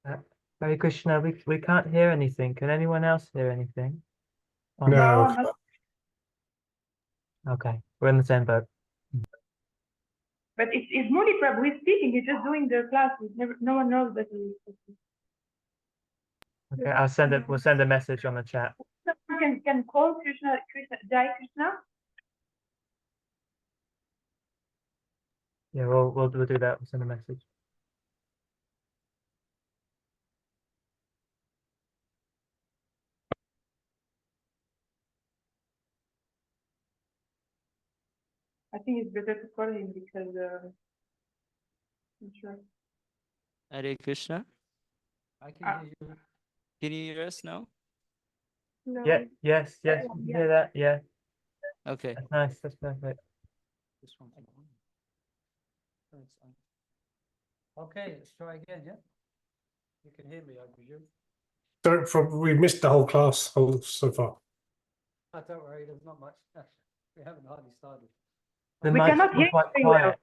Hare Krishna, we can't hear anything. Can anyone else hear anything? Oh, No. Okay, we're in the same boat. But it's Murli Prabhu. He's speaking. He's just doing the class. No one knows that he's speaking. Okay, we'll send a message on the chat. Can call Krishna, Jai Krishna. Yeah, we'll do that. We'll send a message. I think it's better to call him because I'm sure. Hare Krishna. I can hear you. Can you hear us now? No. Yeah, yes, you can hear that. Yeah, Okay. that's nice. That's perfect. This one's not on. Oh, it's on. Okay, let's try again, yeah? You can hear me, I presume. We missed the whole class so far. Oh, don't worry, there's not much. We haven't hardly started. The We mics cannot were hear quite you very quiet.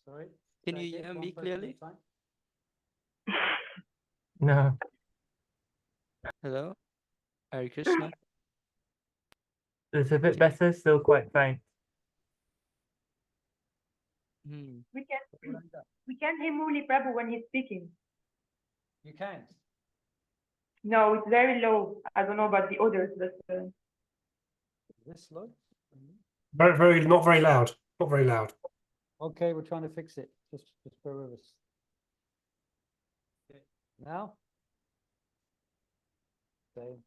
Sorry. Can Say you again, hear one me person at a clearly? time. No. Hello? Hare Krishna. It's a bit better, still quite faint. Hmm. We can hear Murli Prabhu when he's speaking. You can't. No, it's very low. I don't know about the others, but This slow? Not very loud. Not very loud. Okay, we're trying to fix it. Just bear with us. Okay. Now? Okay.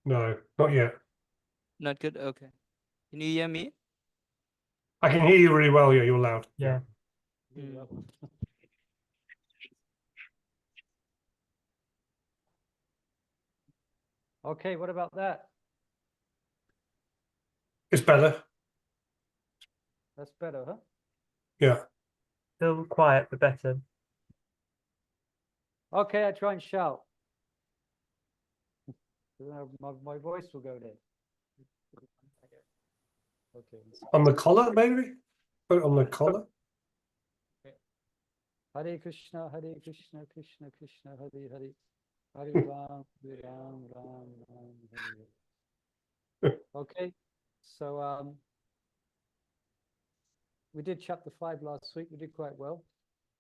No, not yet. Not good? Okay. Can you hear me? I can hear you really well. Yeah, you're loud. Yeah. Okay, what about that? It's better. That's better, huh? Yeah. Still quiet, but better. Okay, I try and shout. My voice will go there. Okay. On the collar, maybe? Put it on the collar. Hare Krishna, Krishna Krishna, Hare Hare. Hare Ram, Ram, Ram, Hare. Okay, so we did chapter 5 last week. We did quite well.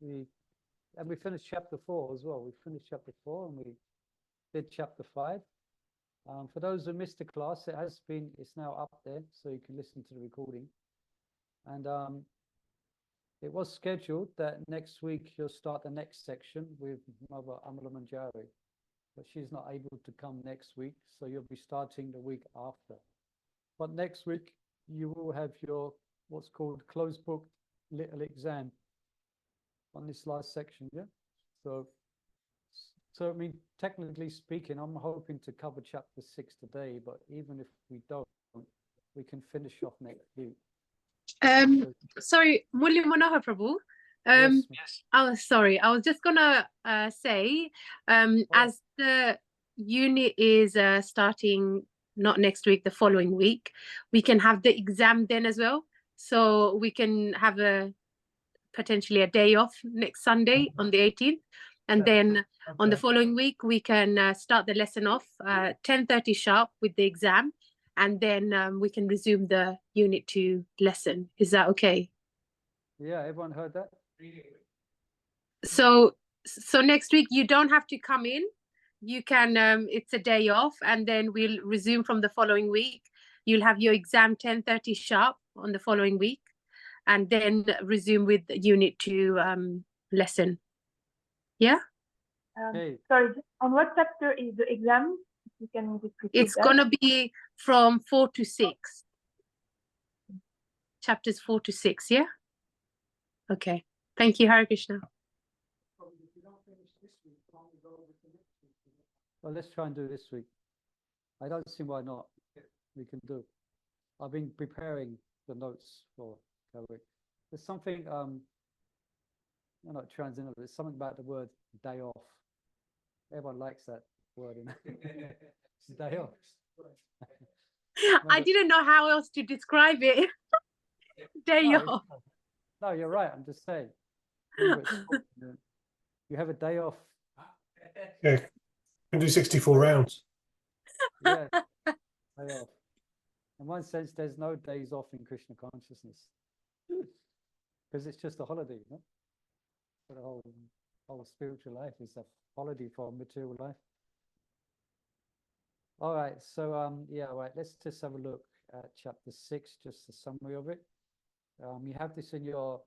We finished chapter 4 as well. We finished chapter 4 and we did chapter 5. For those who missed the class, it's now up there, so you can listen to the recording. And it was scheduled that next week you'll start the next section with Mother Amala Manjari, but she's not able to come next week, so you'll be starting the week after. But next week you will have your what's called closed book little exam on this last section, yeah. So I mean, technically speaking, I'm hoping to cover chapter 6 today, but even if we don't, we can finish off next week. Sorry, Murli Manohara Prabhu. Yes. Oh, sorry. I was just gonna say, as the unit is starting not next week, the following week, we can have the exam then as well. So we can have potentially a day off next Sunday on the 18th, and then on the following week we can start the lesson off 10:30 sharp with the exam. And then we can resume the Unit 2 lesson. Is that okay? Yeah, everyone heard that? So next week you don't have to come in. You can, it's a day off, and then we'll resume from the following week. You'll have your exam 10:30 sharp on the following week, and then resume with Unit 2 lesson. Yeah? Okay. Sorry, on what chapter is the exam? You can just repeat It's that. gonna be from 4 to 6. Chapters 4 to 6, yeah? Okay. Thank you, Hare Krishna. Well, let's try and do it this week. I don't see why not. We can do. I've been preparing the notes for week. There's something not transcendental. There's something about the word day off. Everyone likes that word. Day off. I didn't know how else to describe it. Day off. No, you're right. I'm just saying. Remember, it's continent. You have a day off. Yeah, can do 64 rounds. Yeah, day off. In one sense, there's no days off in Krishna consciousness because it's just a holiday, you know? For the whole spiritual life is a holiday from material life. All right, so yeah, right. Let's just have a look at chapter 6, just a summary of it. You have this in your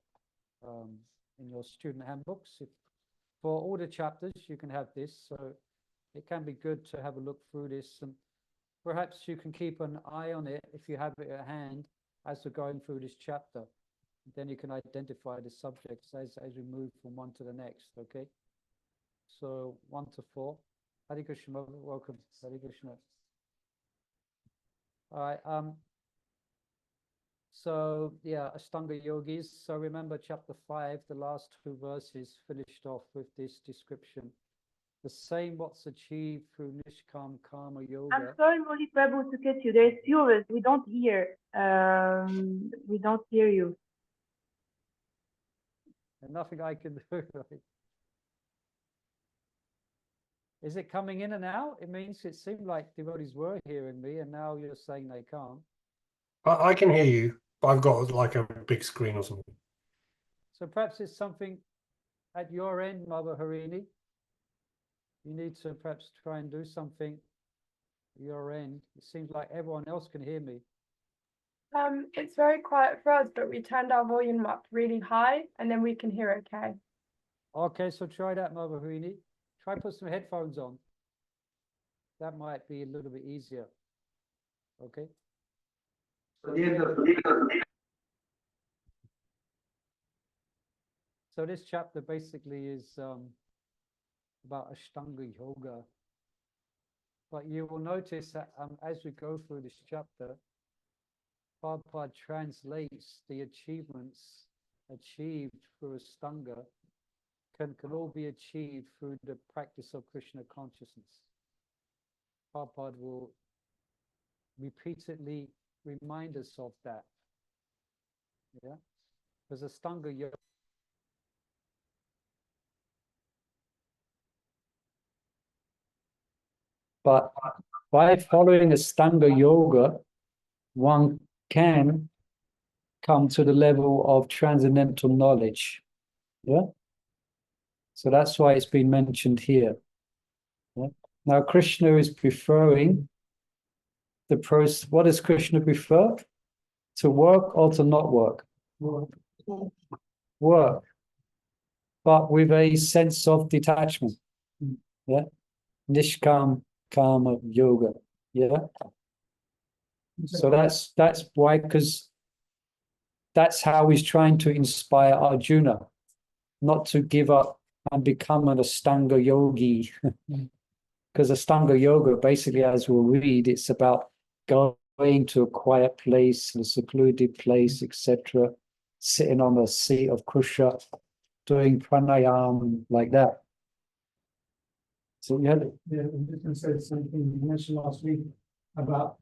student handbooks. For all the chapters, you can have this. So it can be good to have a look through this, and perhaps you can keep an eye on it if you have it at hand as we're going through this chapter. Then you can identify the subjects as we move from one to the next. Okay. So 1 to 4. Hare Krishna, welcome. Hare Krishna. All right. So yeah, Ashtanga yogis. So remember chapter 5, the last 2 verses finished off with this description. The same what's achieved through Nishkam Karma Yoga. I'm sorry, Murli Prabhu, to cut you. There's viewers. We don't hear. We don't hear you. And nothing I can do. Right? Is it coming in and out? It means it seemed like devotees were hearing me, and now you're saying they can't. I can hear you, but I've got like a big screen or something. So perhaps it's something at your end, Mother Harini. You need to perhaps try and do something at your end. It seems like everyone else can hear me. It's very quiet for us, but we turned our volume up really high and then we can hear okay. Okay, so try that, Mother Harini. Try put some headphones on. That might be a little bit easier. Okay. So this chapter basically is about Ashtanga Yoga. But you will notice that as we go through this chapter, Prabhupada translates the achievements achieved through Ashtanga can all be achieved through the practice of Krishna consciousness. Prabhupada will repeatedly remind us of that. Yeah, because Ashtanga Yoga. But by following Ashtanga Yoga, one can come to the level of transcendental knowledge. Yeah. So that's why it's been mentioned here. Yeah? Now Krishna is preferring the process. What does Krishna prefer? To work or to not work? Work. But with a sense of detachment. Yeah. Nishkam Karma Yoga. Yeah. So that's why, because that's how he's trying to inspire Arjuna not to give up and become an Ashtanga yogi. Because Ashtanga yoga, basically, as we'll read, it's about going to a quiet place, a secluded place, etc., sitting on a seat of kusha, doing pranayam like that. So yeah, I'm just going to say the same thing you mentioned last week about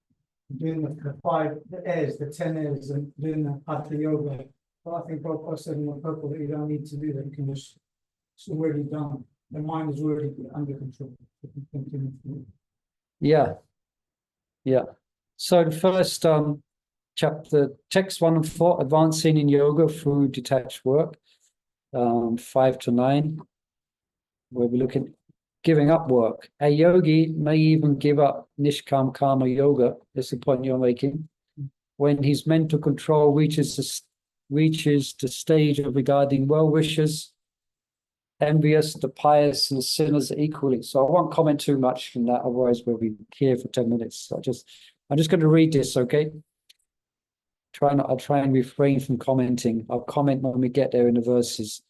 doing the 10 airs, and doing the hatha yoga. But I think Prabhupada said in the purple that you don't need to do that. You can just, it's already done. The mind is already under control. Yeah. Yeah. So the first chapter, text 1 and 4, advancing in yoga through detached work, 5 to 9, where we're looking giving up work. A yogi may even give up Nishkam Karma Yoga, that's the point you're making, when his mental control reaches the stage of regarding well-wishers, envious, the pious, and sinners equally. So I won't comment too much on that, otherwise we'll be here for 10 minutes. So I'm just going to read this, okay? I'll try and refrain from commenting. I'll comment when we get there in the verses.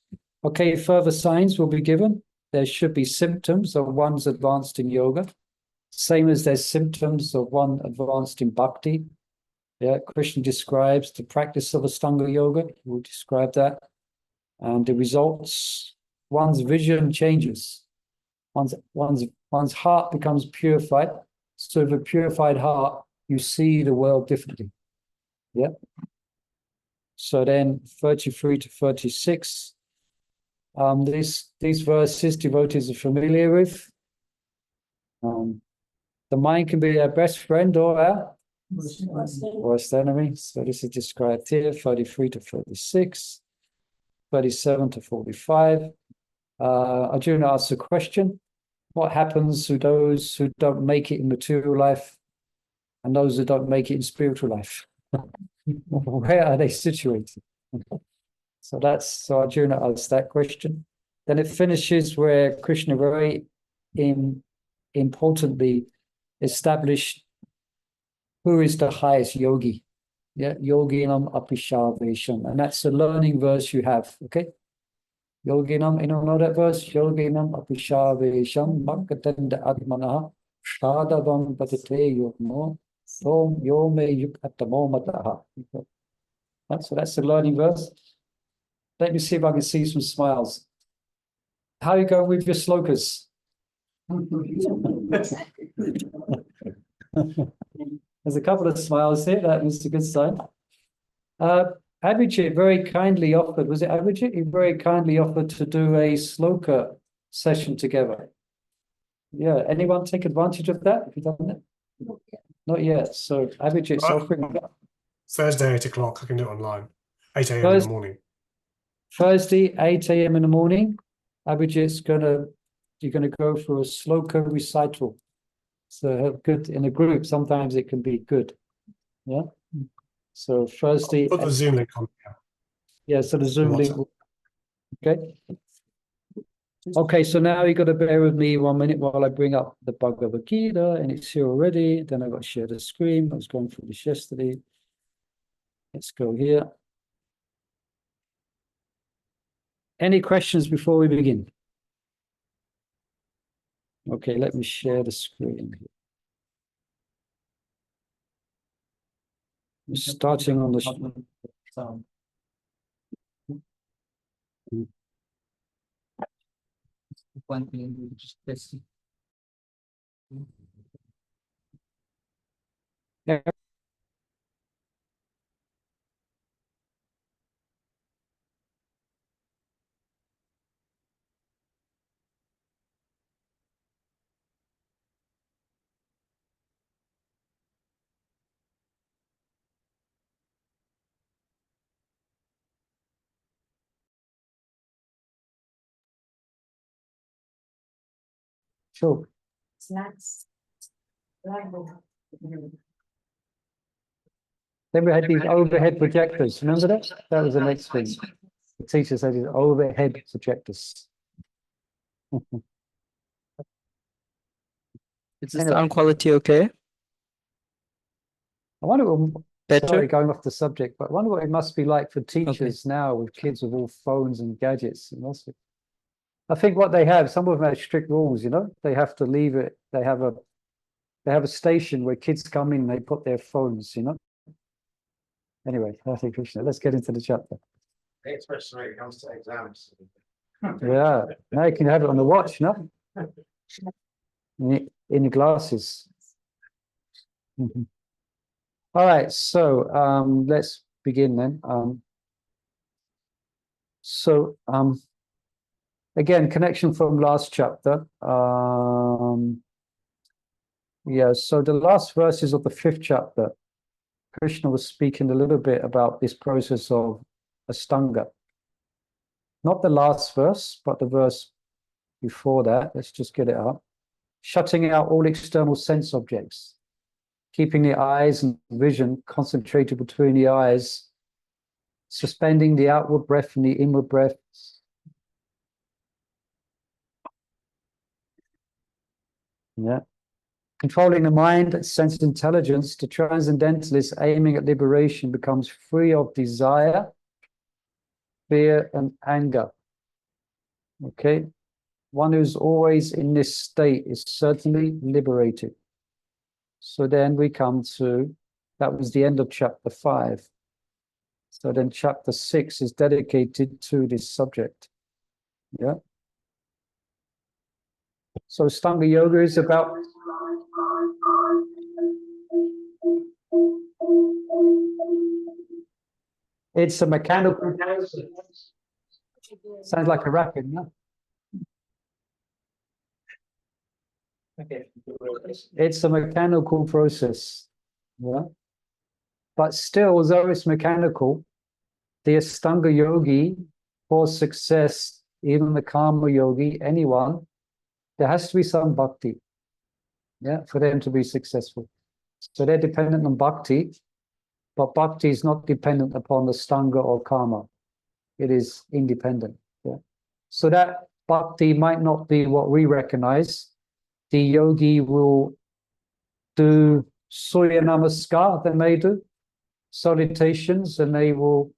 Okay, further signs will be given. There should be symptoms of one's advanced in yoga, same as there's symptoms of one advanced in bhakti. Yeah, Krishna describes the practice of Ashtanga yoga. He will describe that. And the results, one's vision changes. One's heart becomes purified. So with a purified heart, you see the world differently. Yeah. So then 33 to 36. These verses devotees are familiar with. The mind can be our best friend or our worst enemy. So this is described here, 33 to 36, 37 to 45. Arjuna asks a question: what happens to those who don't make it in material life and those who don't make it in spiritual life? Where are they situated? So Arjuna asks that question. Then it finishes where Krishna very importantly established who is the highest yogi. Yeah, yoginam apishavesham. And that's the learning verse you have. Okay. Yoginam, you know that verse? Yoginam apishavesham bhakatanda atmanaha shadavam patate yogmo som yome yukatamo mataha. So that's the learning verse. Let me see if I can see some smiles. How are you going with your slokas? There's a couple of smiles here. That was a good sign. Abhijit very kindly offered, was it Abhijit? He very kindly offered to do a sloka session together. Yeah, anyone take advantage of that? Have you done it? Not yet. So Abhijit's offering. Thursday, 8 o'clock. I can do it online. 8 a.m. in the morning. Thursday, 8 a.m. in the morning. Abhijit's you're gonna go for a sloka recital. So good in a group. Sometimes it can be good. Yeah. So Thursday. Put the Zoom link on. Yeah. So the Zoom link. Okay. Okay. So now you got to bear with me 1 minute while I bring up the Bhagavad Gita, and it's here already. Then I got to share the screen. I was going through this yesterday. Let's go here. Any questions before we begin? Okay, let me share the screen. Starting on the yeah. Sure. Then we had these overhead projectors. Remember that? That was the next thing. The teacher said these overhead projectors. Is the sound quality okay? I wonder what, Better? sorry, going off the subject, but I wonder what it must be like for teachers now with kids with all phones and gadgets. I think what they have, some of them have strict rules, you know, they have to leave it. They have a station where kids come in, they put their phones, you know. Anyway, Hare Krishna. Let's get into the chapter. Especially when it comes to exams. Yeah, now you can have it on the watch, no? In your glasses. Mhm. All right, so let's begin then. Again, connection from last chapter. Yeah, so the last verses of the 5th chapter, Krishna was speaking a little bit about this process of Astanga. Not the last verse, but the verse before that. Let's just get it up. Shutting out all external sense objects, keeping the eyes and vision concentrated between the eyes, suspending the outward breath and the inward breath. Yeah. Controlling the mind, sense intelligence, the transcendentalist aiming at liberation becomes free of desire, fear, and anger. Okay. One who's always in this state is certainly liberated. So then we come to, that was the end of chapter 5. So then chapter 6 is dedicated to this subject. Yeah. So Astanga Yoga is about it's a mechanical Sounds like a racket, no? Okay. It's a mechanical process, yeah. But still, although it's mechanical, the Astanga yogi, for success, even the Karma yogi, anyone, there has to be some bhakti, yeah, for them to be successful. So they're dependent on bhakti, but bhakti is not dependent upon the Stanga or Karma. It is independent, yeah. So that bhakti might not be what we recognize. The yogi will do Surya Namaskar, they may do, salutations, and they will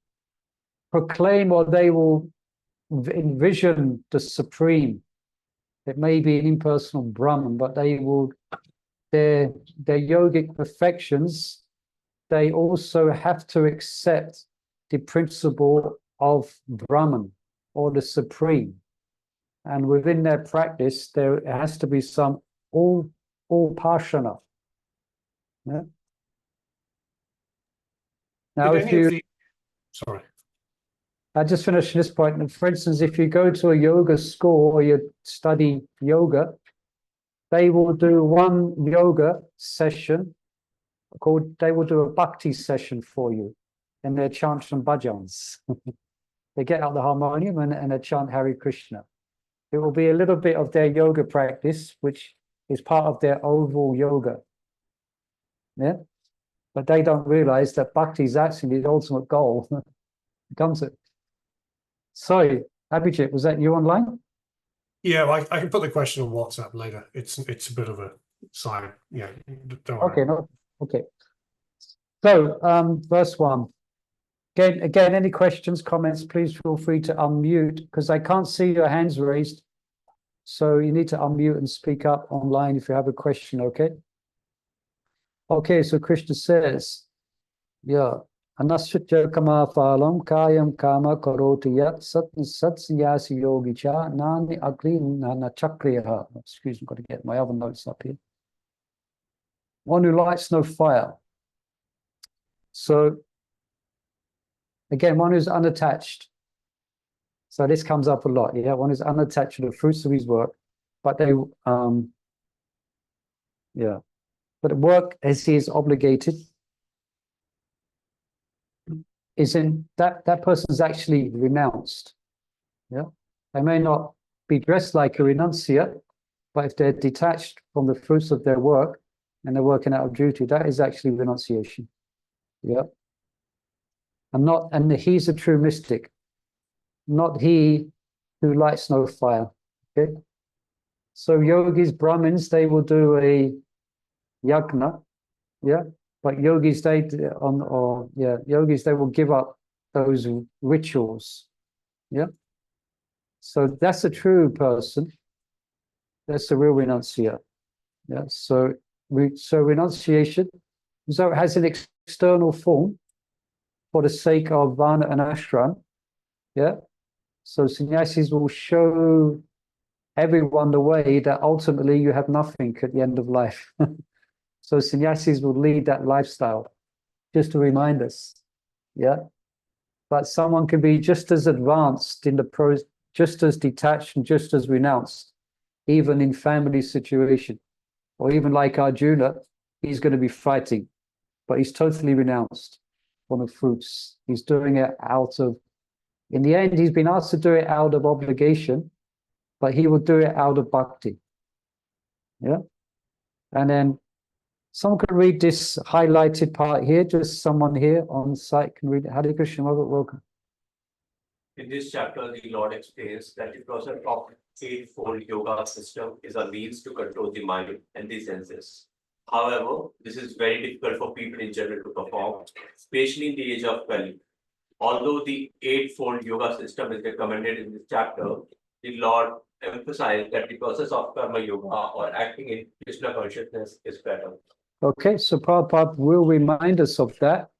proclaim, or they will envision the supreme. It may be an impersonal Brahman, but they will, their yogic perfections, they also have to accept the principle of Brahman, or the supreme. And within their practice, there has to be some all Parshana. Yeah. Now, Did if any of you, the- sorry. I just finished this point. And for instance, if you go to a yoga school or you study yoga, they will do one yoga session called, they will do a bhakti session for you, and they chant some bhajans. They get out the harmonium and they chant Hare Krishna. It will be a little bit of their yoga practice, which is part of their overall yoga. Yeah. But they don't realize that bhakti is actually the ultimate goal. Comes it. Sorry, Abhijit, was that you online? Yeah, I can put the question on WhatsApp later. It's a bit of a sign. Yeah, don't worry. Okay, no, okay. So, verse 1. Again, any questions, comments, please feel free to unmute, because I can't see your hands raised. So you need to unmute and speak up online if you have a question, okay? Okay, so Krishna says, yeah, Anasya kama phalam kayam kama karoti yat satsanyasi yogi cha nani agri nana chakriyaha. Excuse me, got to get my other notes up here. One who lights no fire. So, again, one who's unattached. So this comes up a lot, yeah? One who's unattached to the fruits of his work, but they, yeah. But work as he is obligated is in that person's actually renounced. Yeah, they may not be dressed like a renunciate, but if they're detached from the fruits of their work and they're working out of duty, that is actually renunciation. Yeah, and he's a true mystic, not he who lights no fire. Okay, so yogis, Brahmins, they will do a yagna. Yeah. But yogis, yogis, they will give up those rituals. Yeah. So that's a true person. That's a real renunciate. Yeah. So renunciation, so it has an external form for the sake of Varna and Ashram. Yeah. So sannyasis will show everyone the way that ultimately you have nothing at the end of life. So sannyasis will lead that lifestyle, just to remind us, yeah? But someone can be just as advanced in the just as detached and just as renounced, even in family situation. Or even like Arjuna, he's going to be fighting, but he's totally renounced on the fruits. He's doing it out of, in the end, he's been asked to do it out of obligation, but he will do it out of bhakti, yeah? And then someone can read this highlighted part here. Just someone here on site can read it. Hare Krishna, welcome. In this chapter, the Lord explains that the process of eightfold yoga system is a means to control the mind and the senses. However, this is very difficult for people in general to perform, especially in the age of Kali. Although the eightfold yoga system is recommended in this chapter, the Lord emphasized that the process of karma yoga or acting in Krishna consciousness is better. Okay, so Prabhupada will remind us of that,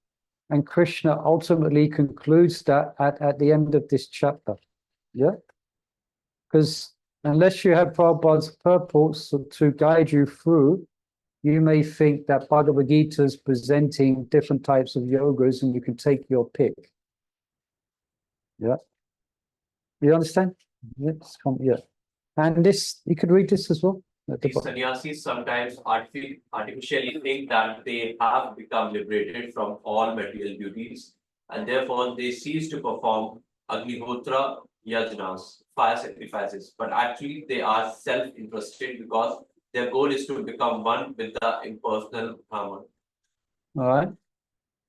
and Krishna ultimately concludes that at the end of this chapter. Yeah? Because unless you have Prabhupada's purpose to guide you through, you may think that Bhagavad Gita is presenting different types of yogas and you can take your pick. Yeah? You understand? Yes, yeah. And this, you could read this as well. At the These bottom. sannyasis sometimes artificially think that they have become liberated from all material duties, and therefore they cease to perform Agnihotra yajnas, fire sacrifices. But actually, they are self-interested because their goal is to become one with the impersonal Brahman. All right.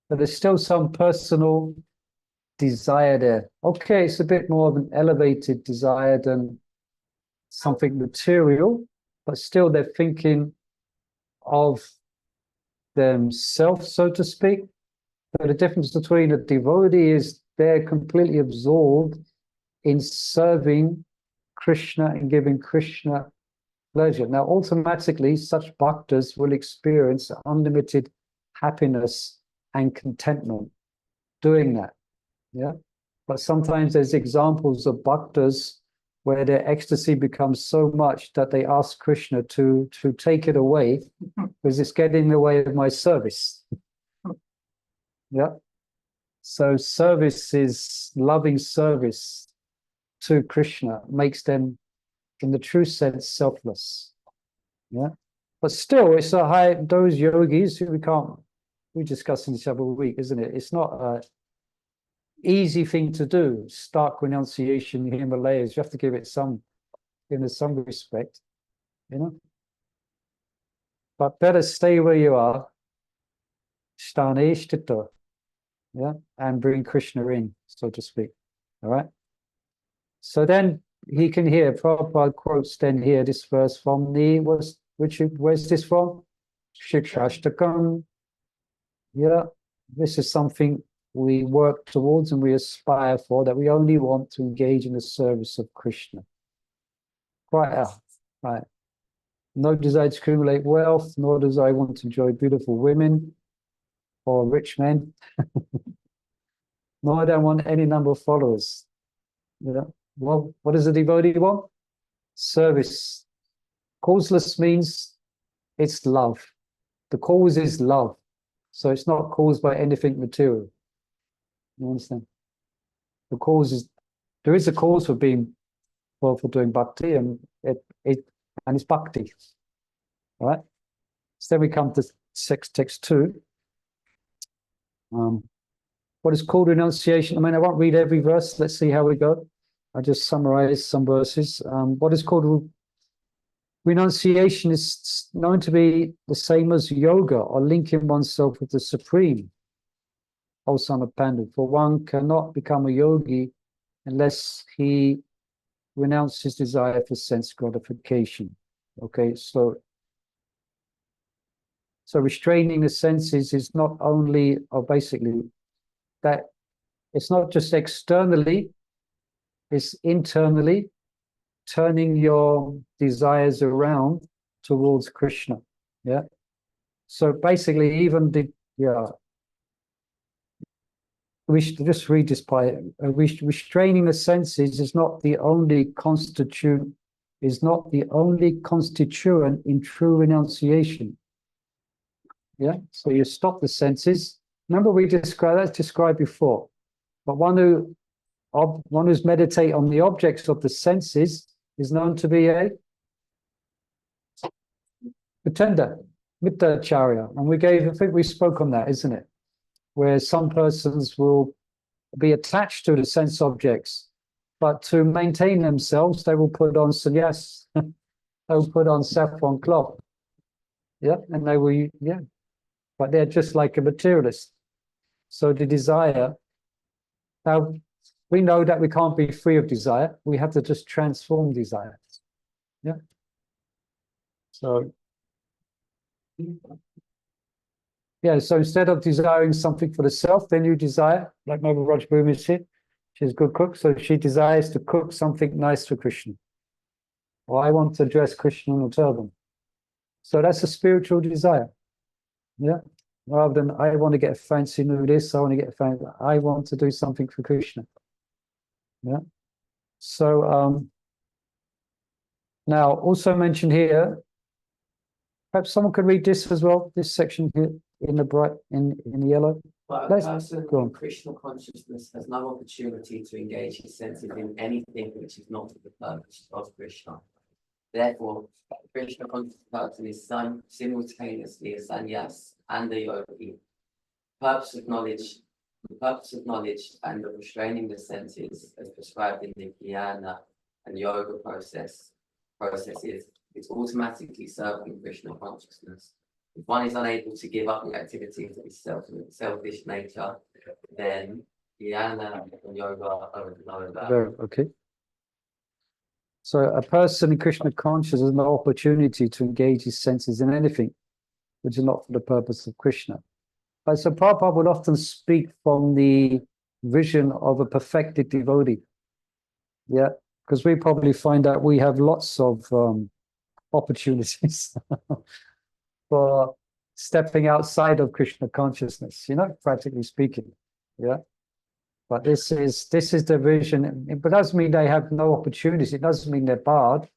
But there's still some personal desire there. Okay, it's a bit more of an elevated desire than something material, but still they're thinking of themselves, so to speak. But the difference between a devotee is they're completely absorbed in serving Krishna and giving Krishna pleasure. Now, automatically, such bhaktas will experience unlimited happiness and contentment doing that. Yeah. But sometimes there's examples of bhaktas where their ecstasy becomes so much that they ask Krishna to take it away because it's getting in the way of my service. Yeah. So service is loving service to Krishna makes them, in the true sense, selfless. Yeah. But still, it's a high, those yogis who we're discussing this every week, isn't it? It's not a easy thing to do. Stark renunciation in the Himalayas, you have to give it some respect, you know. But better stay where you are, yeah, and bring Krishna in, so to speak. All right. So then he can hear, Prabhupada quotes then here this verse from where's this from? Shikshashtakam. Yeah, this is something we work towards and we aspire for, that we only want to engage in the service of Krishna. Right. No desire to accumulate wealth, nor does I want to enjoy beautiful women or rich men. Nor do I want any number of followers. Yeah. Well, what does a devotee want? Service. Causeless means it's love. The cause is love. So it's not caused by anything material. You understand? The cause is, there is a cause for doing bhakti, and it's bhakti. All right? So then we come to text 2. What is called renunciation? I mean, I won't read every verse. Let's see how we go. I just summarize some verses. What is called renunciation is known to be the same as yoga, or linking oneself with the Supreme. O son of Pandu, for one cannot become a yogi unless he renounces his desire for sense gratification. Okay, so restraining the senses is not only, or basically, that it's not just externally, it's internally turning your desires around towards Krishna. Yeah. So basically, even we should just read this part. Restraining the senses is not the only constituent in true renunciation. Yeah. So you stop the senses. Remember, that's described before. But one who's meditate on the objects of the senses is known to be a pretender, mittacharya. And I think we spoke on that, isn't it? Where some persons will be attached to the sense objects, but to maintain themselves, they will put on sannyas. They will put on saffron cloth. Yeah, and they will, yeah. But they're just like a materialist. So the desire, now we know that we can't be free of desire. We have to just transform desire. Yeah. So, yeah, so instead of desiring something for the self, then you desire, like Noble Rajbhumi said, she's a good cook, so she desires to cook something nice for Krishna. Or I want to dress Krishna in a turban. So that's a spiritual desire. Yeah. Rather than I want to get a fancy new this, I want to get a fancy, I want to do something for Krishna. Yeah. So now also mentioned here, perhaps someone could read this as well, this section here in the bright in yellow. But a Let's person go in on. Krishna consciousness has no opportunity to engage his senses in anything which is not for the purpose of Krishna. Therefore, Krishna conscious person is simultaneously a sannyas and a yogi. The purpose of knowledge and of restraining the senses, as prescribed in the jnana and yoga processes, is automatically serving Krishna consciousness. If one is unable to give up the activities of his selfish nature, then jnana and yoga are no value. Okay. So a person in Krishna consciousness has no opportunity to engage his senses in anything which is not for the purpose of Krishna. But so Prabhupada would often speak from the vision of a perfected devotee. Yeah, because we probably find out we have lots of opportunities for stepping outside of Krishna consciousness, you know, practically speaking. Yeah. But this is the vision. It doesn't mean they have no opportunities. It doesn't mean they're barred.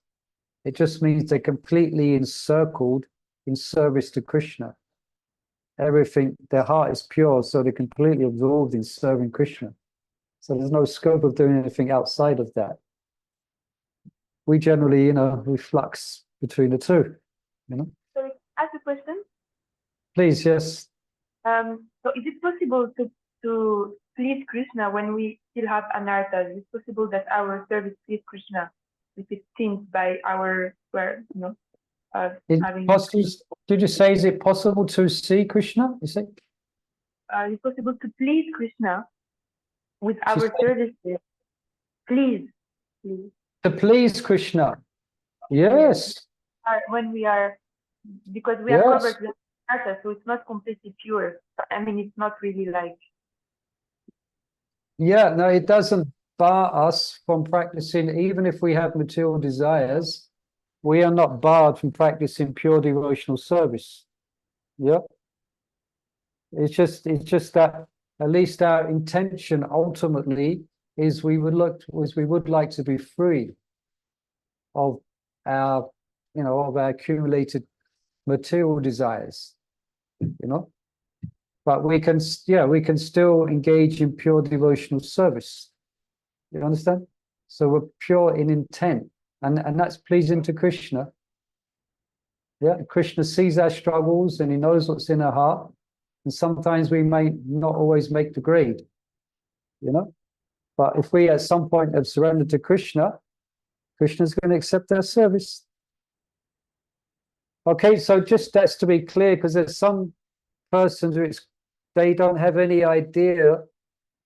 It just means they're completely encircled in service to Krishna. Everything, their heart is pure, so they're completely absorbed in serving Krishna. So there's no scope of doing anything outside of that. We generally, you know, we flux between the two, you know. So ask a question. Please, yes. So is it possible to please Krishna when we still have anarthas? Is it possible that our service please Krishna if it seems by our having Did you say, is it possible to see Krishna? You say? Is it possible to please Krishna with our services? Please. To please Krishna. Yes. When we are, because we are covered with anarthas, so it's not completely pure. I mean, it's not really like. Yeah, no, it doesn't bar us from practicing, even if we have material desires. We are not barred from practicing pure devotional service. Yeah. It's just that at least our intention ultimately is we would like to be free of our, of our accumulated material desires, but we can still engage in pure devotional service. You understand? So we're pure in intent. And that's pleasing to Krishna. Yeah, Krishna sees our struggles and he knows what's in our heart. And sometimes we may not always make the grade, But if we at some point have surrendered to Krishna, Krishna's going to accept our service. Okay, so just that's to be clear, because there's some persons who they don't have any idea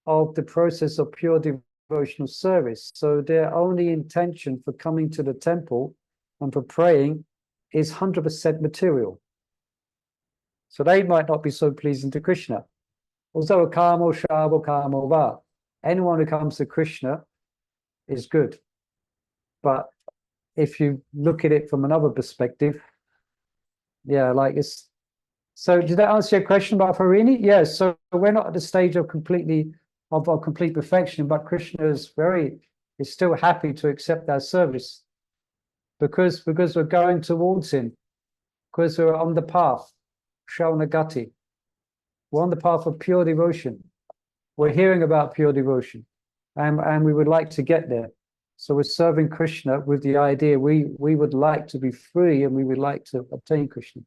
of the process of pure devotional service. So their only intention for coming to the temple and for praying is 100% material. So they might not be so pleasing to Krishna. Also, kamo shavo kamo va. Anyone who comes to Krishna is good. But if you look at it from another perspective, yeah, like it's. So did that answer your question about Harini? Yes. So we're not at the stage of complete perfection, but Krishna is still happy to accept our service because we're going towards him, because we're on the path, Shaunagati. We're on the path of pure devotion. We're hearing about pure devotion, and we would like to get there. So we're serving Krishna with the idea we would like to be free and we would like to obtain Krishna.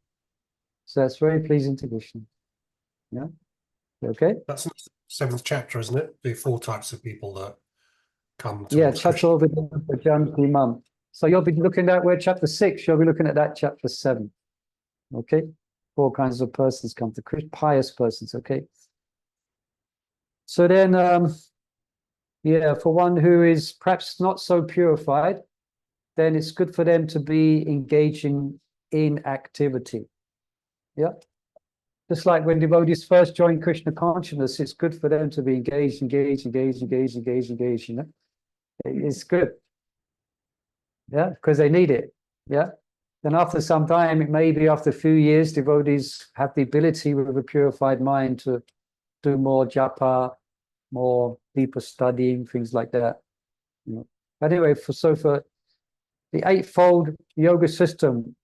So that's very pleasing to Krishna. Yeah. Okay. That's the 7th chapter, isn't it? The 4 types of people that come to. Yeah, Chaturvidya. So you'll be looking at chapter 6. You'll be looking at that chapter 7. Okay. 4 kinds of persons come to Krishna, pious persons. Okay. So then, for one who is perhaps not so purified, then it's good for them to be engaging in activity. Yeah. Just like when devotees first join Krishna consciousness, it's good for them to be engaged, It's good. Yeah, because they need it. Yeah. Then after some time, maybe after a few years, devotees have the ability with a purified mind to do more japa, more deeper studying, things like that. But anyway, for the 8-fold yoga system,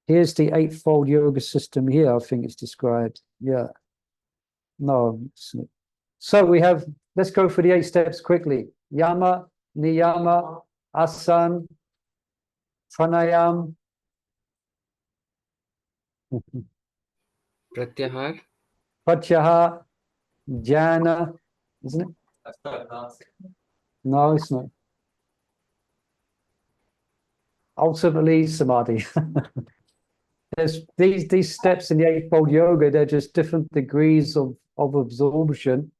here's the 8-fold yoga system here, I think it's described. Yeah. No. So we have, let's go for the 8 steps quickly. Yama, niyama, asan, pranayam. Pratyahar. Pratyahar, jhana, isn't it? No, it's not. Ultimately, samadhi. There's these steps in the Eightfold Yoga, they're just different degrees of absorption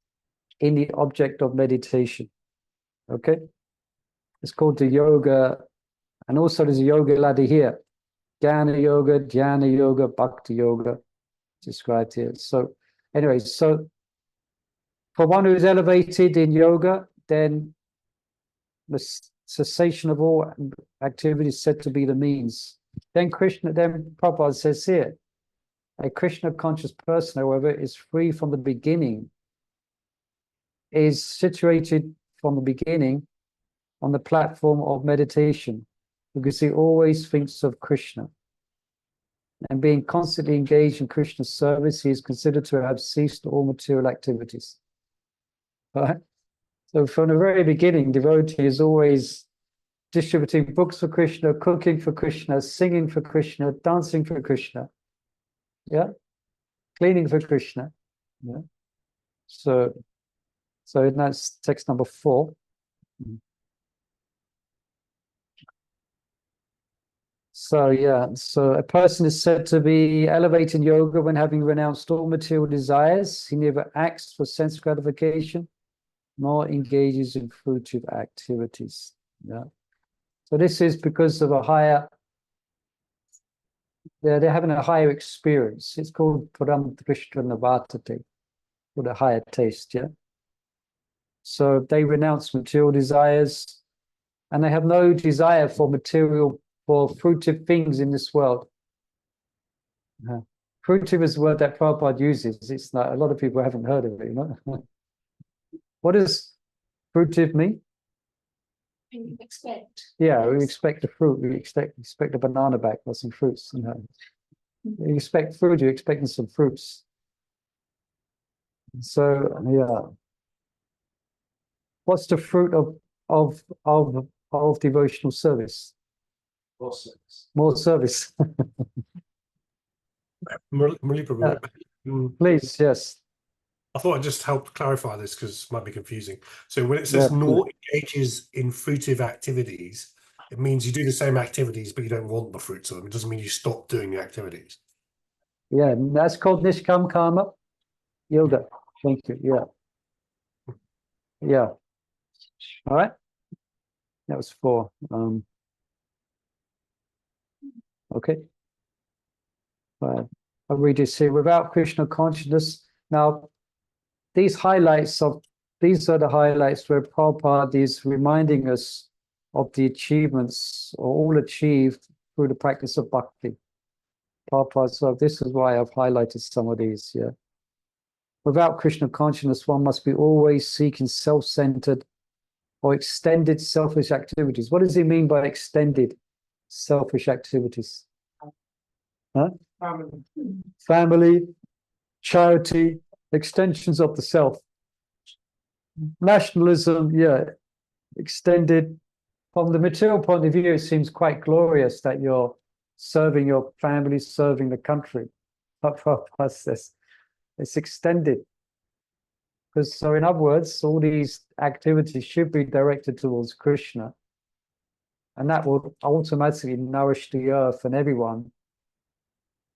in the object of meditation. Okay? It's called the yoga, and also there's a yoga ladder here. Jnana yoga, dhyana yoga, bhakti yoga, described here. So anyway, so for one who's elevated in yoga, then the cessation of all activity is said to be the means. Then Prabhupada says here, a Krishna conscious person, however, is free from the beginning, is situated from the beginning on the platform of meditation, because he always thinks of Krishna. And being constantly engaged in Krishna's service, he is considered to have ceased all material activities. Right? So from the very beginning, devotee is always distributing books for Krishna, cooking for Krishna, singing for Krishna, dancing for Krishna, yeah, cleaning for Krishna. Yeah. So that's text number 4. So yeah, so a person is said to be elevated in yoga when having renounced all material desires. He neither acts for sense gratification nor engages in fruitive activities. Yeah. So this is because of a higher, they're having a higher experience. It's called Param Drishta Navartate, or the higher taste, yeah. So they renounce material desires, and they have no desire for fruitive things in this world. Fruitive is the word that Prabhupada uses. It's not, a lot of people haven't heard of it, you know. What does fruitive mean? You expect. Yeah, we expect the fruit. We expect a banana back or some fruits. You know. You expect fruit. You're expecting some fruits. So yeah, what's the fruit of devotional service? More service. More service. Murli Prabhu, Please, yes. I thought I'd just help clarify this because it might be confusing. So when it says nor engages in fruitive activities, it means you do the same activities, but you don't want the fruits of them. It doesn't mean you stop doing the activities. Yeah, that's called Nishkam Karma Yoga. Thank you. Yeah. Yeah. All right. That was 4. Okay. I'll read this here. Without Krishna consciousness. Now, these are the highlights where Prabhupada is reminding us of the achievements, all achieved through the practice of bhakti. Prabhupada, so this is why I've highlighted some of these, yeah. Without Krishna consciousness, one must be always seeking self-centered or extended selfish activities. What does he mean by extended selfish activities? Huh? Family, charity, extensions of the self. Nationalism, yeah, extended. From the material point of view, it seems quite glorious that you're serving your family, serving the country. But for us, it's extended. Because, so in other words, all these activities should be directed towards Krishna. And that will automatically nourish the earth and everyone,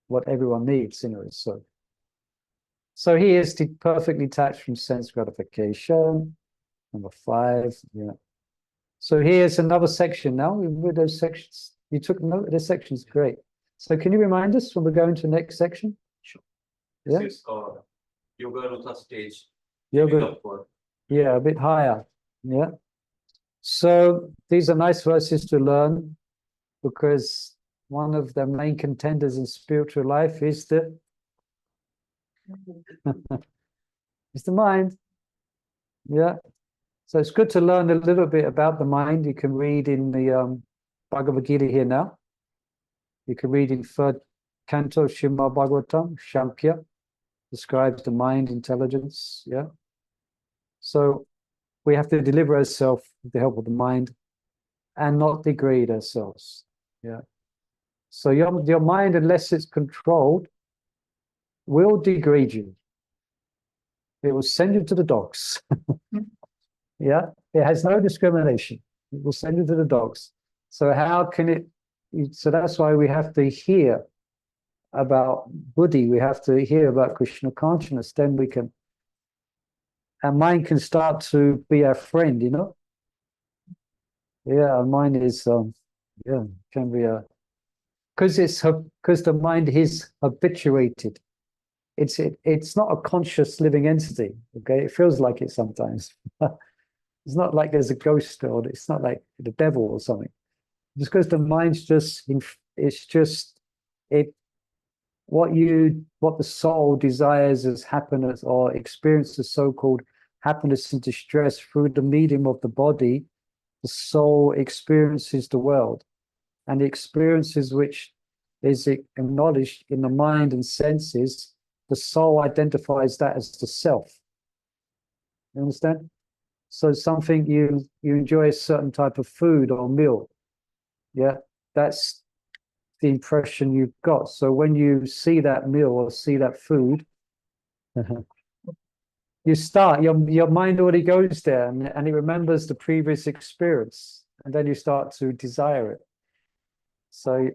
what everyone needs, you know. So he is perfectly detached from sense gratification. Number 5, yeah. So here's another section now. With those sections, you took note of this section is great. So can you remind us when we go into the next section? Sure. Yeah. This is Yoga Rutha stage. Yoga. Yeah, a bit higher. Yeah. So these are nice verses to learn because one of the main contenders in spiritual life is the it's the mind. Yeah. So it's good to learn a little bit about the mind. You can read in the Bhagavad Gita here now. You can read in 3rd canto, Srimad Bhagavatam, Shankya. describes the mind, intelligence. Yeah. So we have to deliver ourselves with the help of the mind and not degrade ourselves. Yeah. So your mind, unless it's controlled, will degrade you. It will send you to the dogs. Yeah. It has no discrimination. It will send you to the dogs. So how can it? So that's why we have to hear about Buddhi. We have to hear about Krishna consciousness. Then we can, our mind can start to be our friend. You know. Yeah, our mind is yeah, can be a, because the mind is habituated. It's not a conscious living entity. Okay, it feels like it sometimes. It's not like there's a ghost, or it's not like the devil or something. Just because the mind's just, it's just it. What the soul desires as happiness or experiences so-called happiness and distress through the medium of the body, the soul experiences the world, and the experiences which is acknowledged in the mind and senses, the soul identifies that as the self. You understand? So something you enjoy a certain type of food or meal, yeah, that's the impression you've got. So when you see that meal or see that food, you start, your mind already goes there, and it remembers the previous experience, and then you start to desire it. So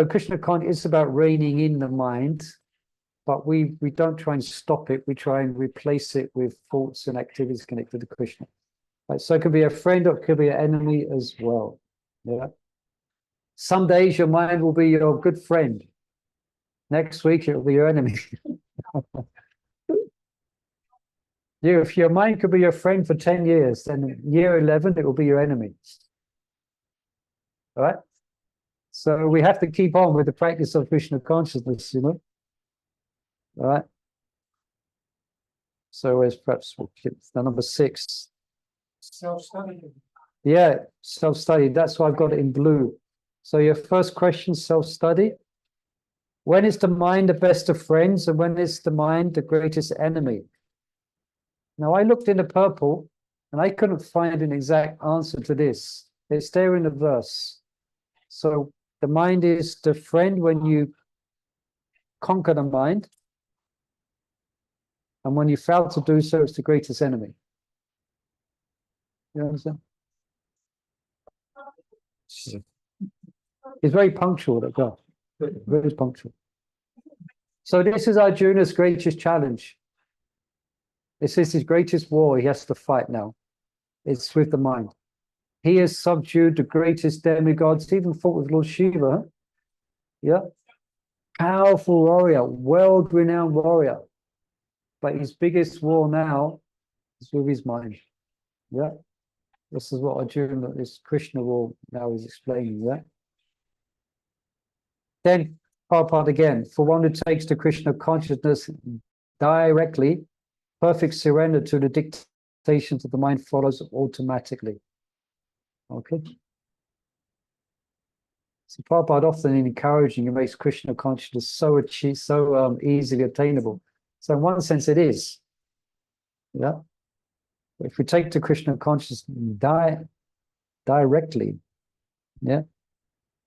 Krishna consciousness is about reining in the mind, but we don't try and stop it. We try and replace it with thoughts and activities connected to Krishna. Right? So it could be a friend or it could be an enemy as well. Yeah. Some days your mind will be your good friend. Next week it will be your enemy. If your mind could be your friend for 10 years, then year 11 it will be your enemy. All right? So we have to keep on with the practice of Krishna consciousness, you know. All right. So as perhaps we'll keep the number 6. Self-study. Yeah, self-study. That's why I've got it in blue. So your first question, self-study. When is the mind the best of friends, and when is the mind the greatest enemy? Now I looked in the purple and I couldn't find an exact answer to this. It's there in the verse. So the mind is the friend when you conquer the mind. And when you fail to do so, it's the greatest enemy. You understand? He's very punctual, that guy. Very punctual. So this is Arjuna's greatest challenge. This is his greatest war he has to fight now. It's with the mind. He has subdued the greatest demigods, even fought with Lord Shiva. Yeah. Powerful warrior, world-renowned warrior. But his biggest war now is with his mind. Yeah. This is what Arjuna, this Krishna war now is explaining. Yeah. Then, part again, for one who takes to Krishna consciousness directly, perfect surrender to the dictations of the mind follows automatically. Okay. So Prabhupada often in encouraging and makes Krishna consciousness so easily attainable. So in one sense it is. Yeah. But if we take to Krishna consciousness directly, yeah,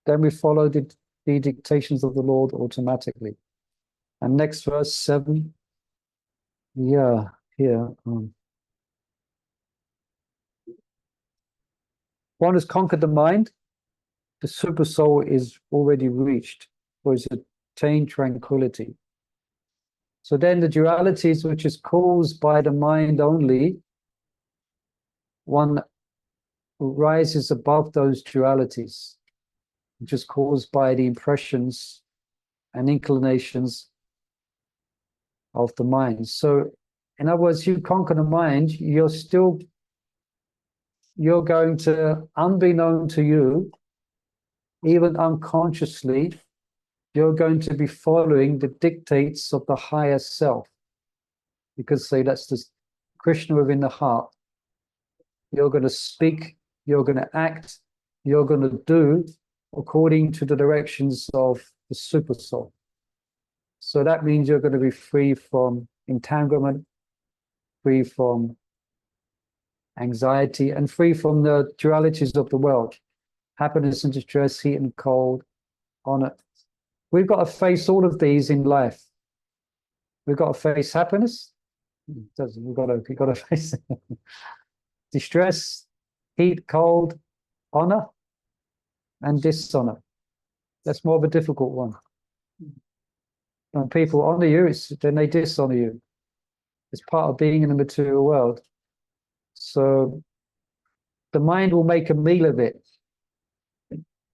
then we follow the dictations of the Lord automatically. And next verse 7. Yeah, here. One has conquered the mind, the super soul is already reached, or is attained tranquility. So then the dualities which is caused by the mind only, one rises above those dualities, which is caused by the impressions and inclinations of the mind. So in other words, you conquer the mind, you're going to, unbeknown to you, even unconsciously, you're going to be following the dictates of the higher self. Because say that's the Krishna within the heart. You're going to speak, you're going to act, you're going to do according to the directions of the super soul. So that means you're going to be free from entanglement, free from anxiety, and free from the dualities of the world. Happiness and distress, heat and cold, honor. We've got to face all of these in life. We've got to face happiness. We've got to face distress, heat, cold, honor, and dishonor. That's more of a difficult one. When people honor you, then they dishonor you. It's part of being in the material world. So the mind will make a meal of it.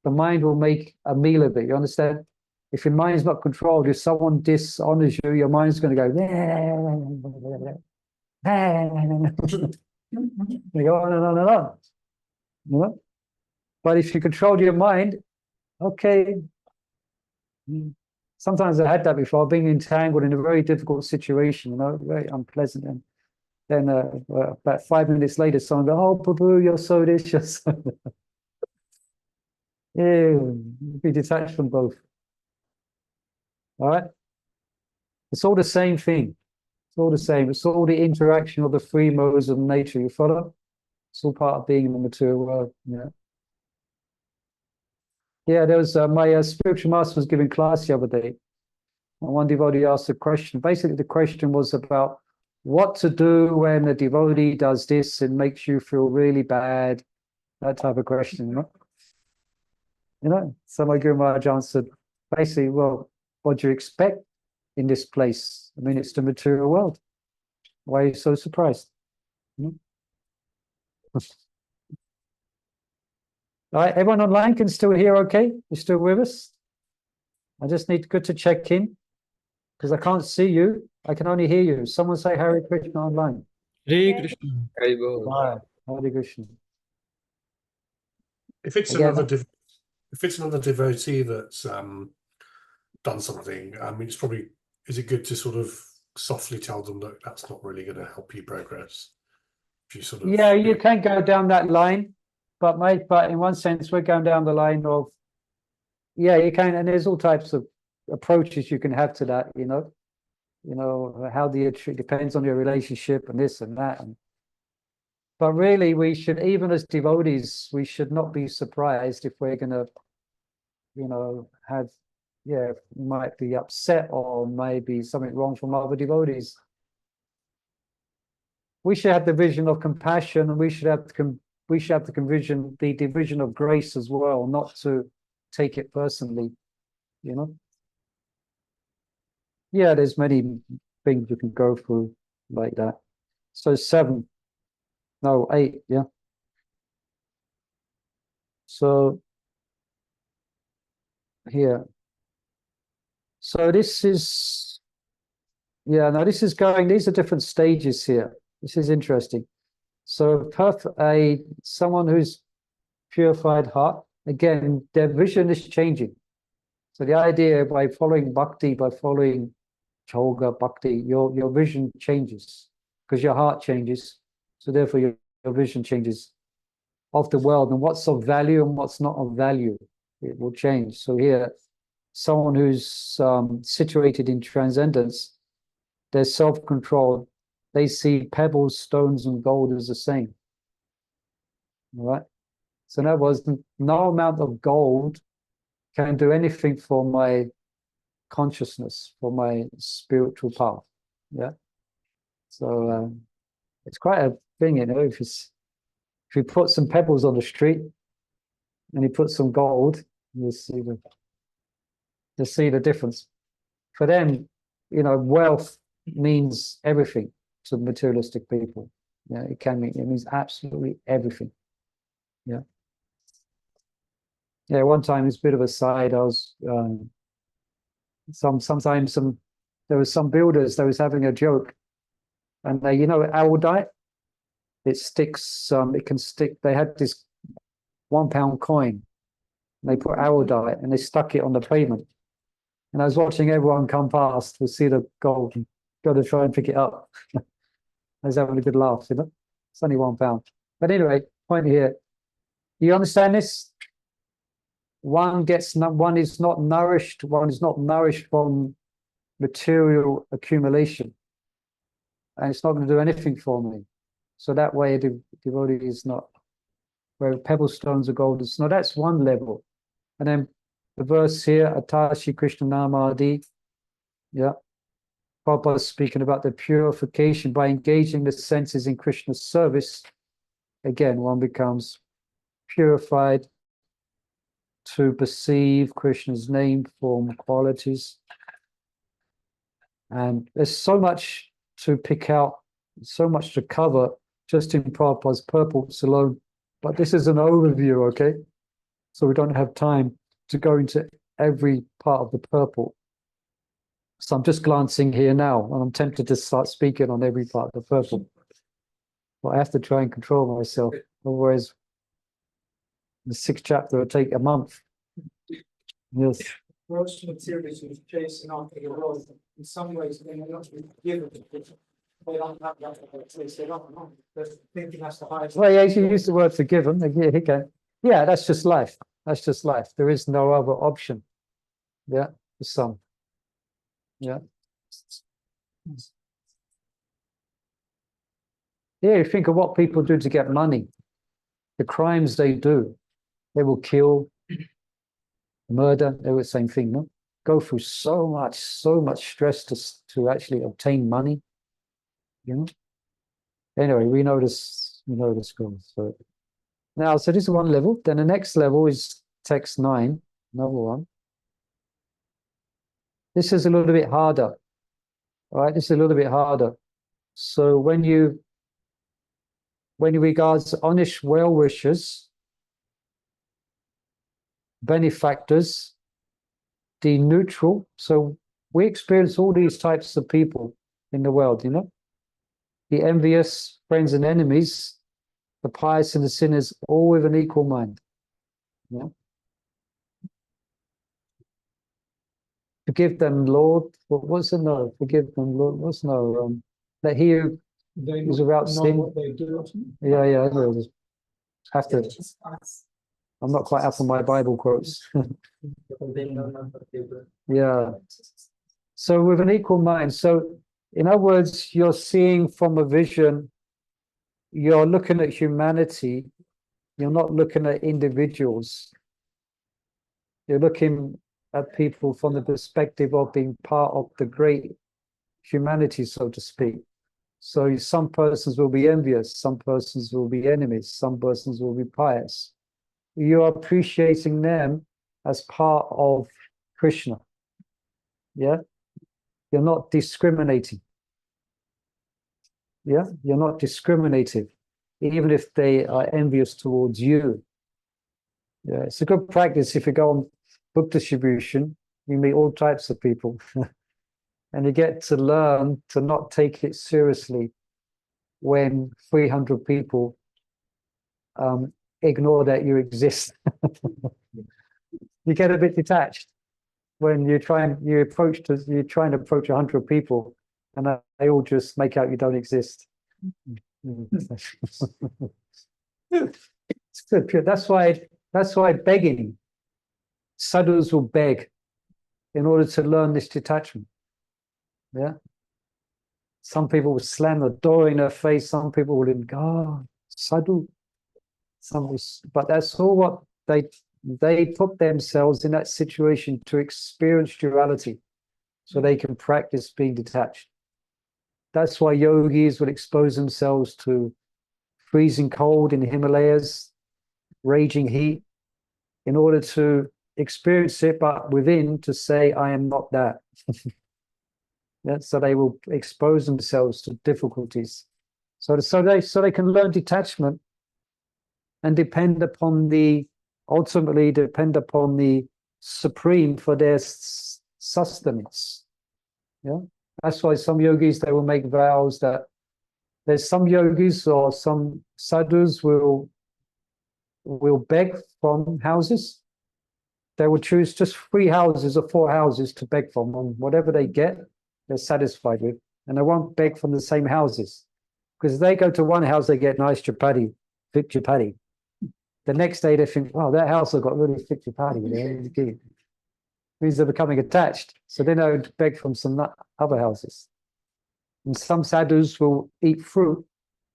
The mind will make a meal of it. You understand? If your mind is not controlled, if someone dishonors you, your mind's going to go. You go on and on and on. You know? But if you control your mind, okay. Sometimes I had that before, being entangled in a very difficult situation, you know, very unpleasant. And then about 5 minutes later, someone goes, "Oh, Babu, you're so this, you're so that." Yeah, be detached from both. All right? It's all the same thing. It's all the same. It's all the interaction of the three modes of nature. You follow? It's all part of being in the material world. Yeah. Yeah, there was my spiritual master was giving class the other day. And one devotee asked a question. Basically, the question was about what to do when a devotee does this and makes you feel really bad. That type of question, you know? You know, so my Guru Maharaj answered, basically, well, what do you expect in this place? I mean, it's the material world. Why are you so surprised? All right, everyone online can still hear okay? You're still with us? I just need to check in because I can't see you. I can only hear you. Someone say Hare Krishna online. Hare Krishna. Right. Hare Krishna. If it's another devotee that's done something, I mean, is it good to sort of softly tell them that that's not really going to help you progress? If you sort of, yeah, you can go down that line, but in one sense, we're going down the line of, yeah, you can, and there's all types of approaches you can have to that, you know, how it depends on your relationship and this and that. But really, we should, even as devotees, we should not be surprised if we're going to, might be upset or maybe something wrong from other devotees. We should have the vision of compassion, and we should have the division of grace as well, not to take it personally, you know. Yeah, there's many things you can go through like that. So 8, yeah. So here. So this is, this is going, these are different stages here. This is interesting. So someone who's purified heart, again, their vision is changing. So the idea by following Bhakti, by following Yoga, Bhakti, your vision changes because your heart changes. So therefore your vision changes of the world and what's of value and what's not of value. It will change. So here, someone who's situated in transcendence, they're self-controlled. They see pebbles, stones, and gold as the same. All right. So in other words, no amount of gold can do anything for my consciousness, for my spiritual path. Yeah. So it's quite a thing, you know. If you put some pebbles on the street and you put some gold, you'll see the difference. For them, wealth means everything to materialistic people. Yeah, it means absolutely everything. Yeah. Yeah, one time, it's a bit of a side, I was there was some builders that was having a joke, and awldite, it sticks, it can stick. They had this £1 coin, and they put awldite and they stuck it on the pavement. And I was watching everyone come past to see the gold and go to try and pick it up. I was having a good laugh, you know. It's only £1. But anyway, point here. You understand this? One is not nourished from material accumulation. And it's not going to do anything for me. So that way the devotee is not, where pebble stones are golden. So that's one level. And then the verse here, Atashi Krishna Namadi, yeah. Prabhupada speaking about the purification by engaging the senses in Krishna's service. Again, one becomes purified to perceive Krishna's name, form, qualities. And there's so much to pick out, so much to cover just in Prabhupada's purports alone. But this is an overview, okay? So we don't have time to go into every part of the purport. So I'm just glancing here now, and I'm tempted to start speaking on every part of the purport. But I have to try and control myself. Otherwise, the 6th chapter will take a month. Yes. Gross materials is chasing after the world. In some ways, they're not given. They don't have that place. They don't know. They're thinking that's the highest. Well, yeah, you use the word forgiven. Yeah, he can. Yeah, that's just life. That's just life. There is no other option. Yeah, for some. Yeah. Yeah, you think of what people do to get money, the crimes they do. They will kill, murder, they were the same thing, no? Go through so much stress to actually obtain money, you know? Anyway, we know this goal. So now, so this is one level. Then the next level is text 9, another one. This is a little bit harder. All right, this is a little bit harder. So when you regards honest well-wishers, benefactors, the neutral, so we experience all these types of people in the world, you know? The envious, friends and enemies, the pious and the sinners, all with an equal mind. Yeah. Forgive them, Lord. What's the no? Forgive them, Lord. What's no? That he who is without sin. What they do. Yeah, I know. Just have to. I'm not quite up on my Bible quotes. Yeah. So with an equal mind. So in other words, you're seeing from a vision, you're looking at humanity, you're not looking at individuals. You're looking at people from the perspective of being part of the great humanity, so to speak. So some persons will be envious, some persons will be enemies, some persons will be pious. You're appreciating them as part of Krishna. Yeah? You're not discriminating. Yeah? You're not discriminative, even if they are envious towards you. Yeah, it's a good practice. If you go on book distribution, you meet all types of people. And you get to learn to not take it seriously when 300 people ignore that you exist. You get a bit detached when you're trying to approach 100 people and they all just make out you don't exist. It's good. That's why begging, sadhus will beg in order to learn this detachment. Yeah. Some people will slam the door in their face. Some people will go, sadhu. But that's all what they put themselves in that situation to experience duality, so they can practice being detached. That's why yogis would expose themselves to freezing cold in the Himalayas, raging heat, in order to experience it, but within to say, I am not that. Yeah, so they will expose themselves to difficulties. So they can learn detachment and ultimately depend upon the Supreme for their sustenance. Yeah, that's why some yogis, they will make vows that there's some yogis or some sadhus will beg from houses. They will choose just 3 houses or 4 houses to beg from, and whatever they get, they're satisfied with, and they won't beg from the same houses, because if they go to one house, they get nice chapati, thick chapati. The next day they think, wow, that house has got really thick chapati. means they're becoming attached. So then I would beg from some other houses. And some sadhus will eat fruit,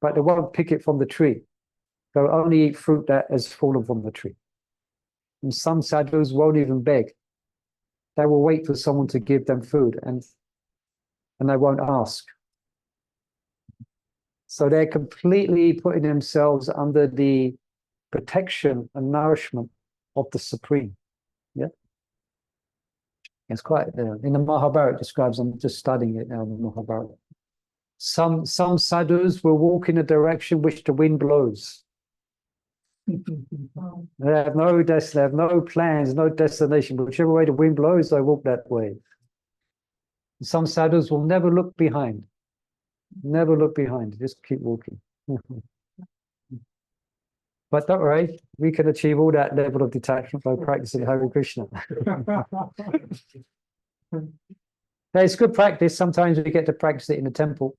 but they won't pick it from the tree. They'll only eat fruit that has fallen from the tree. And some sadhus won't even beg. They will wait for someone to give them food, and they won't ask. So they're completely putting themselves under the protection and nourishment of the Supreme. Yeah. It's quite, in the Mahabharata it describes, I'm just studying it now, the Mahabharata. Some sadhus will walk in a direction which the wind blows. They have no plans, no destination. Whichever way the wind blows, they walk that way. Some sadhus will never look behind. Never look behind. Just keep walking. But don't worry, we can achieve all that level of detachment by practicing Hare Krishna. It's good practice. Sometimes we get to practice it in the temple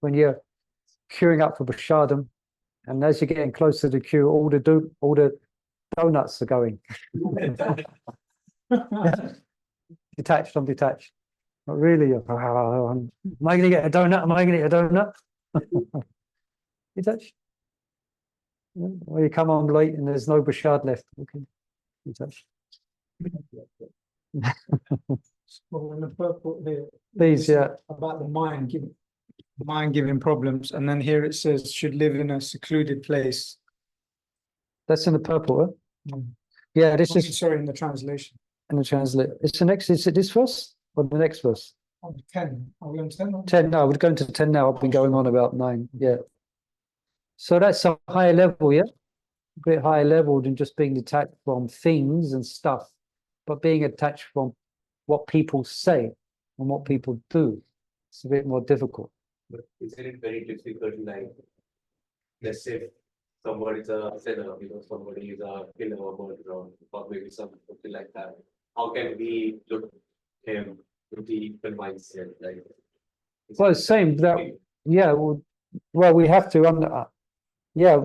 when you're queuing up for prasadam, and as you're getting close to the queue, all the donuts are going. Detached on detached. Not really. Am I going to get a donut? Am I going to get a donut? Detached. Or you come on late and there's no prasad left. Okay. Detached. Well, in the purport here, Please, yeah. about the mind giving problems, and then here it says should live in a secluded place. That's in the purport. Huh? Yeah, this is sorry in the translation. in the translate. It's the next. Is it this verse or the next verse? 10. Are we on 10? 10. No, we're going to 10 now. I've been going on about 9. Yeah. So that's a higher level, yeah. A bit higher level than just being detached from things and stuff, but being attached from what people say and what people do. It's a bit more difficult. But isn't it very difficult, like, let's say somebody is a sinner, somebody is a killer or murderer, or maybe something like that. How can we look him with the equal mindset? Like, Well, same that, yeah. Well, we have to. Yeah.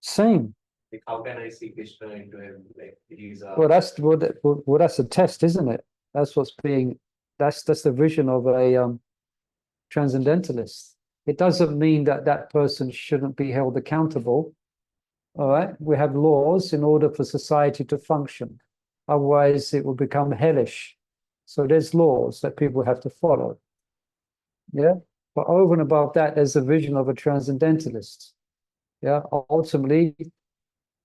Same. like, how can I see Krishna into him? Like, he's a. Well, that's a test, isn't it? That's what's being. That's the vision of a transcendentalist. It doesn't mean that that person shouldn't be held accountable. All right, we have laws in order for society to function. Otherwise, it will become hellish. So there's laws that people have to follow. Yeah, but over and above that, there's a vision of a transcendentalist. Yeah, ultimately,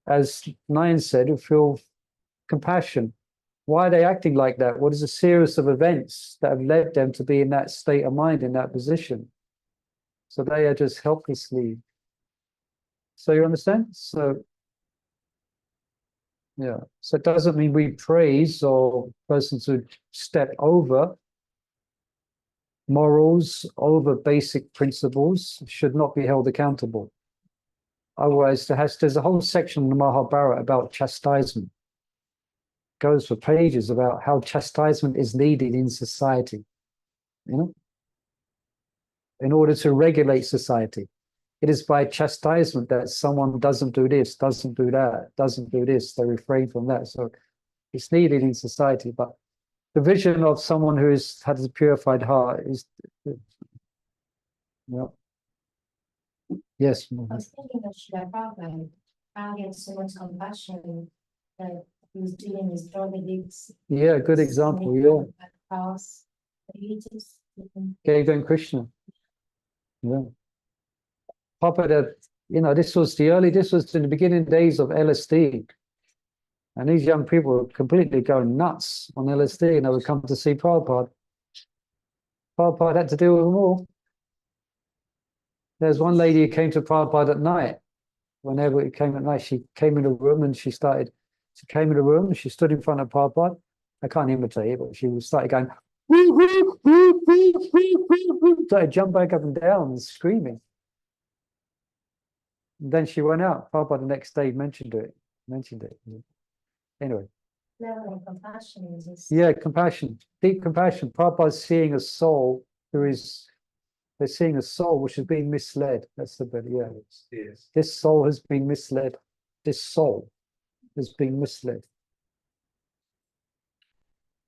as Nine said, who feel compassion. Why are they acting like that? What is a series of events that have led them to be in that state of mind, in that position? So they are just helplessly. So you understand? So, yeah. So it doesn't mean we praise or persons who step over morals, over basic principles, should not be held accountable. Otherwise, there's a whole section in the Mahabharata about chastisement. Goes for pages about how chastisement is needed in society, in order to regulate society. It is by chastisement that someone doesn't do this, doesn't do that, doesn't do this, they refrain from that. So it's needed in society. But the vision of someone who has a purified heart is, yes. I was thinking of Srila Prabhupada, how he had so much compassion that he was dealing with drug addicts. Yeah, good example. Yeah. House, he just Gave them Krishna. Yeah. Papa, this was in the beginning days of LSD. And these young people were completely going nuts on LSD, and they would come to see Prabhupada. Prabhupada had to deal with them all. There's one lady who came to Prabhupada at night. Whenever it came at night, she came in a room and she came in the room and she stood in front of Prabhupada. I can't imitate it, but she started going, started jumping back up and down and screaming. And then she went out. Prabhupada the next day mentioned it. Anyway. level of compassion is just. Yeah, compassion, deep compassion. Prabhupada's seeing a soul they're seeing a soul which has been misled. That's the better, yeah. Yes. This soul has been misled. This soul has been misled.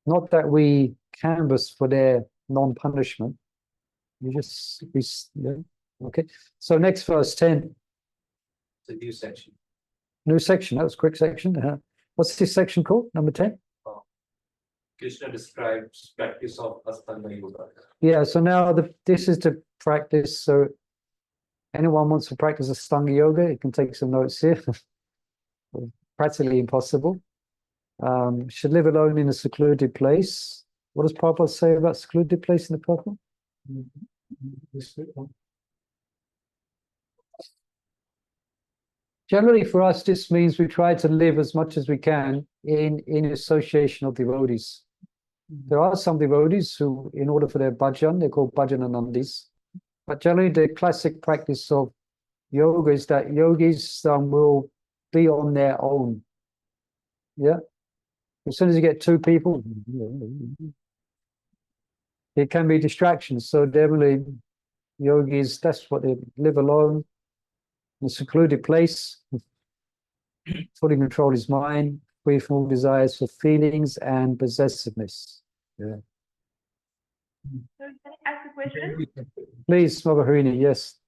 Not that we canvass for their non-punishment. Yeah. Okay. So next verse 10. It's a new section. New section. That was a quick section. What's this section called? Number 10? Krishna describes practice of Astanga Yoga. Yeah. So now this is the practice. So anyone wants to practice Astanga Yoga, you can take some notes here. Practically impossible. Should live alone in a secluded place. What does Prabhupada say about secluded place in the Prabhupada? Generally, for us, this means we try to live as much as we can in association of devotees. There are some devotees who, in order for their bhajan, they're called bhajananandis. But generally, the classic practice of yoga is that yogis will be on their own. Yeah. As soon as you get two people, it can be distractions. So generally, yogis, that's what they live alone in a secluded place, fully control his mind, free from all desires for feelings and possessiveness. Yeah. So can I ask a question? Please, Mother Harini, yes.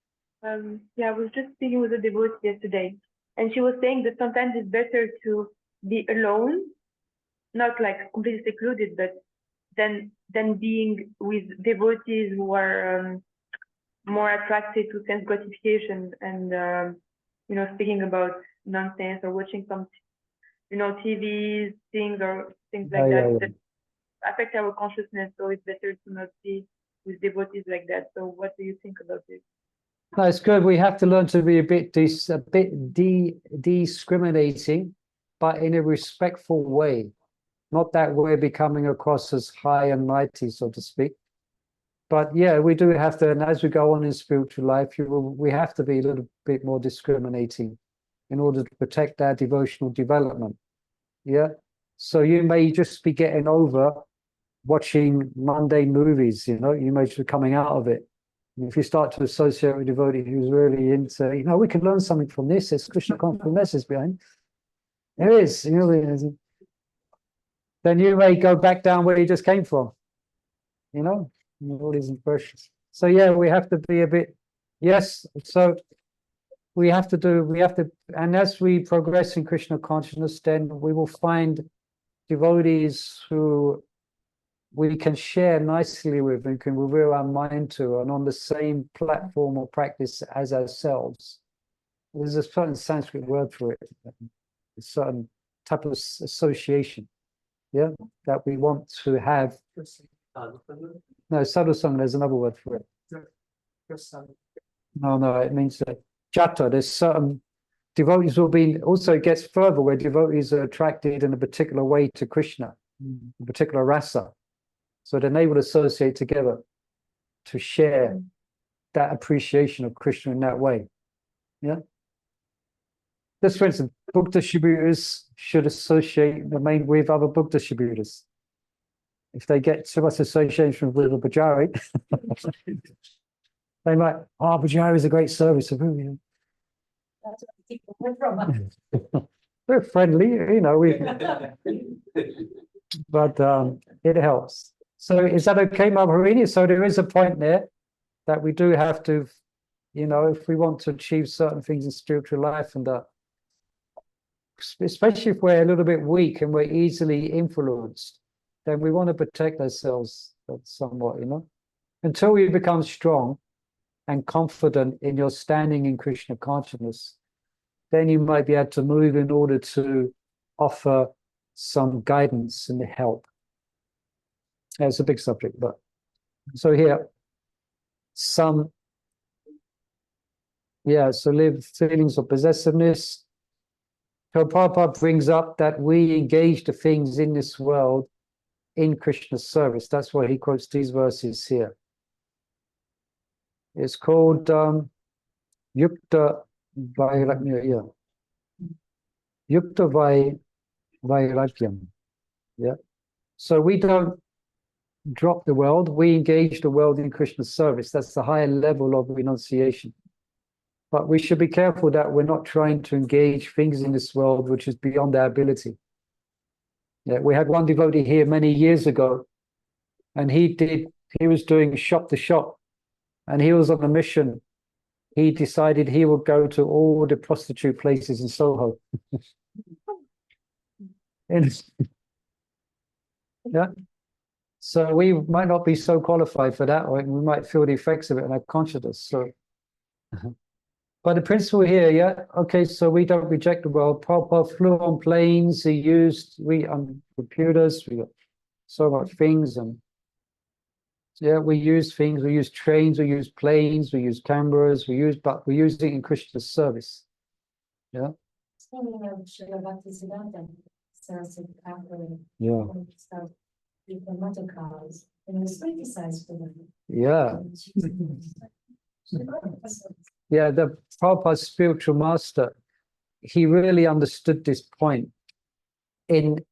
Yeah, I was just speaking with a devotee yesterday, and she was saying that sometimes it's better to be alone, not like completely secluded, but than being with devotees who are more attracted to sense gratification and speaking about nonsense or watching some TVs things or things like that affect our consciousness. So it's better to not be with devotees like that. So what do you think about this? No, it's good. We have to learn to be a bit discriminating, but in a respectful way. Not that we're becoming across as high and mighty, so to speak. But yeah, we do have to, and as we go on in spiritual life, we have to be a little bit more discriminating in order to protect our devotional development. Yeah. So you may just be getting over watching mundane movies, you may just be coming out of it. And if you start to associate with a devotee who's really into, we can learn something from this. There's Krishna consciousness message behind. There is, then you may go back down where you just came from, all these impressions. So yeah, we have to be a bit, yes. So we have to, and as we progress in Krishna consciousness, then we will find devotees who we can share nicely with and can reveal our mind to, and on the same platform or practice as ourselves. There's a certain Sanskrit word for it, a certain type of association, that we want to have. No, sadhusanga, there's another word for it. No, it means jata. There's certain devotees will be, also it gets further where devotees are attracted in a particular way to Krishna, a particular rasa. So then they would associate together to share that appreciation of Krishna in that way. Yeah. Just for instance, book distributors should associate remain with other book distributors. If they get too much association with a Bajari, they might, Bajari is a great service. That's what people went from. We're friendly, but it helps. So is that okay, Mother Harini? So there is a point there that we do have to, if we want to achieve certain things in spiritual life, and especially if we're a little bit weak and we're easily influenced, then we want to protect ourselves somewhat, until we become strong and confident in your standing in Krishna consciousness. Then you might be able to move in order to offer some guidance and help. It's a big subject, but so here, so live feelings of possessiveness. So Prabhupada brings up that we engage the things in this world in Krishna's service. That's why he quotes these verses here. It's called Yukta Vairagyam. Yukta Vairagyam. Yeah. So we don't drop the world, we engage the world in Krishna's service. That's the higher level of renunciation. But we should be careful that we're not trying to engage things in this world which is beyond our ability. Yeah, we had one devotee here many years ago, and he was doing shop to shop, and he was on a mission. He decided he would go to all the prostitute places in Soho. Yeah. So we might not be so qualified for that, or we might feel the effects of it in our consciousness. So, but the principle here, yeah, okay. So we don't reject the world. Prabhupada flew on planes. He used on computers. We got so much things, and yeah, we use things. We use trains. We use planes. We use cameras. But we use it in Krishna's service. Yeah. Yeah. With the motor cars and was criticized for them. Yeah. Yeah, the Prabhupada's spiritual master, he really understood this point in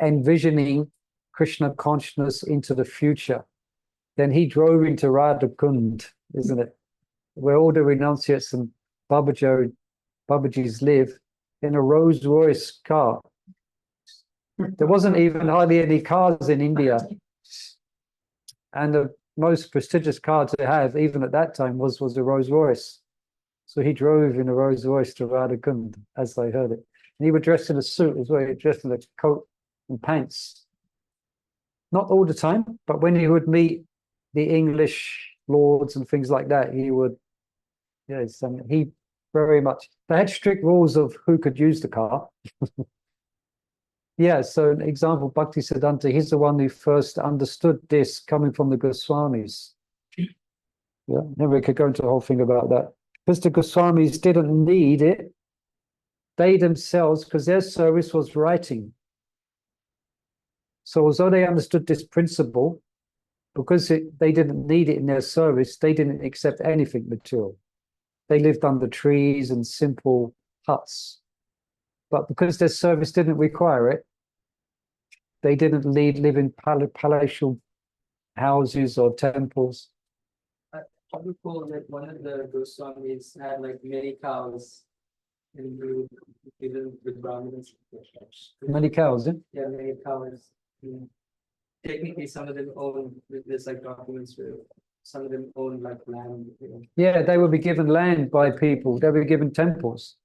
envisioning Krishna consciousness into the future. Then he drove into Radha Kund, isn't it? Where all the renunciates and Babajis live, in a Rolls Royce car. There wasn't even hardly any cars in India. And the most prestigious car to have, even at that time, was a Rolls Royce. So he drove in a Rolls Royce to Radha Kund, as I heard it. And he was dressed in a suit as well. He was dressed in a coat and pants. Not all the time, but when he would meet the English lords and things like that, he would, yes, and he very much, they had strict rules of who could use the car. Yeah, so an example, Bhakti Siddhanta, he's the one who first understood this coming from the Goswamis. Yeah, then we could go into the whole thing about that. Because the Goswamis didn't need it, they themselves, because their service was writing. So although they understood this principle, because they didn't need it in their service, they didn't accept anything material. They lived under trees and simple huts. But because their service didn't require it, they didn't live in palatial houses or temples. I recall that one of the Goswamis had like many cows and given with Brahmins. Many cows, eh? Yeah, many cows. Technically, some of them own, there's like documents where some of them own like land. Yeah, they would be given land by people. They would be given temples.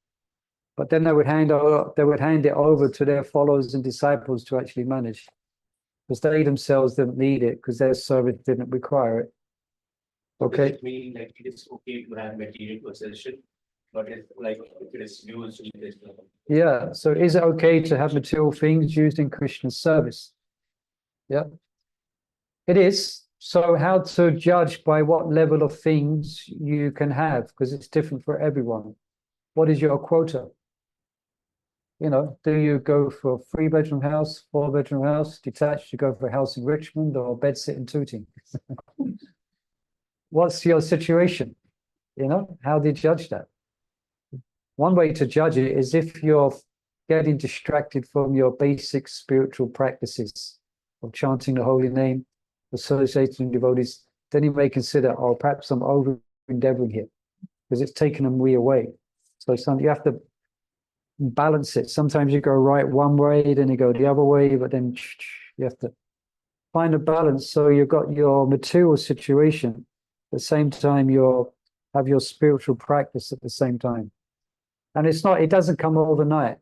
But then they would hand it over to their followers and disciples to actually manage, because they themselves didn't need it, because their service didn't require it. Okay. Does it mean like it is okay to have material possession, but if it is used in this? Yeah. So is it okay to have material things used in Krishna's service? Yeah. It is. So how to judge by what level of things you can have, because it's different for everyone. What is your quota? You know, do you go for a 3-bedroom house, 4-bedroom house, detached? You go for a house in Richmond or bed sitting tooting? What's your situation? You know, how do you judge that? One way to judge it is if you're getting distracted from your basic spiritual practices of chanting the holy name, associating devotees, then you may consider, oh, perhaps I'm over endeavoring here, because it's taken them away. So you have to balance it. Sometimes you go right one way, then you go the other way, but then you have to find a balance. So you've got your material situation, at the same time you have your spiritual practice at the same time. And it doesn't come overnight.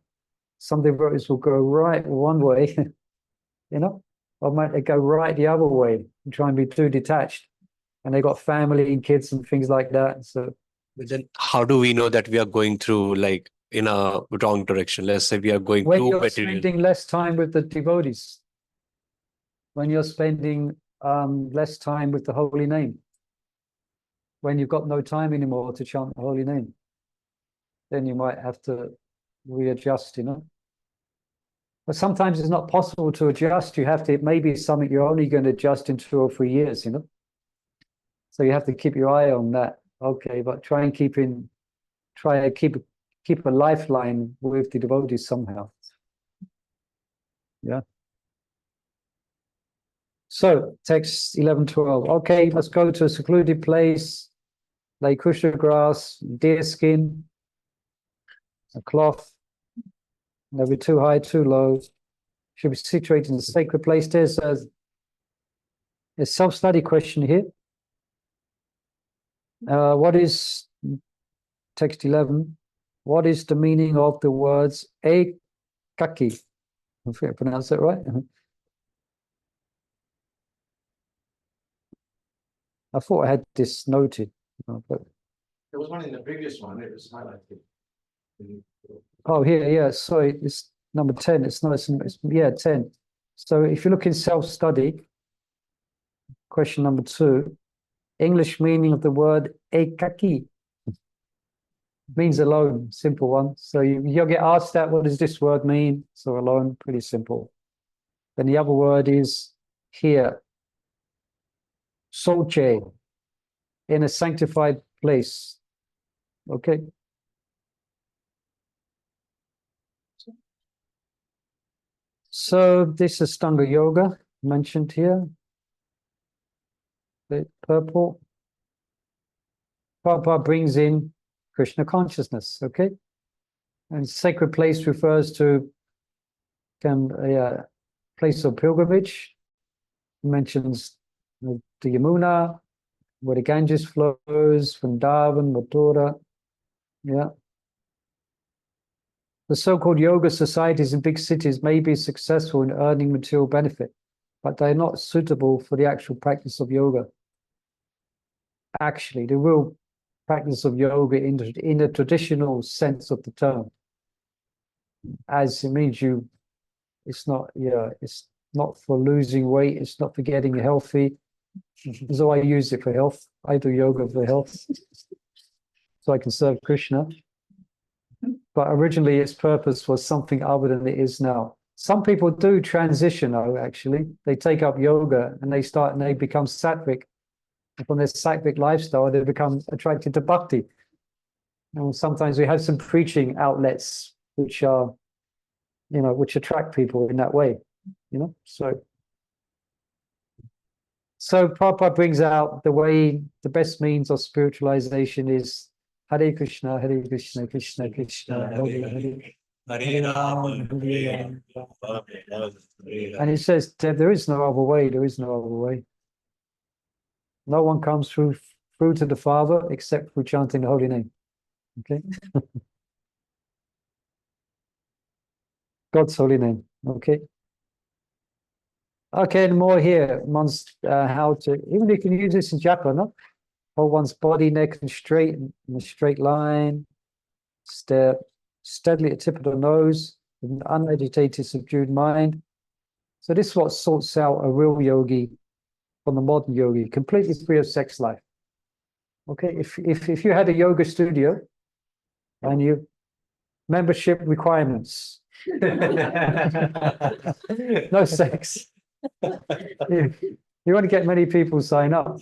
Some devotees will go right one way, you know, or might they go right the other way and try and be too detached. And they got family and kids and things like that. So, but then how do we know that we are going through like in a wrong direction? Let's say we are going when too you're material. spending less time with the devotees, when you're spending less time with the holy name, when you've got no time anymore to chant the holy name, then you might have to readjust, you know. But sometimes it's not possible to adjust. You have to, maybe it's something you're only going to adjust in 2 or 3 years, you know. So you have to keep your eye on that. Okay, but try and keep a lifeline with the devotees somehow. Yeah. So text 11:12. Okay, let's go to a secluded place, lay Krishna grass, deer skin, a cloth, never too high, too low. should be situated in a sacred place. There's a self-study question here. What is text 11? What is the meaning of the words ekaki? If I pronounce it right. I thought I had this noted, but There was one in the previous one, it was highlighted. oh, here, yeah, sorry, it's number 10. It's not, yeah, 10. So if you look in self-study, question number 2, English meaning of the word ekaki means alone, simple one. So you'll get asked that, what does this word mean? So alone, pretty simple. Then the other word is here, solche, in a sanctified place. Okay. So this is Stanga Yoga mentioned here. The purple. Prabhupada brings in Krishna consciousness, okay? And sacred place refers to a place of pilgrimage. It mentions the Yamuna, where the Ganges flows, Vrindavan, Mathura. Yeah. The so-called yoga societies in big cities may be successful in earning material benefit, but they're not suitable for the actual practice of yoga. Actually, the real practice of yoga in the traditional sense of the term, as it means it's not for losing weight, it's not for getting healthy. So I use it for health. I do yoga for health, so I can serve Krishna. But originally its purpose was something other than it is now. Some people do transition though, actually. They take up yoga and they become sattvic. And from their sattvic lifestyle, they become attracted to bhakti. And sometimes we have some preaching outlets which are, which attract people in that way, So Prabhupada brings out the best means of spiritualization is Hare Krishna, Krishna Krishna, Hare Hare, Hare Rama, Hare Rama. And he says there is no other way, there is no other way. No one comes through to the Father except through chanting the holy name. Okay? God's holy name. Okay. Okay, and more here. How to, even you can use this in japa, no? Hold one's body, neck, and straight in a straight line. Stare steadily at the tip of the nose with an unagitated, subdued mind. So this is what sorts out a real yogi from the modern yogi, completely free of sex life. Okay, if you had a yoga studio and you membership requirements, no sex. You want to get many people sign up,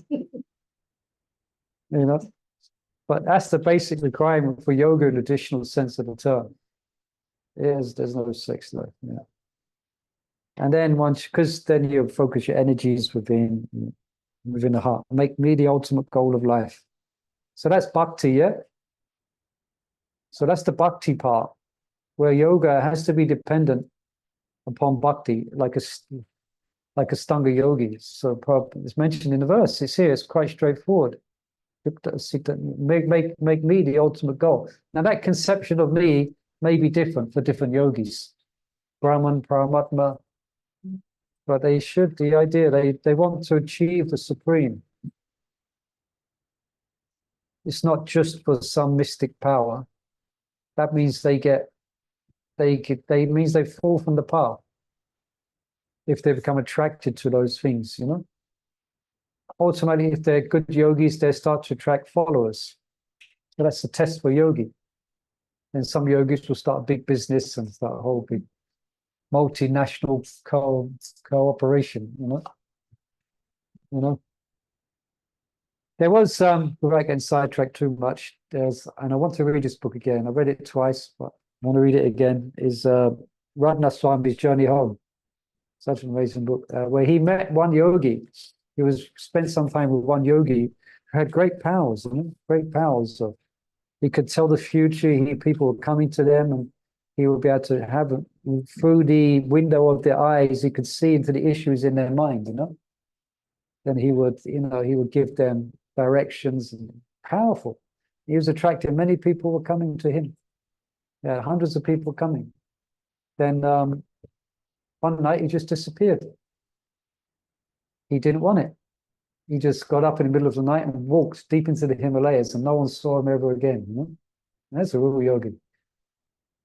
but that's the basic requirement for yoga in the traditional sense of the term. There's no sex life. Yeah. And then because then you focus your energies within the heart, make me the ultimate goal of life. So that's bhakti, yeah? So that's the bhakti part, where yoga has to be dependent upon bhakti, like a Stanga yogi. So it's mentioned in the verse. It's here. It's quite straightforward. Make me the ultimate goal. Now that conception of me may be different for different yogis, Brahman, Paramatma, but the idea they want to achieve the supreme. It's not just for some mystic power. That means they fall from the path if they become attracted to those things, Ultimately, if they're good yogis, they start to attract followers. So that's the test for yogi. And some yogis will start a big business and start a whole big multinational cooperation, There was without getting sidetracked too much, and I want to read this book again. I read it twice, but I want to read it again, is Radhanath Swami's Journey Home. Such an amazing book, where he met one yogi. He spent some time with one yogi who had great powers, great powers. He could tell the future. People were coming to them, and he would be able to have through the window of their eyes, he could see into the issues in their mind, you know. Then he would, you know, he would give them directions. And powerful. He was attracting, many people were coming to him. Yeah, hundreds of people coming. Then one night he just disappeared. He didn't want it. He just got up in the middle of the night and walked deep into the Himalayas, and no one saw him ever again. You know? That's a real yogi.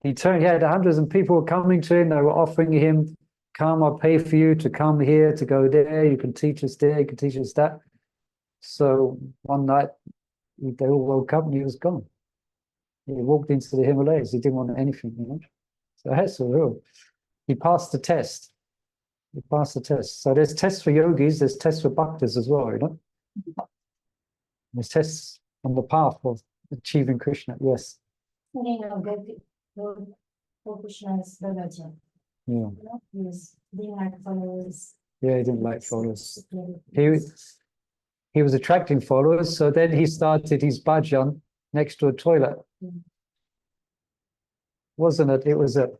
He had hundreds of people were coming to him. They were offering him, "Come, I'll pay for you to come here, to go there. You can teach us there. You can teach us that." So one night, they all woke up and he was gone. He walked into the Himalayas. He didn't want anything, you know. So that's real. He passed the test. He passed the test. So there's tests for yogis. There's tests for bhaktas as well, you know. There's tests on the path of achieving Krishna. Yes. Krishna's religion. Yeah. He didn't like followers. Yeah, he didn't like followers. He was attracting followers, so then he started his bhajan next to a toilet. Wasn't it? It was a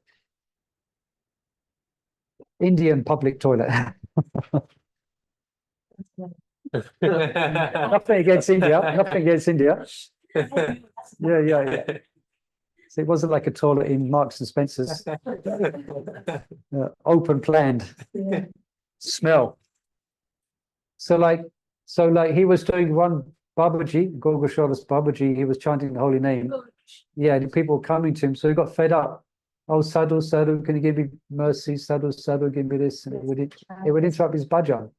Indian public toilet. Nothing against India. Nothing against India. Yeah. So it wasn't like a toilet in Marks and Spencer's. Open planned. Smell. So like he was doing one Babaji, Gogosholas Babaji, he was chanting the holy name. Yeah, the people were coming to him, so he got fed up. "Oh, Sadhu, Sadhu, can you give me mercy? Sadhu, Sadhu, give me this." And it would interrupt his bhajan.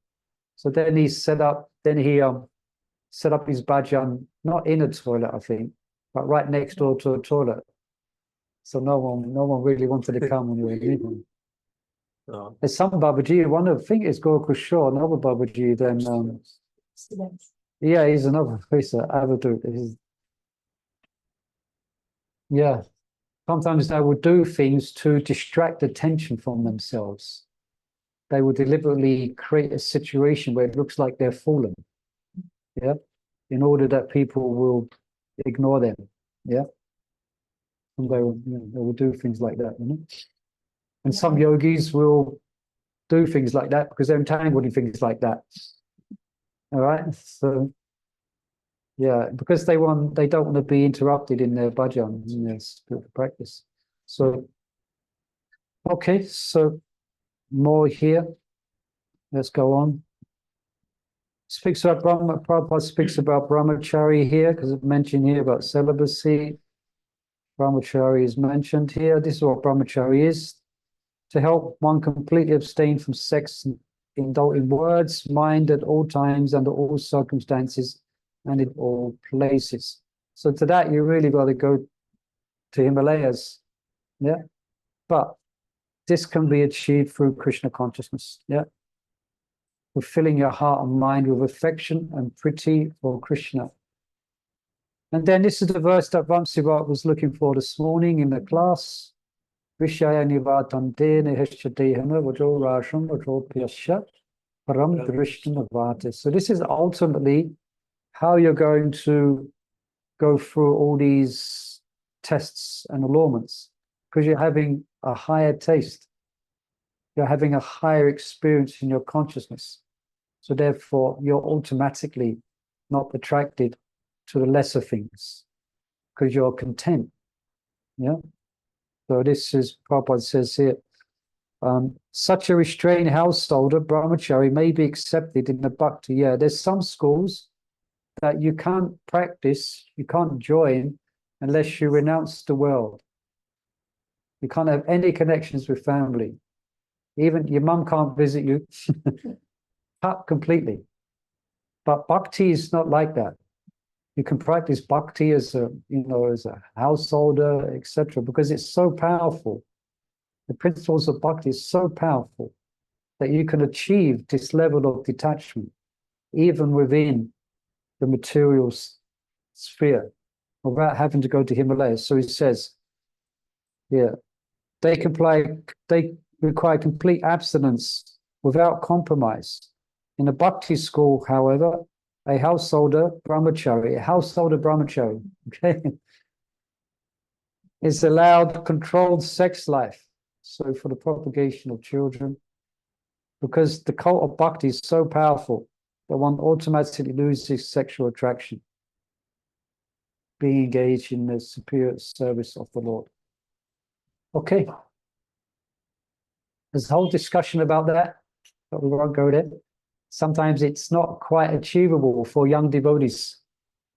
So then he set up his bhajan, not in a toilet, I think, but right next door to a toilet. So no one really wanted to come when we were leaving. There's some Babaji, one of, I think it's Gokushore, another Babaji, then yeah, he's another professor, Avadut. Yeah. Sometimes they would do things to distract attention from themselves. They would deliberately create a situation where it looks like they're fallen. Yeah. In order that people will ignore them. Yeah. And they will do things like that, you know. And some yogis will do things like that because they're entangled in things like that. All right. So yeah, because they don't want to be interrupted in their bhajan, in their spiritual practice. So okay, so more here. Let's go on. Prabhupada speaks about brahmachari here, because it's mentioned here about celibacy. Brahmachari is mentioned here. This is what brahmachari is. To help one completely abstain from sex and indulge in words, mind at all times, under all circumstances, and in all places. So to that, you really got to go to Himalayas. Yeah. But this can be achieved through Krishna consciousness. Yeah. Fulfilling your heart and mind with affection and priti for Krishna. And then this is the verse that Vamsivat was looking for this morning in the class. Vishaya nivatante neheshadehana vajo rasham vajo pyasya param drishna navate. So this is ultimately how you're going to go through all these tests and allurements, because you're having a higher taste. You're having a higher experience in your consciousness. So therefore, you're automatically not attracted to the lesser things because you're content. Yeah. So this is, Prabhupada says here, such a restrained householder, brahmachari, may be accepted in the bhakti. Yeah, there's some schools that you can't practice, you can't join unless you renounce the world. You can't have any connections with family. Even your mum can't visit you. Cut completely. But bhakti is not like that. You can practice bhakti as a householder, etc., because it's so powerful. The principles of bhakti is so powerful that you can achieve this level of detachment even within the material sphere without having to go to Himalayas. So he says, yeah, they require complete abstinence without compromise. In a bhakti school, however, a householder brahmachari, okay, is allowed controlled sex life. So for the propagation of children, because the cult of Bhakti is so powerful that one automatically loses sexual attraction, being engaged in the superior service of the Lord. Okay. There's a whole discussion about that, but we won't go there. Sometimes it's not quite achievable for young devotees,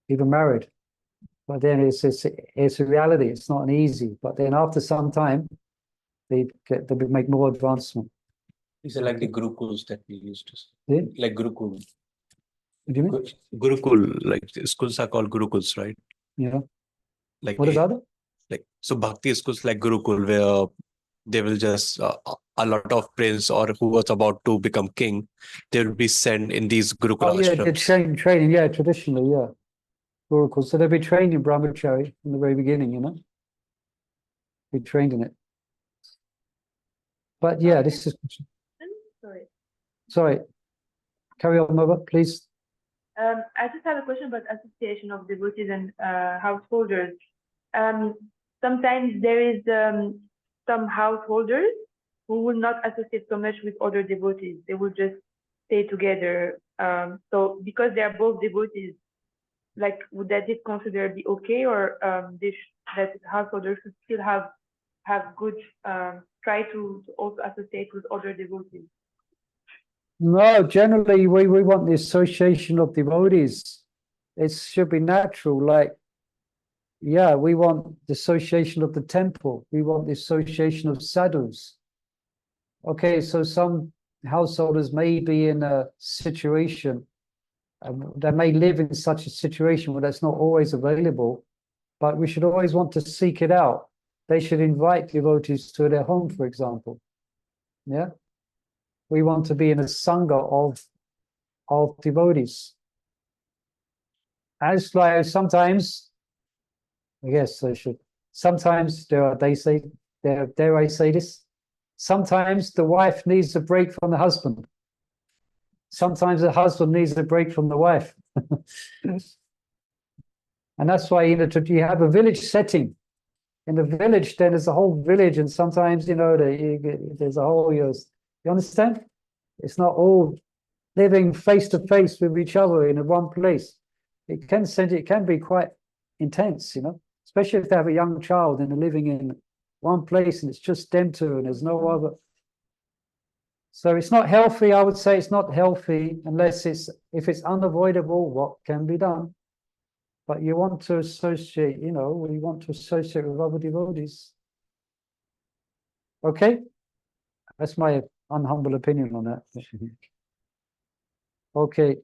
even married. But then it's a reality. It's not an easy. But then after some time, they make more advancement. These are like the gurukuls that we used to see. Yeah. Like gurukul. What do you mean? Gurukul, like schools are called gurukuls, right? Yeah. Like What about it? Like so, bhakti schools like Gurukul, where they will just a lot of prince or who was about to become king, they will be sent in these Gurukul Oh yeah, the ashrams. training. Yeah, traditionally, yeah. Gurukul. So they'll be trained in brahmachari from the very beginning, you know. Be trained in it. But yeah, this is. Sorry. Sorry. Carry on, Mother, please. I just have a question about association of devotees and householders. Sometimes there is some householders who will not associate so much with other devotees. They will just stay together. So because they are both devotees, like would that be considered be okay, or that householders should still have good try to also associate with other devotees? No, generally we want the association of devotees. It should be natural. Like, yeah, we want the association of the temple. We want the association of sadhus. Okay, so some householders may be in a situation, they may live in such a situation where that's not always available, but we should always want to seek it out. They should invite devotees to their home, for example. Yeah. We want to be in a sangha of devotees. As like sometimes, I guess I should. Sometimes dare I say this? Sometimes the wife needs a break from the husband. Sometimes the husband needs a break from the wife. And that's why, you know, you have a village setting. In the village, then there's a whole village, and sometimes, you know, there's a whole, you understand? It's not all living face to face with each other in one place. It can be quite intense, you know, especially if they have a young child and they're living in one place and it's just them two and there's no other. So it's not healthy. I would say it's not healthy unless if it's unavoidable, what can be done? But you want to associate, you know, we want to associate with other devotees. Okay? That's my unhumble opinion on that. Okay.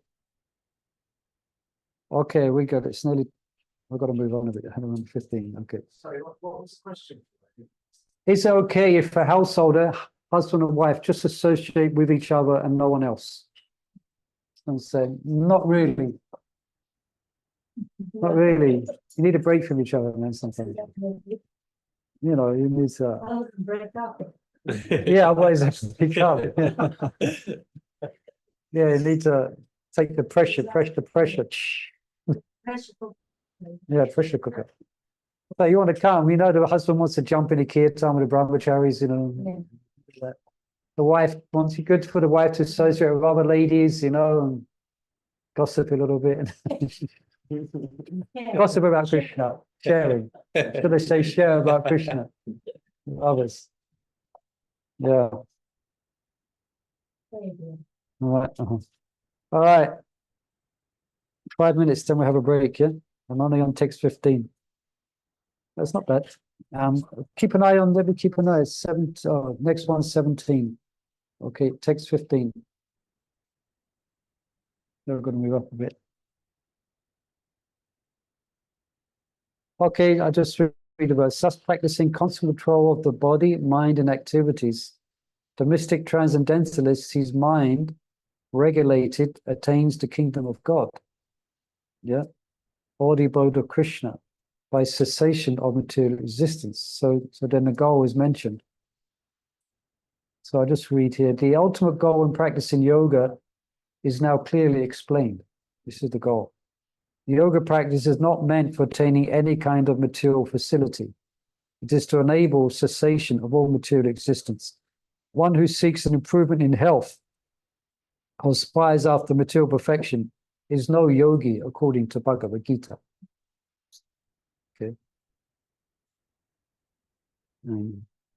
Okay, we got it. It's nearly, we've got to move on a bit. 115. Okay. Sorry, what was the question? Is it okay if a householder, husband and wife, just associate with each other and no one else? And say, not really. Not really. You need a break from each other, man, sometimes. You know, you need to. Break up. Yeah, otherwise I have to pick up. Yeah, you need to take the pressure. Yeah, pressure cooker. So you want to come, you know, the husband wants to jump in the kirtan with the brahmacharis, you know. Yeah. The wife wants, good for the wife to associate with other ladies, you know, and gossip a little bit. Gossip about Krishna, sharing. Should I say share about Krishna with others? Yeah. All right. All right. 5 minutes, then we have a break, yeah? I'm only on text 15. That's not bad. Keep an eye on, let me keep an eye. Next one, 17. Okay, text 15. They're going to move up a bit. Okay, I just read about thus practicing constant control of the body, mind, and activities. The mystic transcendentalist, his mind regulated, attains the kingdom of God. Yeah, or the abode of Krishna by cessation of material existence. So then the goal is mentioned. So I just read here, the ultimate goal in practicing yoga is now clearly explained. This is the goal. The yoga practice is not meant for attaining any kind of material facility. It is to enable cessation of all material existence. One who seeks an improvement in health or aspires after material perfection is no yogi, according to Bhagavad Gita. Okay.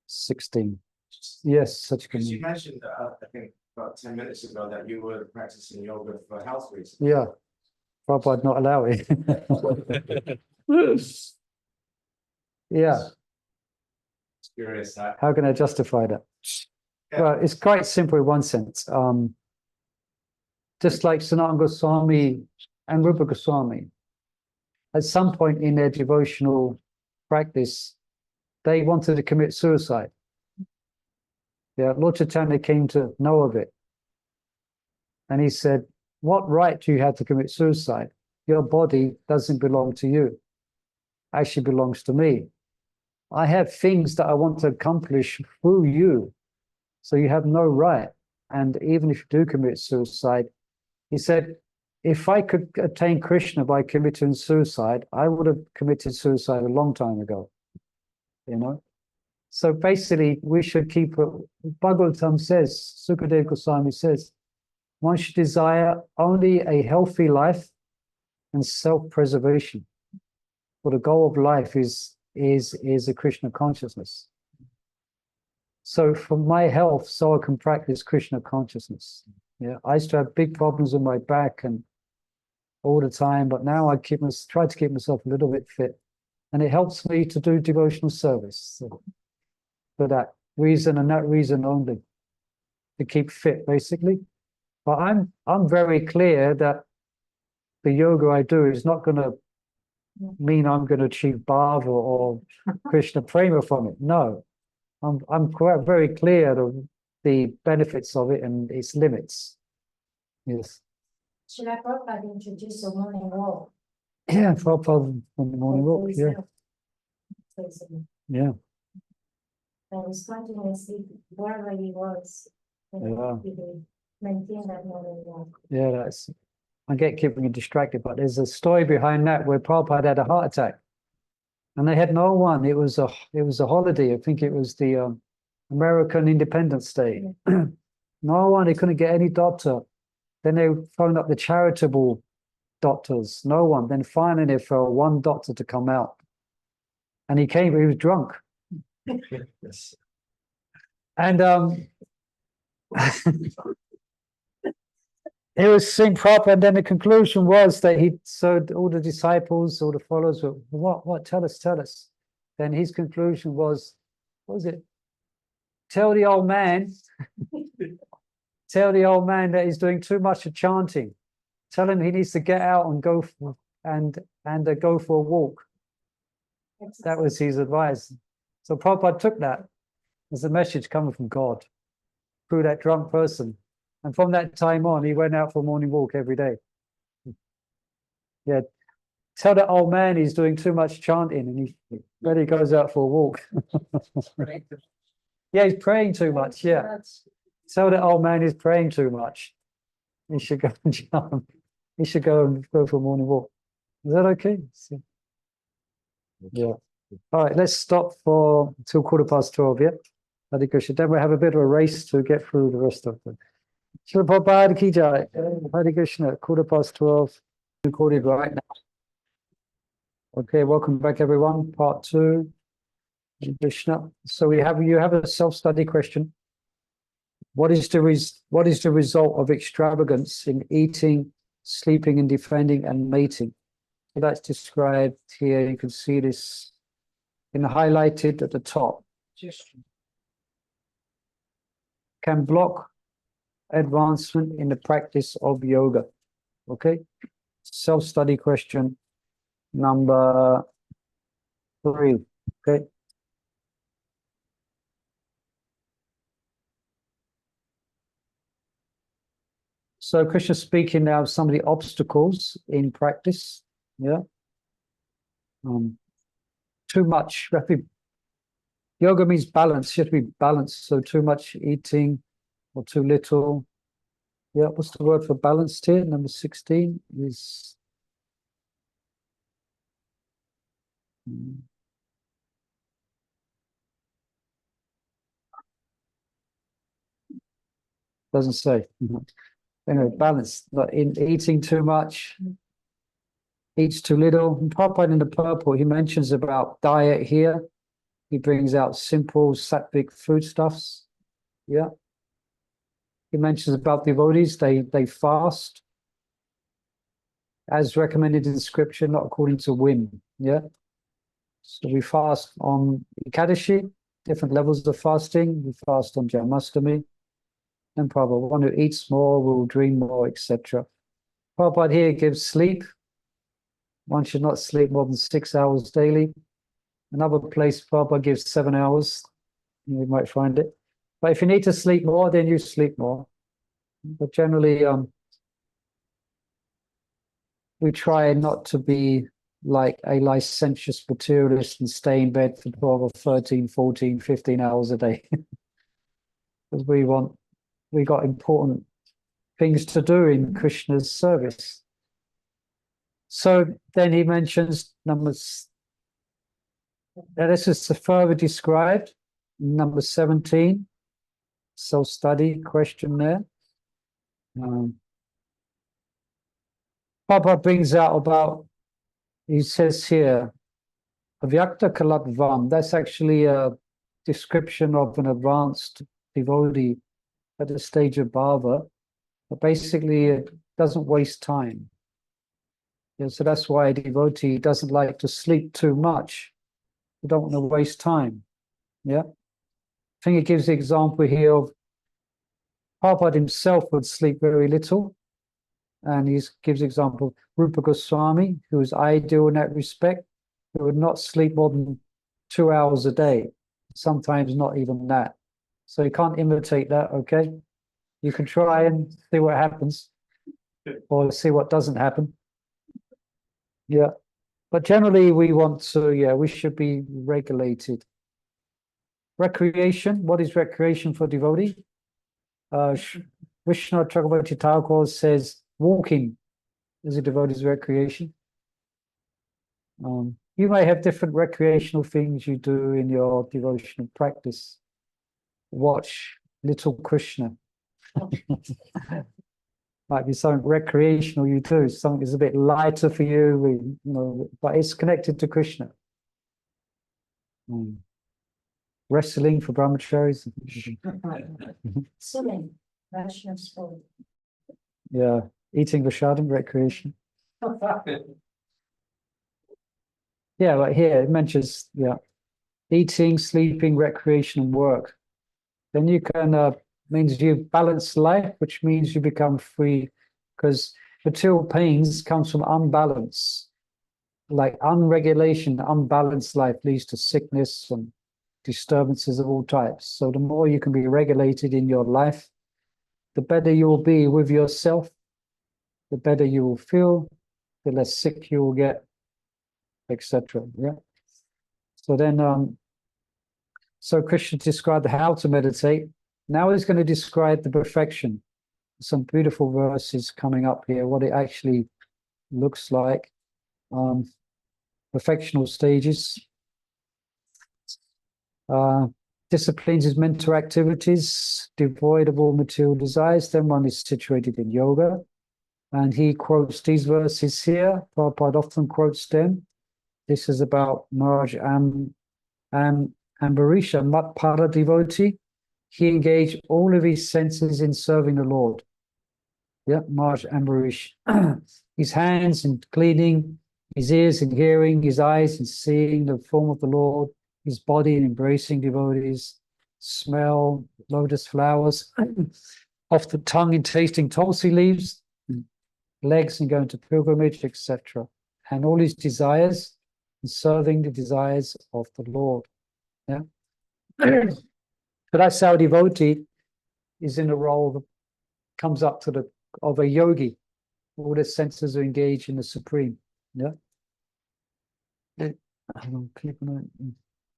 16. Yes, such a Because you mentioned, I think about 10 minutes ago, that you were practicing yoga for health reasons. Yeah, Prabhupada not allow it. Yeah. It's curious. How can I justify that? Yeah. Well, it's quite simple in one sense. Just like Sanatana Goswami and Rupa Goswami, at some point in their devotional practice, they wanted to commit suicide. Yeah, Lord Chaitanya came to know of it. And he said, what right do you have to commit suicide? Your body doesn't belong to you. Actually belongs to me. I have things that I want to accomplish through you. So you have no right. And even if you do commit suicide, he said, if I could attain Krishna by committing suicide, I would have committed suicide a long time ago. You know? So basically, we should keep, Bhagavatam says, Sukadeva Goswami says, one should desire only a healthy life and self-preservation. For the goal of life is a Krishna consciousness. So for my health, so I can practice Krishna consciousness. Yeah, I used to have big problems with my back and all the time, but now I try to keep myself a little bit fit, and it helps me to do devotional service. So for that reason and that reason only, to keep fit, basically. But I'm very clear that the yoga I do is not going to mean I'm going to achieve bhava or Krishna prema from it. No, I'm quite very clear of the benefits of it and its limits. Yes. Srila Prabhupada introduced a morning walk. Yeah, Prabhupada on the morning walk. Yeah. Yeah. I was continuously wherever he was. Yeah. He would maintain that morning walk. Yeah, that's. I get keeping distracted, but there's a story behind that where Prabhupada had a heart attack, and they had no one. It was a holiday. I think it was the American Independence Day. No one. They couldn't get any doctor. Then they phoned up the charitable doctors. No one. Then finally they found one doctor to come out, and he came. But he was drunk. Yes. And it was seen proper, and then the conclusion was that all the disciples, all the followers were, what, tell us. Then his conclusion was, what was it? Tell the old man that he's doing too much of chanting. Tell him he needs to get out and go for a walk. That was his advice. So Prabhupada took that as a message coming from God through that drunk person. And from that time on, he went out for a morning walk every day. Yeah, tell that old man he's doing too much chanting, and then he goes out for a walk. Yeah, he's praying too much. Yeah, tell that old man he's praying too much. He should go and chant. He should go for a morning walk. Is that okay? Yeah. All right, let's stop till 12:15. Yeah, Hare Krishna. Then we'll have a bit of a race to get through the rest of them. Srila Prabhupada ki jai. Hare Krishna. 12:15. Recorded right now. Okay, welcome back, everyone. Part 2. Hare Krishna. So you have a self-study question. What is the result of extravagance in eating, sleeping, and defending and mating? So that's described here. You can see this in highlighted at the top. Can block advancement in the practice of yoga. Okay, self-study question number 3. Okay. So Krishna speaking now of some of the obstacles in practice. Yeah. Too much. Yoga means balance. You have to be balanced. So too much eating or too little. Yeah, what's the word for balanced here? Number 16 is Doesn't say. Anyway, balance, not in eating too much, eats too little. And Prabhupada in the purple, he mentions about diet here. He brings out simple sattvic foodstuffs. Yeah. He mentions about devotees, they fast as recommended in scripture, not according to whim. Yeah. So we fast on Ekadashi, different levels of fasting. We fast on Janmashtami. And Prabhupada, one who eats more will dream more, etc. Prabhupada here gives sleep. One should not sleep more than 6 hours daily. Another place, Prabhupada gives 7 hours. You might find it. But if you need to sleep more, then you sleep more. But generally, we try not to be like a licentious materialist and stay in bed for 12 or 13, 14, 15 hours a day. Because we got important things to do in Krishna's service. So then he mentions numbers. This is further described. Number 17. Self-study question there. Papa brings out about, he says here, Avyakta Kalabvam, that's actually a description of an advanced devotee at the stage of bhava, but basically it doesn't waste time. Yeah, so that's why a devotee doesn't like to sleep too much. You don't want to waste time. Yeah. I think it gives the example here of Prabhupada himself would sleep very little. And he gives example Rupa Goswami, who is ideal in that respect, who would not sleep more than 2 hours a day, sometimes not even that. So you can't imitate that, okay? You can try and see what happens, or see what doesn't happen. Yeah. But generally we want to, we should be regulated. Recreation, what is recreation for devotee? Vishnu Chakravarti Thakur says walking is a devotee's recreation. You may have different recreational things you do in your devotional practice. Watch Little Krishna. Might be something recreational you do, something that's a bit lighter for you, but it's connected to Krishna. Wrestling for brahmacharis. Swimming, Vaishnav sport. Yeah, eating prashadam, recreation. Yeah, like here it mentions, eating, sleeping, recreation, and work. Then you can, means you balance life, which means you become free, because material pains comes from unbalance. Like unregulation, unbalanced life leads to sickness and disturbances of all types. So the more you can be regulated in your life, the better you will be with yourself, the better you will feel, the less sick you will get, etc. Yeah. So then, so Krishna described how to meditate. Now he's going to describe the perfection. Some beautiful verses coming up here, what it actually looks like. Perfectional stages. Disciplines his mental activities, devoid of all material desires. Then one is situated in yoga. And he quotes these verses here. Prabhupada often quotes them. This is about Maharaj Ambarisha, Matpada devotee. He engaged all of his senses in serving the Lord. Yeah, Maharaj Ambarish. His hands in cleaning, his ears in hearing, his eyes in seeing the form of the Lord, his body in embracing devotees, smell lotus flowers, off the tongue in tasting tulsi leaves, legs in going to pilgrimage, etc. And all his desires in serving the desires of the Lord. Yeah. So that's how a devotee is in a role that comes up to of a yogi. All the senses are engaged in the supreme. Yeah.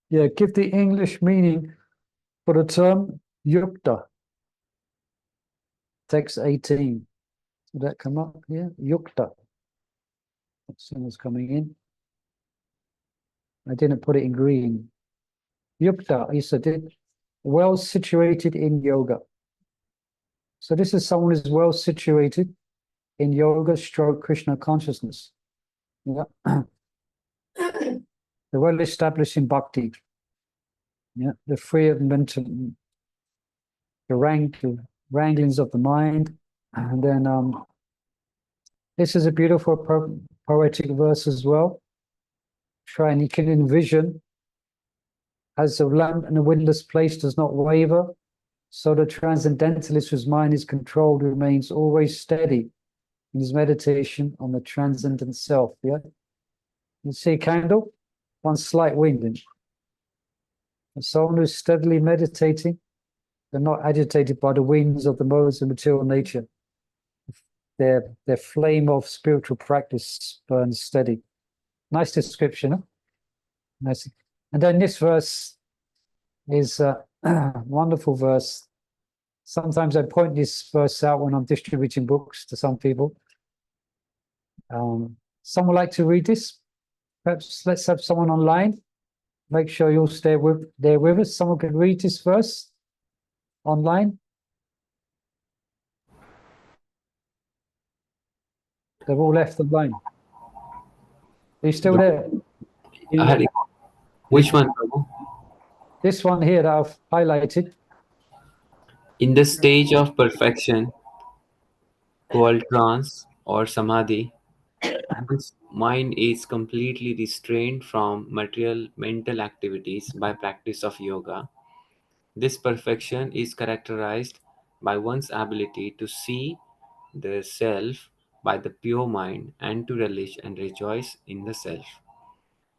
Yeah, give the English meaning for the term yukta. Text 18. Did that come up here? Yukta. Someone's coming in. I didn't put it in green. Yukta, he said it. Well situated in yoga. So this is someone who's well situated in yoga stroke Krishna consciousness. Yeah. They're well established in bhakti. Yeah, they're free of mental the wranglings of the mind. And then this is a beautiful poetic verse as well. Try and you can envision as the lamp in a windless place does not waver, so the transcendentalist whose mind is controlled remains always steady in his meditation on the transcendent self. Yeah, you see a candle, one slight wind. And someone who's steadily meditating, they're not agitated by the winds of the modes of material nature. Their flame of spiritual practice burns steady. Nice description. Huh? Nice. And then this verse is a wonderful verse. Sometimes I point this verse out when I'm distributing books to some people. Someone like to read this? Perhaps let's have someone online. Make sure you'll stay there with us. Someone can read this verse online. They've all left the line. Are you still there? Which one, Prabhu? This one here that I've highlighted. In the stage of perfection, called trance or samadhi, one's mind is completely restrained from material mental activities by practice of yoga. This perfection is characterized by one's ability to see the self by the pure mind and to relish and rejoice in the self.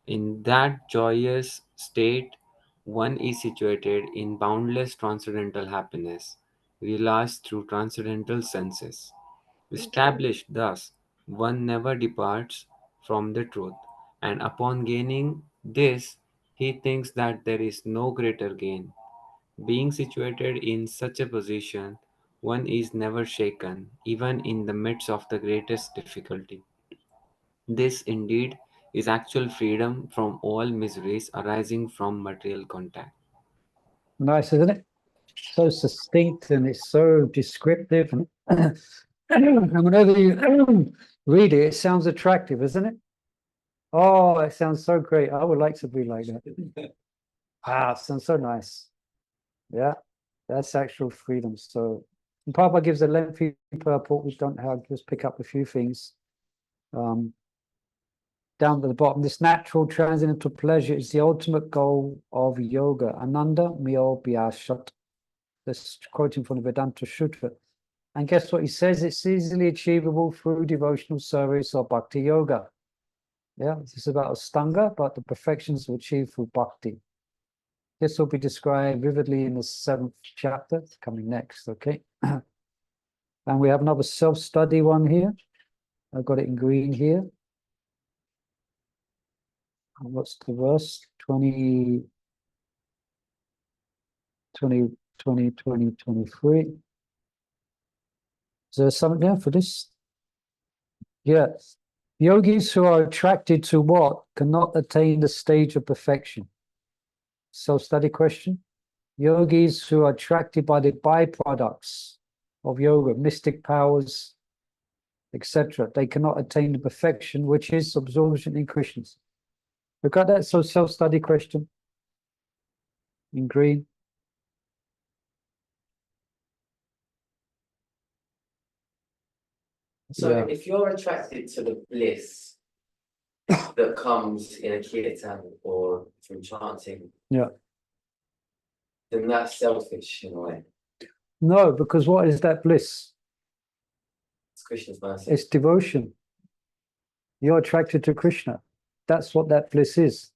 In that joyous state, one is situated in boundless transcendental happiness, realized through transcendental senses. Established thus, one never departs from the truth, and upon gaining this, he thinks that there is no greater gain. Being situated in such a position, one is never shaken, even in the midst of the greatest difficulty. This, indeed, is actual freedom from all miseries arising from material contact. Nice, isn't it? So succinct and it's so descriptive. And whenever you read it, it sounds attractive, isn't it? Oh, it sounds so great. I would like to be like that. It sounds so nice. Yeah, that's actual freedom. So Papa gives a lengthy purport. We don't have, just pick up a few things. Down to the bottom, this natural transcendental pleasure is the ultimate goal of yoga. Ananda myo bhyashat. This quoting from the Vedanta Sutra. And guess what he says? It's easily achievable through devotional service or bhakti yoga. Yeah, this is about Astanga, but the perfections are achieved through bhakti. This will be described vividly in the 7th chapter. It's coming next, okay? And we have another self-study one here. I've got it in green here. And what's the verse? 23. Is there something there for this? Yes. Yogis who are attracted to what cannot attain the stage of perfection. Self-study question. Yogis who are attracted by the byproducts of yoga, mystic powers, etc. They cannot attain the perfection, which is absorption in Krishna. Look at that. So self-study question in green. So if you're attracted to the bliss that comes in a kirtan or from chanting, yeah, then that's selfish in a way. No, because what is that bliss? It's Krishna's mercy. It's devotion. You're attracted to Krishna. That's what that bliss is.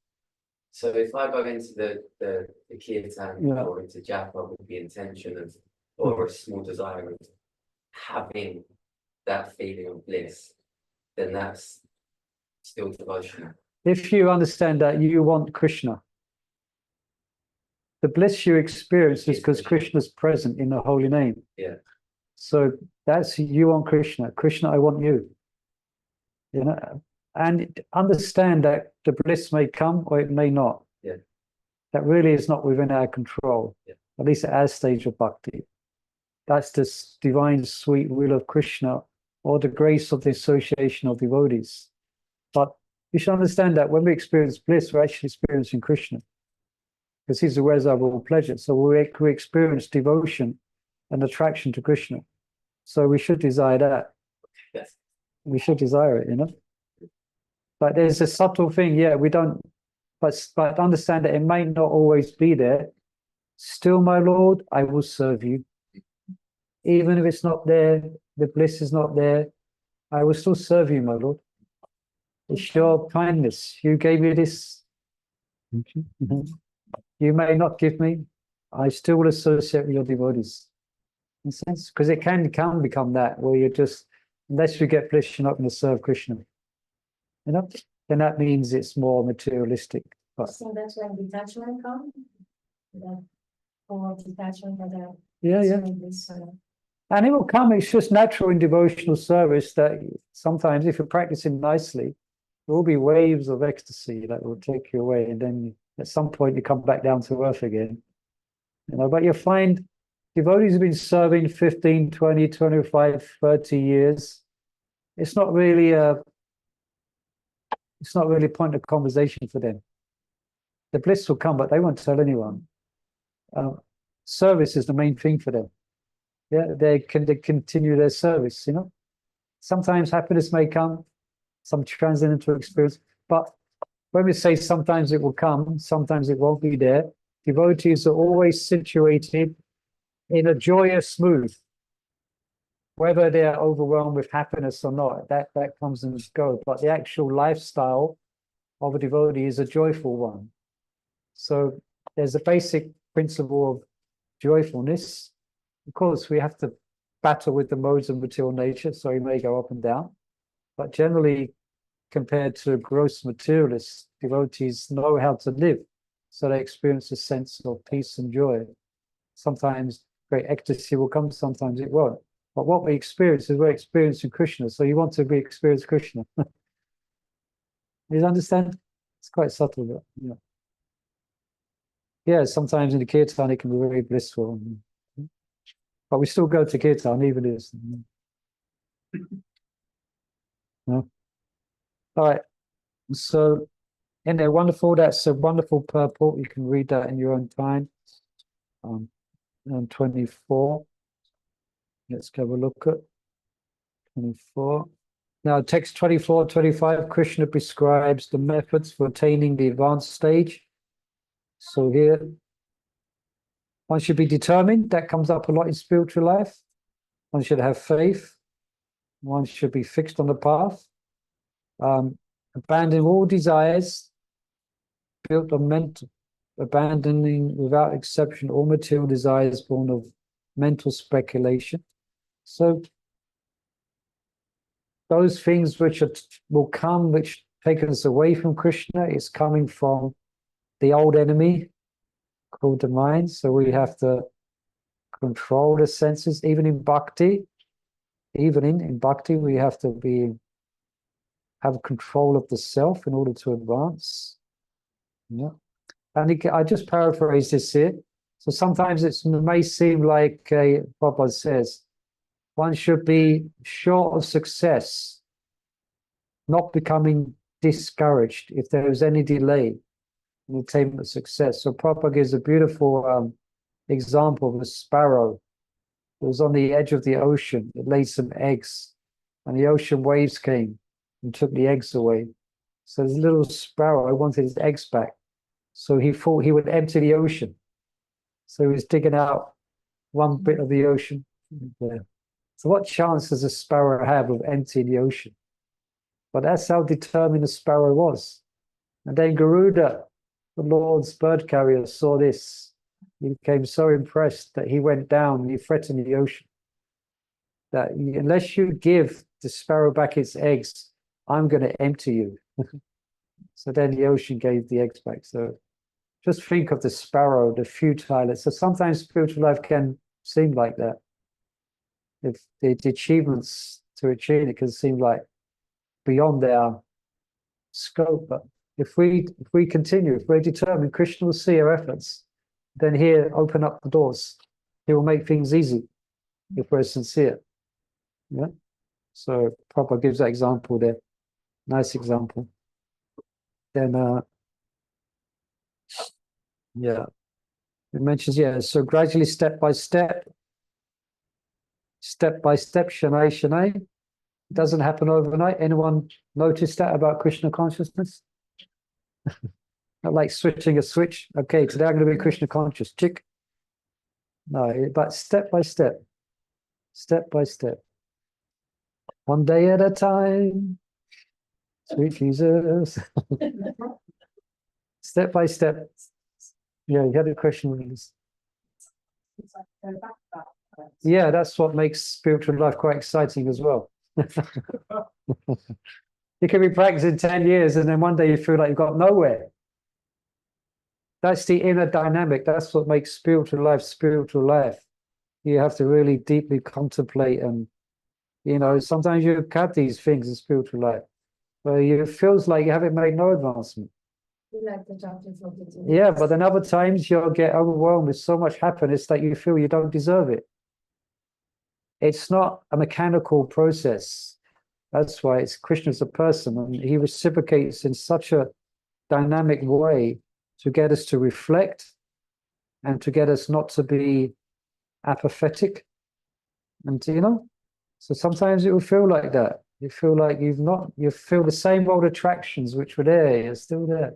So if I go into the kirtan or into japa with the intention of, or a small desire of having that feeling of bliss, then that's still devotion. If you understand that you want Krishna, the bliss you experience is because Krishna's present in the holy name. Yeah. So that's you want Krishna. Krishna, I want you. You know, and understand that the bliss may come or it may not. Yeah. That really is not within our control. Yeah. At least at our stage of bhakti. That's the divine sweet will of Krishna, or the grace of the association of devotees. But you should understand that when we experience bliss, we're actually experiencing Krishna, because he's the where's our all pleasure. So we experience devotion and attraction to Krishna. So we should desire that. Yes. We should desire it, you know. But there's a subtle thing, yeah, we don't, but understand that it might not always be there. Still, my Lord, I will serve you. Even if it's not there, the bliss is not there, I will still serve you, my Lord. It's your kindness. You gave me this. You may not give me. I still will associate with your devotees. In a sense, because it can become that, where you're just, unless you get bliss, you're not going to serve Krishna. You know, then that means it's more materialistic. But So that's when detachment comes. That or detachment that yeah. And it will come, it's just natural in devotional service that sometimes if you're practicing nicely, there will be waves of ecstasy that will take you away. And then at some point you come back down to earth again. You know, but you'll find devotees have been serving 15, 20, 25, 30 years. It's not really a point of conversation for them. The bliss will come, but they won't tell anyone. Service is the main thing for them. Yeah, they continue their service, you know. Sometimes happiness may come, some transcendental experience, but when we say sometimes it will come, sometimes it won't be there, devotees are always situated in a joyous mood. Whether they're overwhelmed with happiness or not, that comes and goes. But the actual lifestyle of a devotee is a joyful one. So there's a basic principle of joyfulness. Of course, we have to battle with the modes of material nature, so we may go up and down. But generally, compared to gross materialists, devotees know how to live. So they experience a sense of peace and joy. Sometimes great ecstasy will come, sometimes it won't. But what we experience is we're experiencing Krishna. So you want to experience Krishna. You understand? It's quite subtle, but yeah. Yeah, sometimes in the kirtan it can be very blissful. But we still go to kirtan, even if it's. No? All right. So, and they're wonderful. That's a wonderful purport. You can read that in your own time. And 24. Let's have a look at 24. Now, text 24, 25, Krishna prescribes the methods for attaining the advanced stage. So here, one should be determined. That comes up a lot in spiritual life. One should have faith. One should be fixed on the path. Abandoning all desires, built on mental, abandoning without exception all material desires born of mental speculation. So those things which will come, which take us away from Krishna, is coming from the old enemy called the mind. So we have to control the senses, even in bhakti. Even in bhakti, we have to have control of the self in order to advance. Yeah. And I just paraphrase this here. So sometimes it may seem like Prabhupada says, one should be sure of success, not becoming discouraged if there is any delay in the attainment of success. So Prabhupada gives a beautiful example of a sparrow. It was on the edge of the ocean. It laid some eggs, and the ocean waves came and took the eggs away. So this little sparrow wanted his eggs back. So he thought he would empty the ocean. So he was digging out one bit of the ocean. So what chance does a sparrow have of emptying the ocean? But that's how determined the sparrow was. And then Garuda, the Lord's bird carrier, saw this. He became so impressed that he went down and he threatened the ocean. That unless you give the sparrow back its eggs, I'm going to empty you. So then the ocean gave the eggs back. So just think of the sparrow, the futile. So sometimes spiritual life can seem like that. If the achievements to achieve it can seem like beyond our scope. But if we continue, if we're determined, Krishna will see our efforts. Then he'll open up the doors. He will make things easy. if we're sincere. Yeah. So Prabhupada gives that example there. Nice example. Then yeah. It mentions, yeah, so gradually step by step, Shanai Shanai. It doesn't happen overnight. Anyone notice that about Krishna consciousness? Not like switching a switch. Okay, today I'm going to be Krishna conscious. Chick. No, but step by step. Step by step. One day at a time. Sweet Jesus. Step by step. Yeah, you had a question. Yeah, that's what makes spiritual life quite exciting as well. You can be practicing 10 years and then one day you feel like you've got nowhere. That's the inner dynamic. That's what makes spiritual life spiritual life. You have to really deeply contemplate, and sometimes you have these things in spiritual life where it feels like you haven't made no advancement. Yeah, but then other times you'll get overwhelmed with so much happiness that you feel you don't deserve it. It's not a mechanical process. That's why it's Krishna's a person, and he reciprocates in such a dynamic way to get us to reflect and to get us not to be apathetic. And so sometimes it will feel like that. You feel like you feel the same old attractions which were there, you're still there.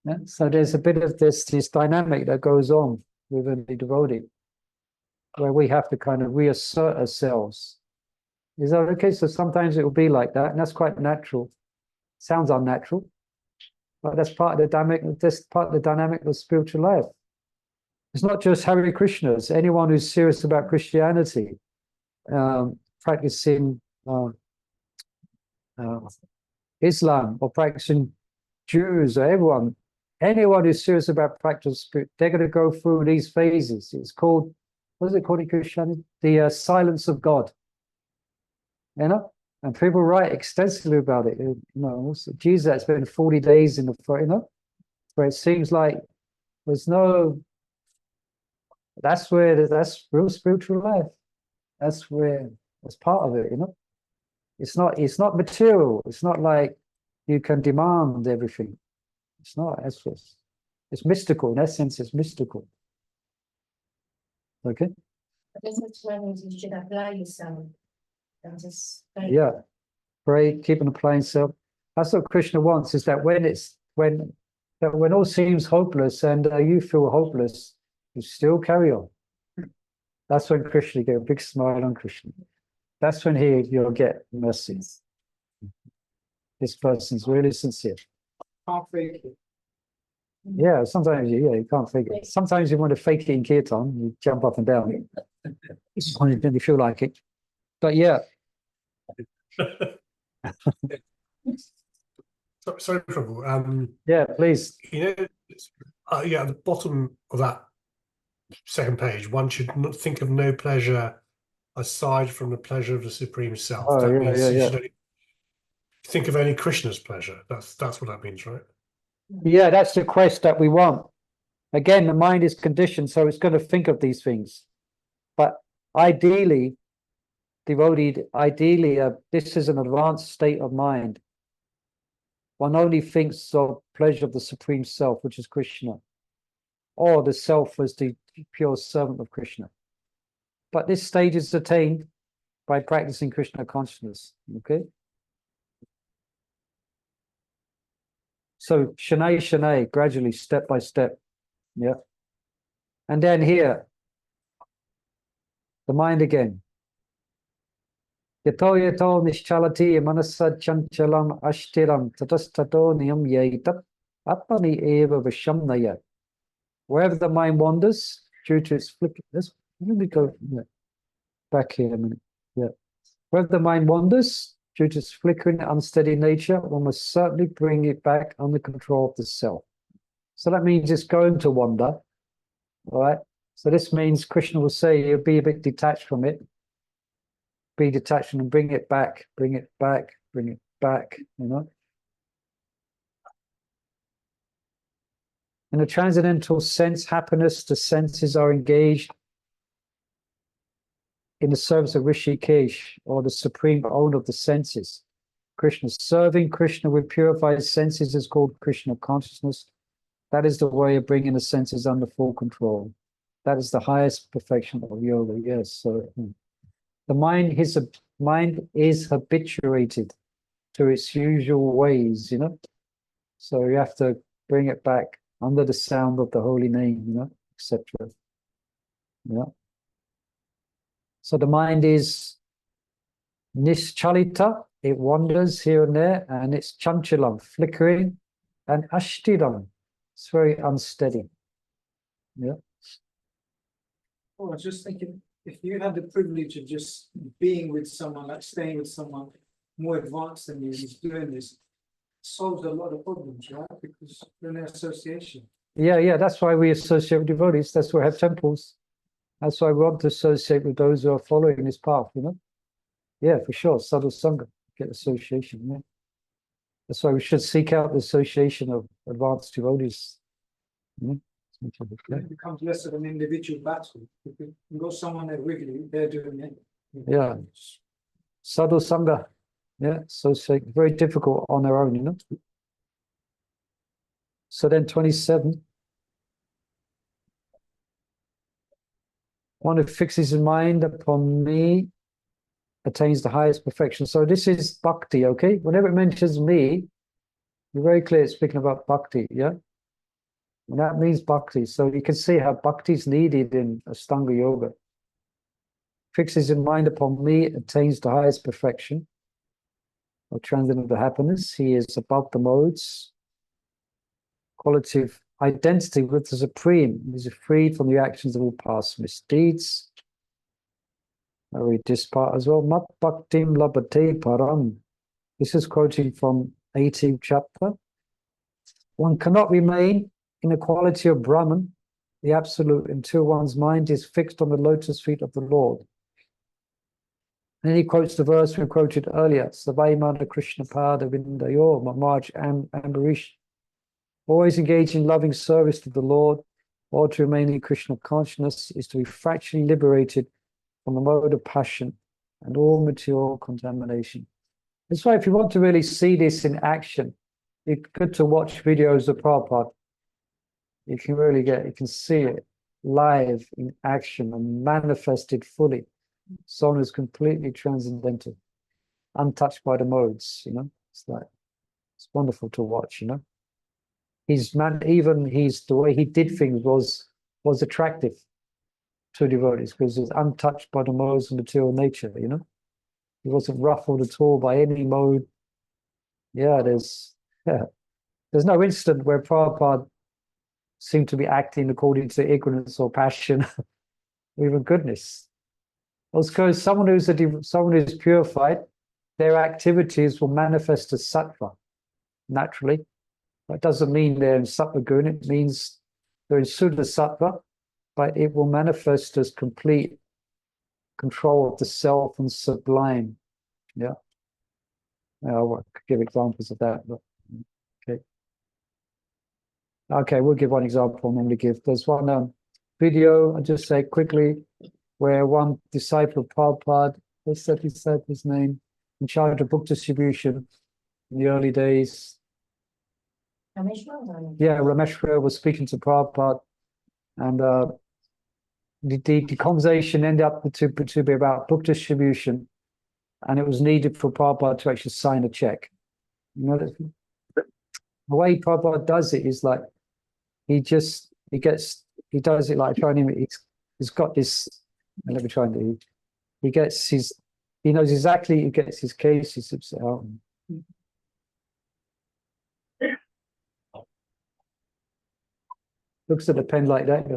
Yeah? So there's a bit of this dynamic that goes on within the devotee, where we have to kind of reassert ourselves. Is that okay? So sometimes it will be like that, and that's quite natural. Sounds unnatural, but that's part of the dynamic. That's part of the dynamic of spiritual life. It's not just Hare Krishnas. Anyone who's serious about Christianity, practicing Islam, or practicing Jews, or anyone who's serious about practice spirit, they're going to go through these phases. It's called, what is it called in Christianity? The silence of God. And people write extensively about it. Jesus has been 40 days in the, where it seems like there's no. That's real spiritual life. That's part of it. It's not material. It's not like you can demand everything. It's not. It's mystical. In essence, it's mystical. Okay. I guess that's when you should apply yourself. And just Yeah, pray, keep on applying self. That's what Krishna wants, is that when all seems hopeless and you feel hopeless, you still carry on. That's when Krishna, get a big smile on Krishna. That's when you'll get mercy. This person's really sincere. Can't fake it. Yeah, sometimes you can't fake it. Sometimes you want to fake it in kirtan, you jump up and down. It's when you feel like it. But yeah. Sorry, Prabhu. Yeah, please. At the bottom of that second page, one should not think of no pleasure aside from the pleasure of the Supreme Self. Oh, that yeah, means yeah, you yeah. should only think of only Krishna's pleasure. That's what that means, right? Yeah, that's the quest that we want. Again, the mind is conditioned, so it's going to think of these things. But ideally, this is an advanced state of mind. One only thinks of pleasure of the Supreme Self, which is Krishna, or the Self as the pure servant of Krishna. But this stage is attained by practicing Krishna consciousness. Okay. So Shanai Shanai, gradually, step by step. Yeah. And then here, the mind again. Yato yato nischalati manasa chanchalam ashtiram tatastato niyam yaitat atmani eva vishamnaya. Wherever the mind wanders, due to its flipping, let me go back here a minute. Yeah. Wherever the mind wanders, due to its flickering, unsteady nature, one must certainly bring it back under control of the self. So that means it's going to wander. All right. So this means Krishna will say you'll be a bit detached from it. Be detached and bring it back, bring it back, bring it back, In a transcendental sense, happiness, the senses are engaged in the service of Rishikesh, or the supreme owner of the senses. Krishna, serving Krishna with purified senses is called Krishna consciousness. That is the way of bringing the senses under full control. That is the highest perfection of yoga. Yes. So the mind is habituated to its usual ways, you know. So you have to bring it back under the sound of the holy name, you know, etc. Yeah. So the mind is nischalita, it wanders here and there, and it's chanchalam, flickering, and ashtiram, it's very unsteady. Yeah. Oh, I was just thinking, if you had the privilege of just being with someone, like staying with someone more advanced than you, who's doing this, solves a lot of problems, right? Because you're in an association. Yeah, that's why we associate with devotees. That's why we have temples. That's why we want to associate with those who are following this path, you know? Yeah, for sure. Sadhu Sangha, get association, yeah. That's why we should seek out the association of advanced devotees. Yeah. It becomes less of an individual battle. If you go someone there with you, they're doing it. Yeah. Sadhu Sangha. Yeah, so it's like very difficult on their own, you know? So then 27. One who fixes his mind upon me attains the highest perfection. So this is bhakti, okay? Whenever it mentions me, you're very clear it's speaking about bhakti, yeah? And that means bhakti. So you can see how bhakti is needed in Ashtanga Yoga. Fixes his mind upon me, attains the highest perfection, or transcendental happiness. He is above the modes. Qualitative identity with the Supreme. He is freed from the actions of all past misdeeds. I read this part as well. Mat bhaktim labate param. This is quoting from 18th chapter. One cannot remain in the quality of Brahman, the absolute, until one's mind is fixed on the lotus feet of the Lord. And then he quotes the verse we quoted earlier, Savaimana Krishna Pada Vindayo Mamaj Ambarish. Always engage in loving service to the Lord, or to remain in Krishna consciousness is to be fractionally liberated from the mode of passion and all material contamination. That's why if you want to really see this in action, it's good to watch videos of Prabhupada. You can really you can see it live in action and manifested fully. Someone who's completely transcendental, untouched by the modes, you know. It's wonderful to watch, you know. The way he did things was attractive to devotees because he's untouched by the modes of material nature, you know. He wasn't ruffled at all by any mode. Yeah, there's no incident where Prabhupada seemed to be acting according to ignorance or passion or even goodness. Because someone who's purified, their activities will manifest as sattva naturally. That doesn't mean they're in sattva guna, it means they're in Suddha sattva, but it will manifest as complete control of the self and sublime. Yeah. I could give examples of that, but okay. Okay, we'll give one example I'll normally give. There's one video, I'll just say quickly, where one disciple of Prabhupada, what's that disciple's name, in charge of book distribution in the early days. Yeah, Rameshwar was speaking to Prabhupada, and the conversation ended up to be about book distribution, and it was needed for Prabhupada to actually sign a check. You know, the way Prabhupada does it is like he does it like he's got this. Let me try and do. He knows exactly. He gets his case. He sips it out. Looks at the pen like that.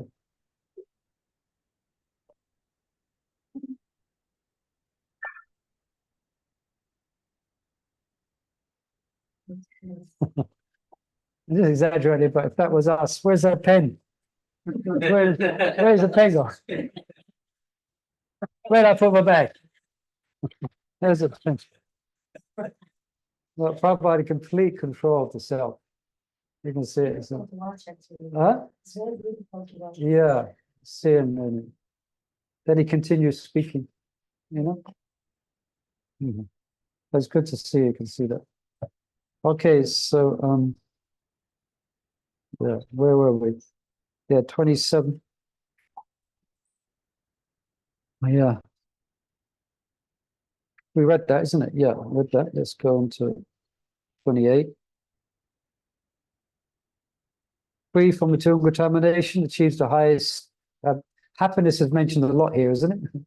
This is exaggerated, but if that was us, where's that pen? Where's the pen gone? Where'd I put my bag? There's a pen. Well, Prabhupada in complete control of the self. You can see it. Huh? Yeah, see him. And then he continues speaking. you know. Mhm. That's good to see. You can see that. Okay, so yeah, where were we? Yeah, 27. Yeah. We read that, isn't it? Yeah, read that. Let's go on to 28. Free from material contamination, achieves the highest happiness is mentioned a lot here, isn't it?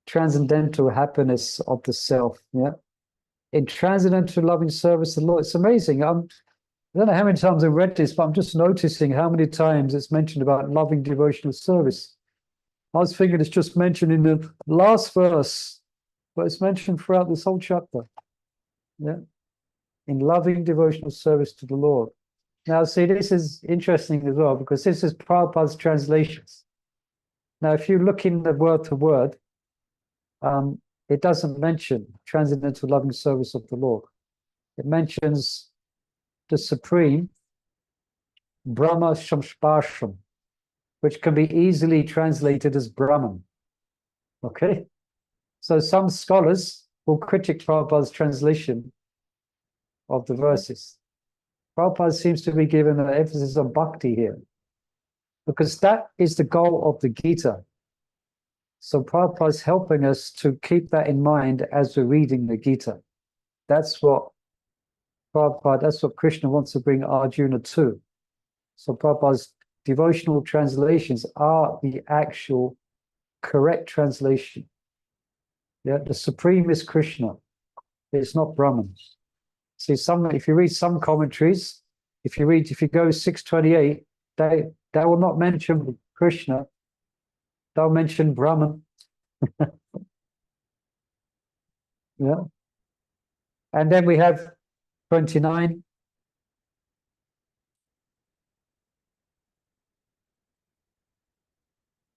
Transcendental happiness of the self. Yeah. In transcendental loving service to the Lord. It's amazing. I don't know how many times I've read this, but I'm just noticing how many times it's mentioned about loving devotional service. I was thinking it's just mentioned in the last verse, but it's mentioned throughout this whole chapter. Yeah. In loving devotional service to the Lord. Now, see, this is interesting as well, because this is Prabhupada's translations. Now, if you look in the word to word, it doesn't mention transcendental loving service of the Lord. It mentions the supreme Brahma Shamspasham, which can be easily translated as Brahman. Okay? So some scholars will critique Prabhupada's translation of the verses. Prabhupada seems to be given an emphasis on bhakti here, because that is the goal of the Gita. So Prabhupada is helping us to keep that in mind as we're reading the Gita. That's what Prabhupada, that's what Krishna wants to bring Arjuna to. So Prabhupada's devotional translations are the actual correct translation. Yeah, the supreme is Krishna. It's not Brahman. See, if you read some commentaries, if you go 628, they will not mention Krishna. They'll mention Brahman. Yeah. And then we have 29.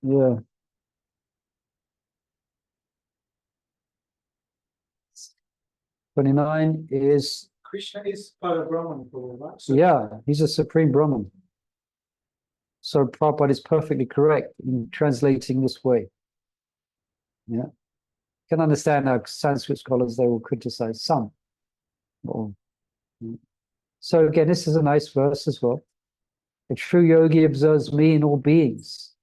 Yeah. '29 is Krishna is Brahman, right? So yeah, he's a supreme Brahman. So Prabhupada is perfectly correct in translating this way. Yeah. Can understand how Sanskrit scholars, they will criticize some. So again, this is a nice verse as well. A true yogi observes me in all beings.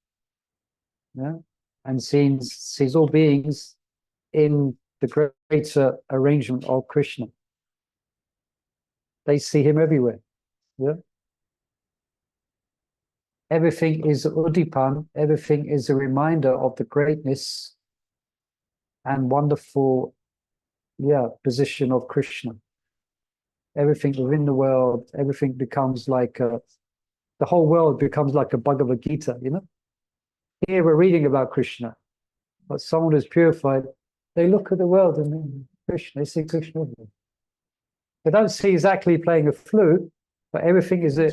Yeah. And sees all beings in the greater arrangement of Krishna. They see him everywhere. Yeah. Everything is udipan, everything is a reminder of the greatness and wonderful, position of Krishna. Everything within the world, everything becomes like the whole world becomes like a Bhagavad Gita, you know? Here we're reading about Krishna, but someone who's purified, they look at the world and then Krishna, they see Krishna. They don't see exactly playing a flute, but everything is a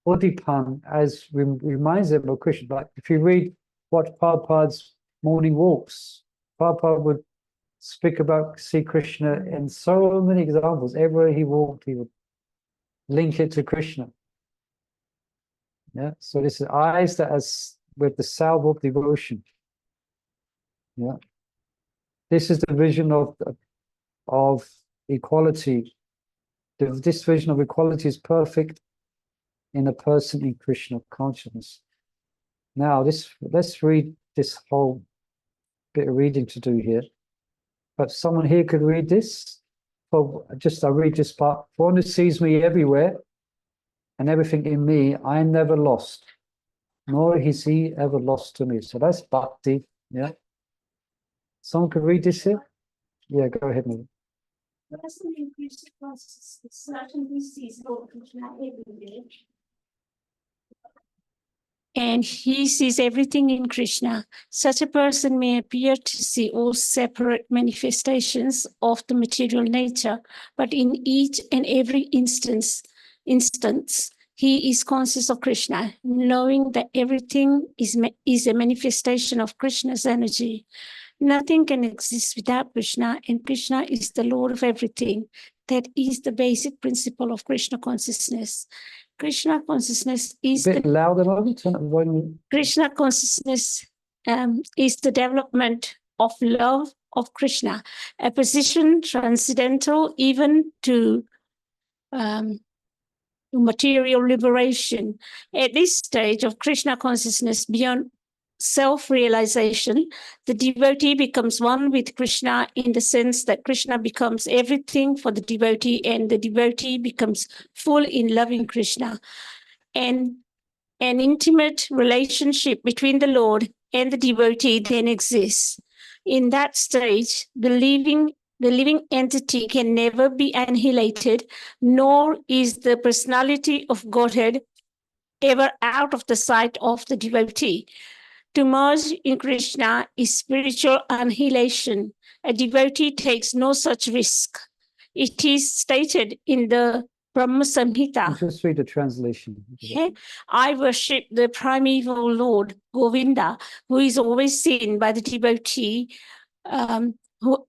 udipan, as reminds them of Krishna. Like if you read what Prabhupada's morning walks, Prabhupada would speak about see Krishna in so many examples. Everywhere he walked, he would link it to Krishna. Yeah, so this is eyes that as with the salve of devotion. Yeah, this is the vision of equality. This vision of equality is perfect in a person in Krishna consciousness. Now, let's read this whole bit of reading to do here. But someone here could read this. I'll read this part. For one who sees me everywhere and everything in me, I am never lost, nor is he ever lost to me. So that's bhakti. Yeah. Someone could read this here? Yeah, go ahead, Murli. And he sees everything in Krishna. Such a person may appear to see all separate manifestations of the material nature, but in each and every instance, he is conscious of Krishna, knowing that everything is a manifestation of Krishna's energy. Nothing can exist without Krishna, and Krishna is the Lord of everything. That is the basic principle of Krishna consciousness. Krishna consciousness is a bit louder, turn up the volume. Krishna consciousness is the development of love of Krishna, a position transcendental even to material liberation. At this stage of Krishna consciousness beyond self-realization, the devotee becomes one with Krishna in the sense that Krishna becomes everything for the devotee and the devotee becomes full in loving Krishna. And an intimate relationship between the Lord and the devotee then exists. In that stage, the living entity can never be annihilated, nor is the personality of Godhead ever out of the sight of the devotee. To merge in Krishna is spiritual annihilation. A devotee takes no such risk. It is stated in the Brahma Samhita. Just read the translation. Okay. I worship the primeval Lord, Govinda, who is always seen by the devotee,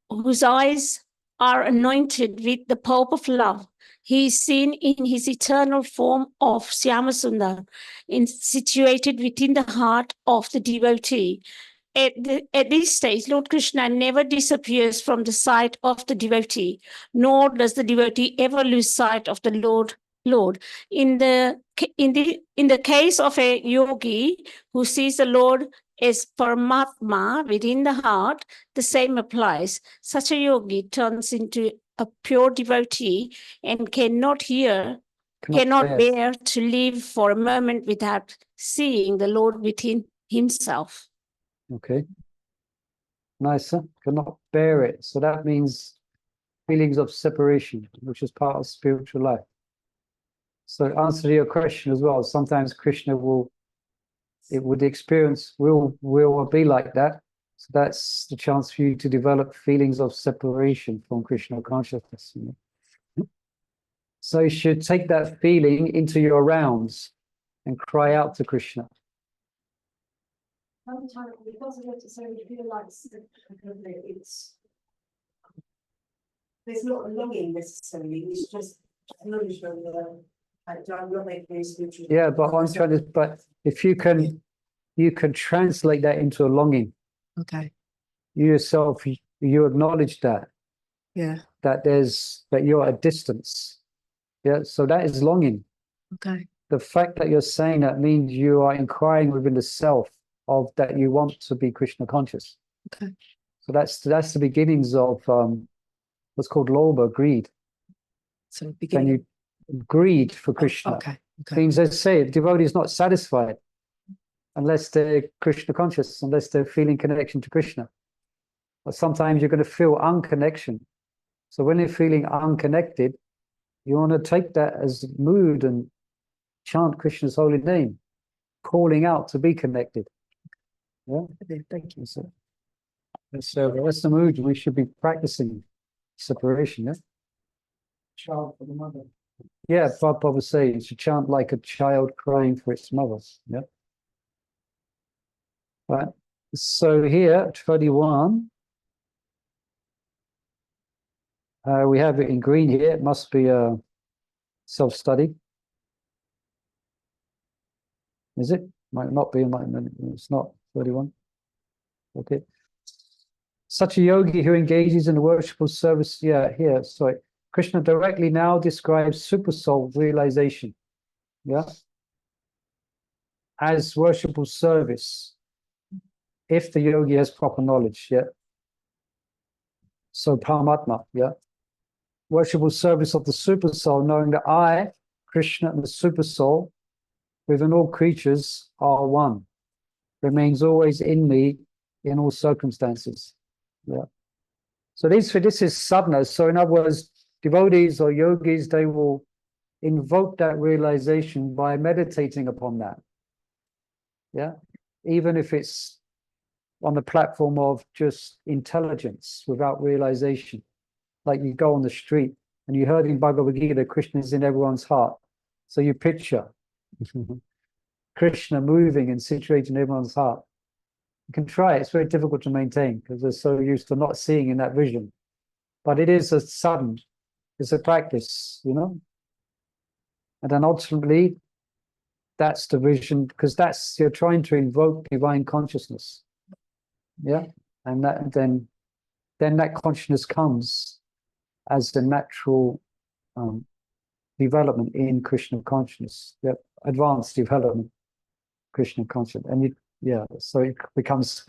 whose eyes are anointed with the pulp of love. He is seen in his eternal form of Syamasundar, situated within the heart of the devotee. At this stage, Lord Krishna never disappears from the sight of the devotee, nor does the devotee ever lose sight of the Lord. In the case of a yogi who sees the Lord as Paramatma within the heart, the same applies. Such a yogi turns into a pure devotee and cannot bear to live for a moment without seeing the Lord within himself. Okay. Nicer. Cannot bear it. So that means feelings of separation, which is part of spiritual life. So answer to your question as well. Sometimes Krishna will be like that. So that's the chance for you to develop feelings of separation from Krishna consciousness. You know? So you should take that feeling into your rounds and cry out to Krishna. Sometimes it doesn't necessarily feel like it's there's not a longing necessarily, it's just acknowledgement that I'm not making any spiritual. Yeah, but I'm trying to, but if you can translate that into a longing. Okay. You yourself, you acknowledge that. Yeah. That you're at distance. Yeah, so that is longing. Okay. The fact that you're saying that means you are inquiring within the self of that you want to be Krishna conscious. Okay. So that's the beginnings of what's called lobha, greed. So beginning. Then you greed for Krishna. Okay. Means, they say, the devotee is not satisfied unless they're Krishna conscious, unless they're feeling connection to Krishna. But sometimes you're going to feel unconnection. So when you're feeling unconnected, you want to take that as mood and chant Krishna's holy name, calling out to be connected. Yeah. Thank you. So that's the mood we should be practicing separation. Yeah. Child for the mother. Yeah, Prabhupada was saying you should chant like a child crying for its mother. Yeah. Right. So here, 21. We have it in green here. It must be a self-study. Is it? Might not be. It's not 31. Okay. Such a yogi who engages in the worshipful service. Yeah, here. Sorry. Krishna directly now describes super soul realization. Yeah. As worshipful service. If the yogi has proper knowledge. Yeah. So Paramatma. Yeah. Worshipful service of the super soul, knowing that I, Krishna, and the super soul, within all creatures, are one, remains always in me in all circumstances. Yeah. So this is sadhana. So in other words, devotees or yogis, they will invoke that realization by meditating upon that. Yeah. Even if it's on the platform of just intelligence without realization. Like you go on the street and you heard in Bhagavad Gita, Krishna is in everyone's heart. So you picture Krishna moving and situated in everyone's heart. You can try it. It's very difficult to maintain because they're so used to not seeing in that vision. But it is a sudden, it's a practice, you know. And then ultimately, that's the vision, because you're trying to invoke divine consciousness. Yeah. and then that consciousness comes as the natural development in Krishna consciousness, advanced development, Krishna consciousness, and so it becomes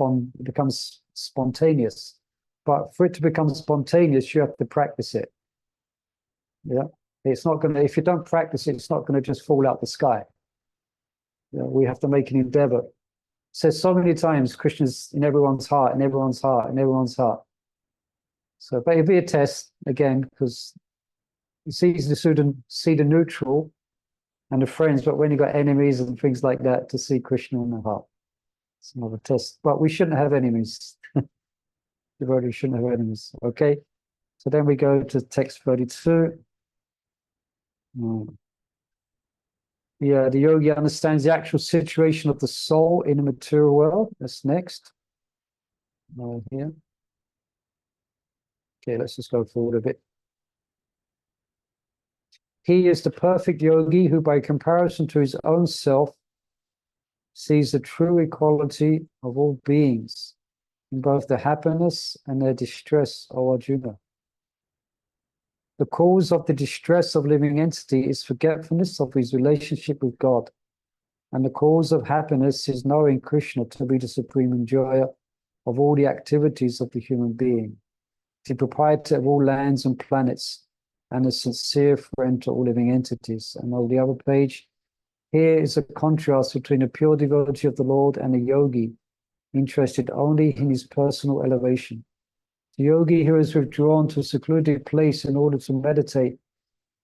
spontaneous. But for it to become spontaneous, you have to practice it. Yeah, it's not going to. If you don't practice it, it's not going to just fall out the sky. We have to make an endeavor. It says so many times, Krishna's in everyone's heart, in everyone's heart, in everyone's heart. So, but it'll be a test again, because it's easy to see the neutral and the friends, but when you've got enemies and things like that, to see Krishna in the heart. It's another test. But we shouldn't have enemies. Devotees shouldn't have enemies. Okay. So then we go to text 32. Yeah, the yogi understands the actual situation of the soul in the material world. That's next. Here. Okay, let's just go forward a bit. He is the perfect yogi who, by comparison to his own self, sees the true equality of all beings in both their happiness and their distress, O Arjuna. The cause of the distress of living entity is forgetfulness of his relationship with God, and the cause of happiness is knowing Krishna to be the supreme enjoyer of all the activities of the human being, the proprietor of all lands and planets, and a sincere friend to all living entities. And on the other page, here is a contrast between a pure devotee of the Lord and a yogi interested only in his personal elevation. The yogi who is withdrawn to a secluded place in order to meditate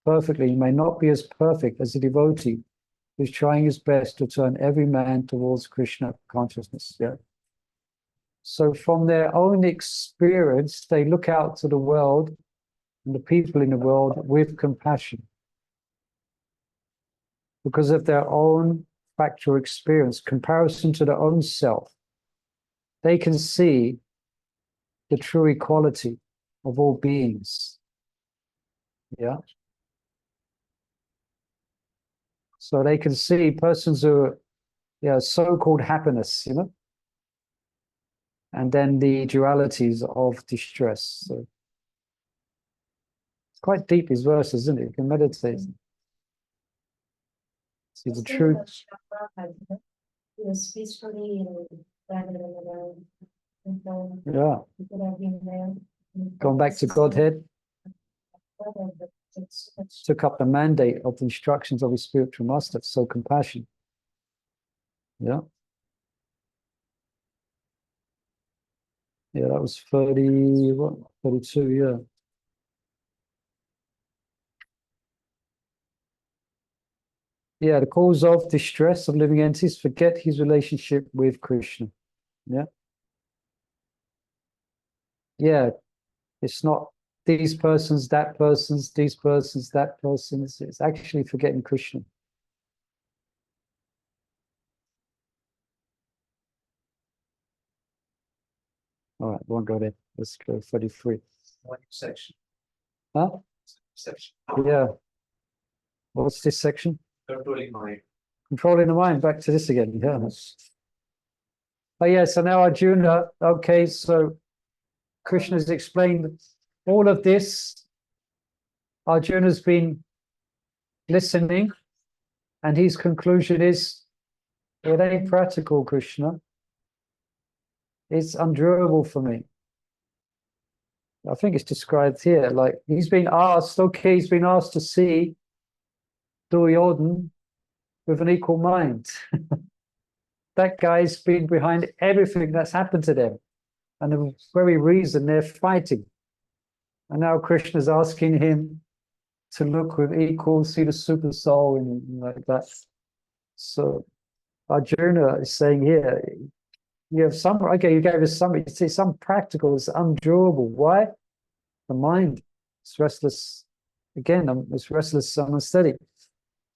perfectly may not be as perfect as a devotee who is trying his best to turn every man towards Krishna consciousness. Yeah. So from their own experience, they look out to the world and the people in the world with compassion. Because of their own factual experience, comparison to their own self, they can see the true equality of all beings. Yeah. So they can see persons who are so-called happiness, and then the dualities of distress. So it's quite deep, these verses, isn't it? You can meditate. See the truth. Yes, peacefully. Yeah. Going back to Godhead. Took up the mandate of the instructions of his spiritual master, so compassion. Yeah. Yeah, that was 32, yeah. Yeah, the cause of distress of living entities, forget his relationship with Krishna. Yeah. Yeah, it's not these persons, that persons, these persons, that persons. It's actually forgetting Krishna. All right, won't go there. Let's go 33. One section. Huh? Section. Yeah. What's this section? Controlling mind. Controlling the mind. Back to this again. Yeah. Oh yeah. So now Arjuna. Okay. So Krishna's explained all of this. Arjuna's been listening, and his conclusion is, it ain't practical, Krishna. It's undurable for me. I think it's described here. Like he's been asked to see Duryodhan with an equal mind. That guy's been behind everything that's happened to them. And the very reason they're fighting. And now Krishna's asking him to look with equal, see the super soul and like that. So Arjuna is saying here, you have some, okay, you gave us some, you see some practical, it's undurable. Why? The mind, it's restless. Again, it's restless and unsteady.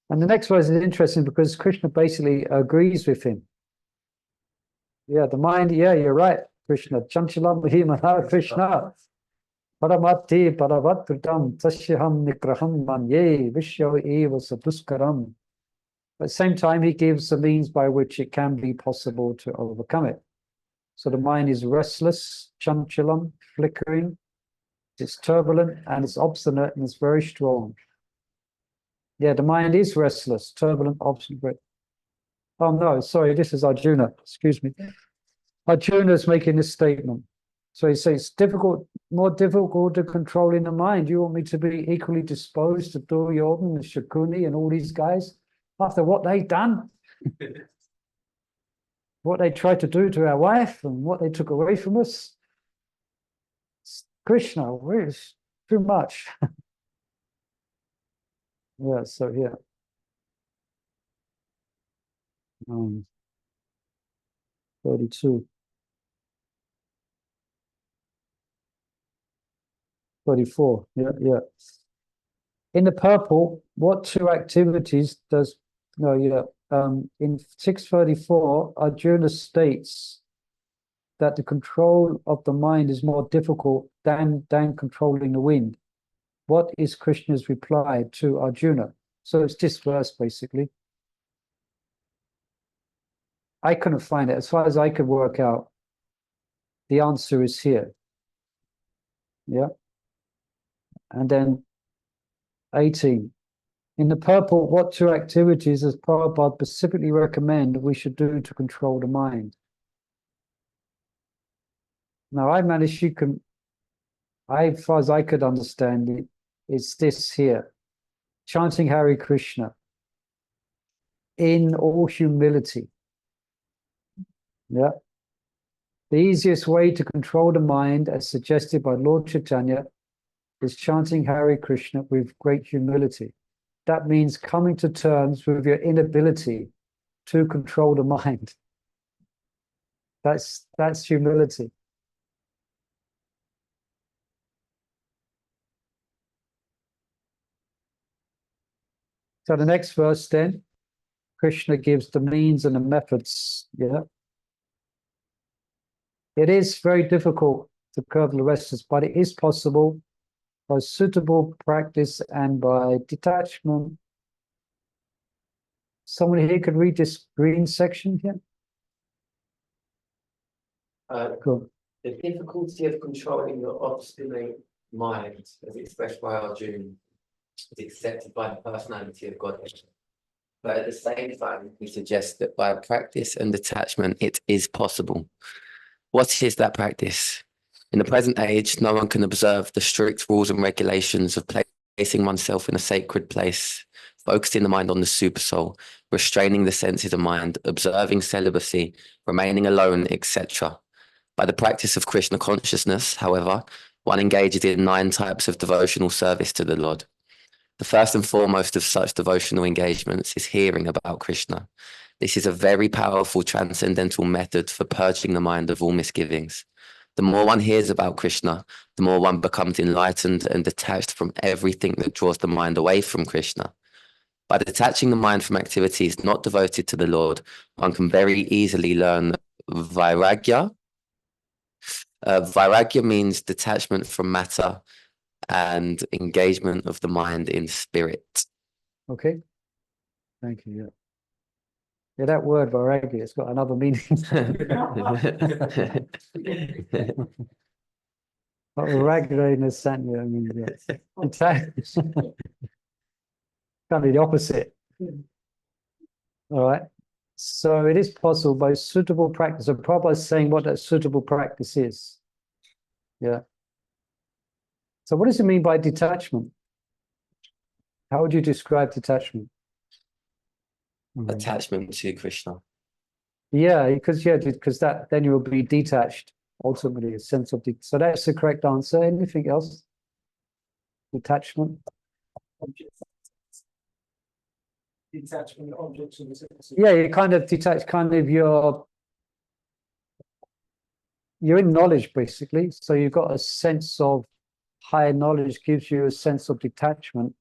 And the next verse is interesting because Krishna basically agrees with him. Yeah, the mind, yeah, you're right, Krishna. Chanchalam Mahimana Krishna. Paramati Paravatritam Tasyaham Nikraham Manye Vishyo Eva Saduskaram. At the same time, he gives the means by which it can be possible to overcome it. So the mind is restless, chanchalam, flickering, it's turbulent, and it's obstinate, and it's very strong. Yeah, the mind is restless, turbulent, obstinate. Oh no, sorry, this is Arjuna, excuse me. Arjuna is making this statement. So he says, it's difficult, more difficult to control in the mind. You want me to be equally disposed to Duryodhana and Shakuni and all these guys after what they've done? What they tried to do to our wife and what they took away from us? Krishna, it's too much. Yeah, so here. 32. 34, yeah. In the purple, what two activities does, in 634, Arjuna states that the control of the mind is more difficult than controlling the wind. What is Krishna's reply to Arjuna? So it's this verse, basically. I couldn't find it. As far as I could work out, the answer is here. Yeah. And then 18. In the purple, what two activities does Prabhupada specifically recommend we should do to control the mind? Now, as far as I could understand it, it's this here. Chanting Hare Krishna in all humility. Yeah. The easiest way to control the mind, as suggested by Lord Chaitanya, is chanting Hare Krishna with great humility. That means coming to terms with your inability to control the mind. That's humility. So the next verse then, Krishna gives the means and the methods. Yeah. It is very difficult to curb the restless, but it is possible by suitable practice and by detachment. Someone here could read this green section here. Cool. The difficulty of controlling the obstinate mind, as expressed by Arjuna, is accepted by the personality of God. But at the same time, he suggests that by practice and detachment, it is possible. What is that practice? In the present age, no one can observe the strict rules and regulations of placing oneself in a sacred place, focusing the mind on the supersoul, restraining the senses of mind, observing celibacy, remaining alone, etc. By the practice of Krishna consciousness, however, one engages in 9 types of devotional service to the Lord. The first and foremost of such devotional engagements is hearing about Krishna. This is a very powerful transcendental method for purging the mind of all misgivings. The more one hears about Krishna, the more one becomes enlightened and detached from everything that draws the mind away from Krishna. By detaching the mind from activities not devoted to the Lord, one can very easily learn vairagya. Vairagya means detachment from matter and engagement of the mind in spirit. Okay. Thank you. Yeah. Yeah, that word vairagya, it's got another meaning. Vairagya in the sense, I mean, yes. Kind of the opposite. All right. So it is possible by suitable practice. So Prabhupada is saying what that suitable practice is. Yeah. So what does it mean by detachment? How would you describe detachment? Attachment to Krishna. Yeah, because that then you will be detached ultimately, a sense of so that's the correct answer. Anything else? Detachment. Detachment objects. Yeah, you kind of detach, kind of you're in knowledge basically. So you've got a sense of higher knowledge gives you a sense of detachment,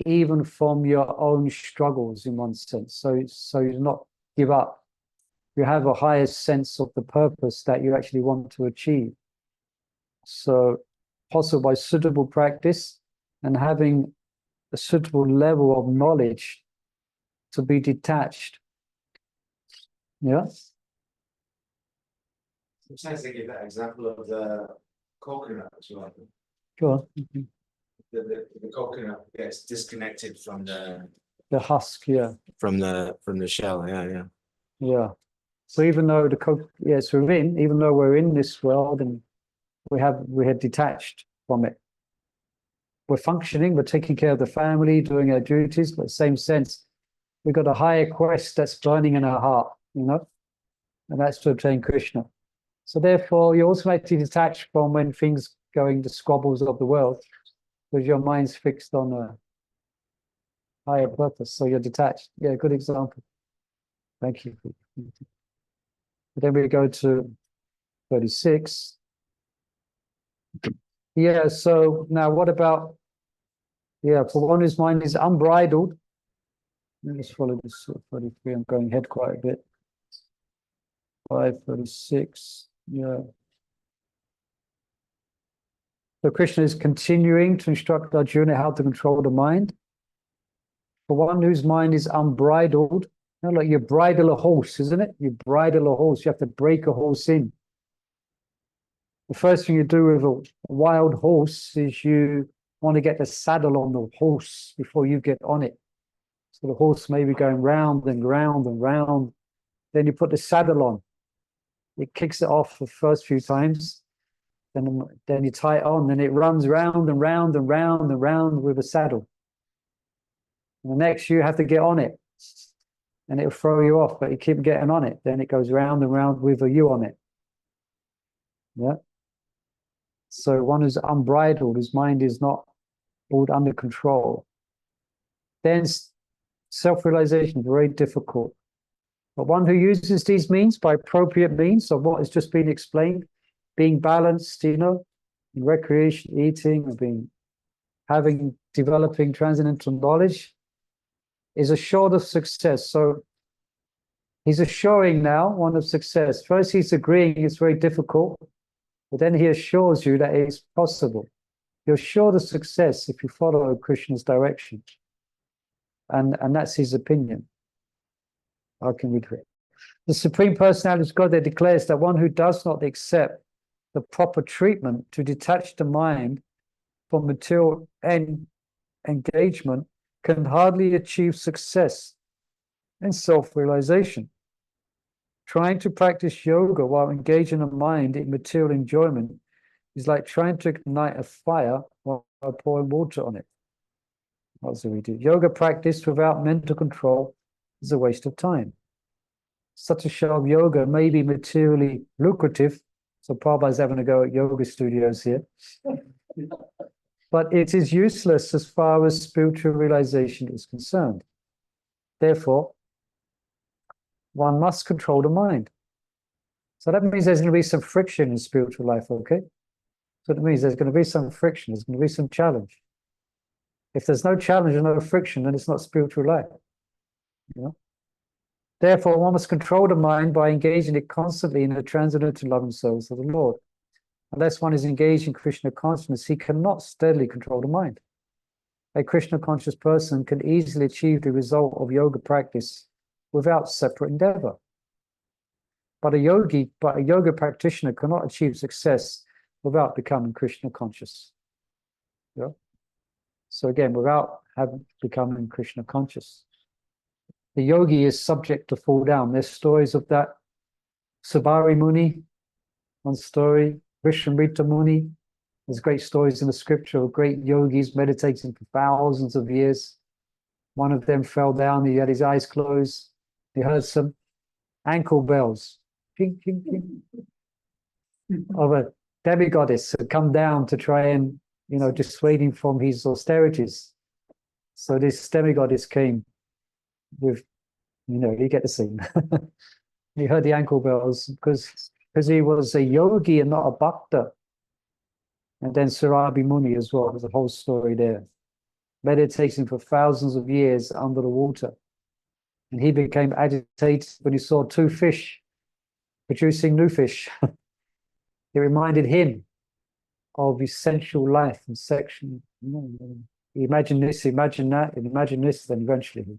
even from your own struggles in one sense. So you not give up. You have a higher sense of the purpose that you actually want to achieve. So possible by suitable practice and having a suitable level of knowledge to be detached. Yeah. Sometimes they give that example of the coconut as well. Sure. The coconut gets disconnected from The husk, yeah. from the shell. Yeah. Yeah. So even though yes, even though we're in this world and we are detached from it. We're functioning, we're taking care of the family, doing our duties, but the same sense, we've got a higher quest that's burning in our heart, and that's to obtain Krishna. So therefore, you're automatically detached from when things going the squabbles of the world, because your mind's fixed on a higher purpose. So you're detached. Yeah, good example. Thank you. Then we go to 36. Yeah, so now what about, for one whose mind is unbridled. Let's follow this 33. I'm going ahead quite a bit. 536. Yeah. So Krishna is continuing to instruct Arjuna how to control the mind. For one whose mind is unbridled, like you bridle a horse, isn't it? You bridle a horse, you have to break a horse in. The first thing you do with a wild horse is you want to get the saddle on the horse before you get on it. So the horse may be going round and round and round. Then you put the saddle on. It kicks it off the first few times. Then you tie it on. Then it runs round and round and round and round with a saddle. And the next you have to get on it. And it'll throw you off, but you keep getting on it. Then it goes round and round with a you on it. Yeah. So one who's unbridled, whose mind is not all under control. Then self-realization is very difficult. But one who uses these means by appropriate means of what has just been explained, being balanced, in recreation, eating, or developing transcendental knowledge, is assured of success. So he's assuring now one of success. First, he's agreeing it's very difficult, but then he assures you that it's possible. You're sure of success if you follow Krishna's direction. And that's his opinion. How can we do it? The Supreme Personality of Godhead declares that one who does not accept the proper treatment to detach the mind from material engagement can hardly achieve success in self-realization. Trying to practice yoga while engaging the mind in material enjoyment is like trying to ignite a fire while pouring water on it. What do we do? Yoga practice without mental control is a waste of time. Such a show of yoga may be materially lucrative, so Prabhupada's having a go at yoga studios here, but it is useless as far as spiritual realization is concerned. Therefore, one must control the mind. So that means there's going to be some friction in spiritual life, okay? So that means there's going to be some friction, there's going to be some challenge. If there's no challenge and no friction, then it's not spiritual life. Therefore, one must control the mind by engaging it constantly in the transcendental loving souls of the Lord. Unless one is engaged in Krishna consciousness, he cannot steadily control the mind. A Krishna conscious person can easily achieve the result of yoga practice without separate endeavor. But a yoga practitioner cannot achieve success without becoming Krishna conscious. Yeah? So again, without becoming Krishna conscious. The yogi is subject to fall down. There's stories of that. Sabari Muni, one story. Vishamrita Muni. There's great stories in the scripture of great yogis meditating for thousands of years. One of them fell down. He had his eyes closed. He heard some ankle bells. Ping, ping, ping. Of a demigoddess had come down to try and, dissuade him from his austerities. So this demigoddess came with, you get the scene. He heard the ankle bells because he was a yogi and not a bhakta. And then Surabi Muni as well. There's a whole story there. Meditating for thousands of years under the water. And he became agitated when he saw two fish producing new fish. It reminded him of essential life and section. Imagine this, imagine that, and imagine this, then eventually he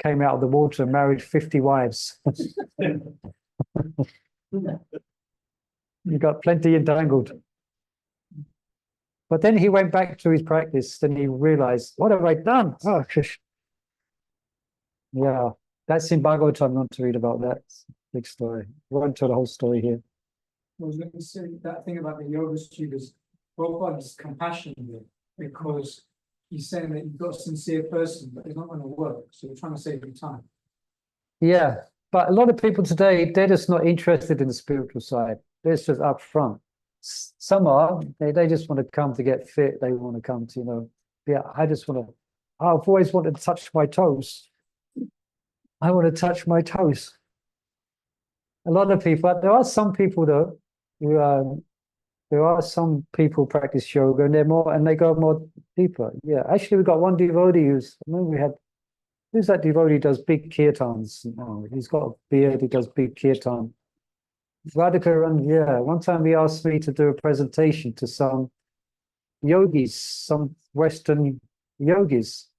came out of the water and married 50 wives. You got plenty entangled. But then he went back to his practice, then he realized, what have I done? Oh, yeah, that's in Bhagavatam, not to read about that. Big story. We won't tell the whole story here. I was going to say that thing about the yoga students, Prabhupada's compassion there, because he's saying that you've got a sincere person, but it's not going to work. So you're trying to save your time. Yeah, but a lot of people today, they're just not interested in the spiritual side. They're just up front. Some are, they just want to come to get fit. They want to come to, you know, yeah, I just want to, I've always wanted to touch my toes. I want to touch my toes. A lot of people, there are some people though, who there are some people practice yoga and they're more, and they go more deeper. Yeah, actually we've got one devotee who's, I remember we had, who's that devotee who does big kirtans? Oh, he's got a beard, he does big kirtan. Radhika, yeah, one time he asked me to do a presentation to some yogis, some Western yogis.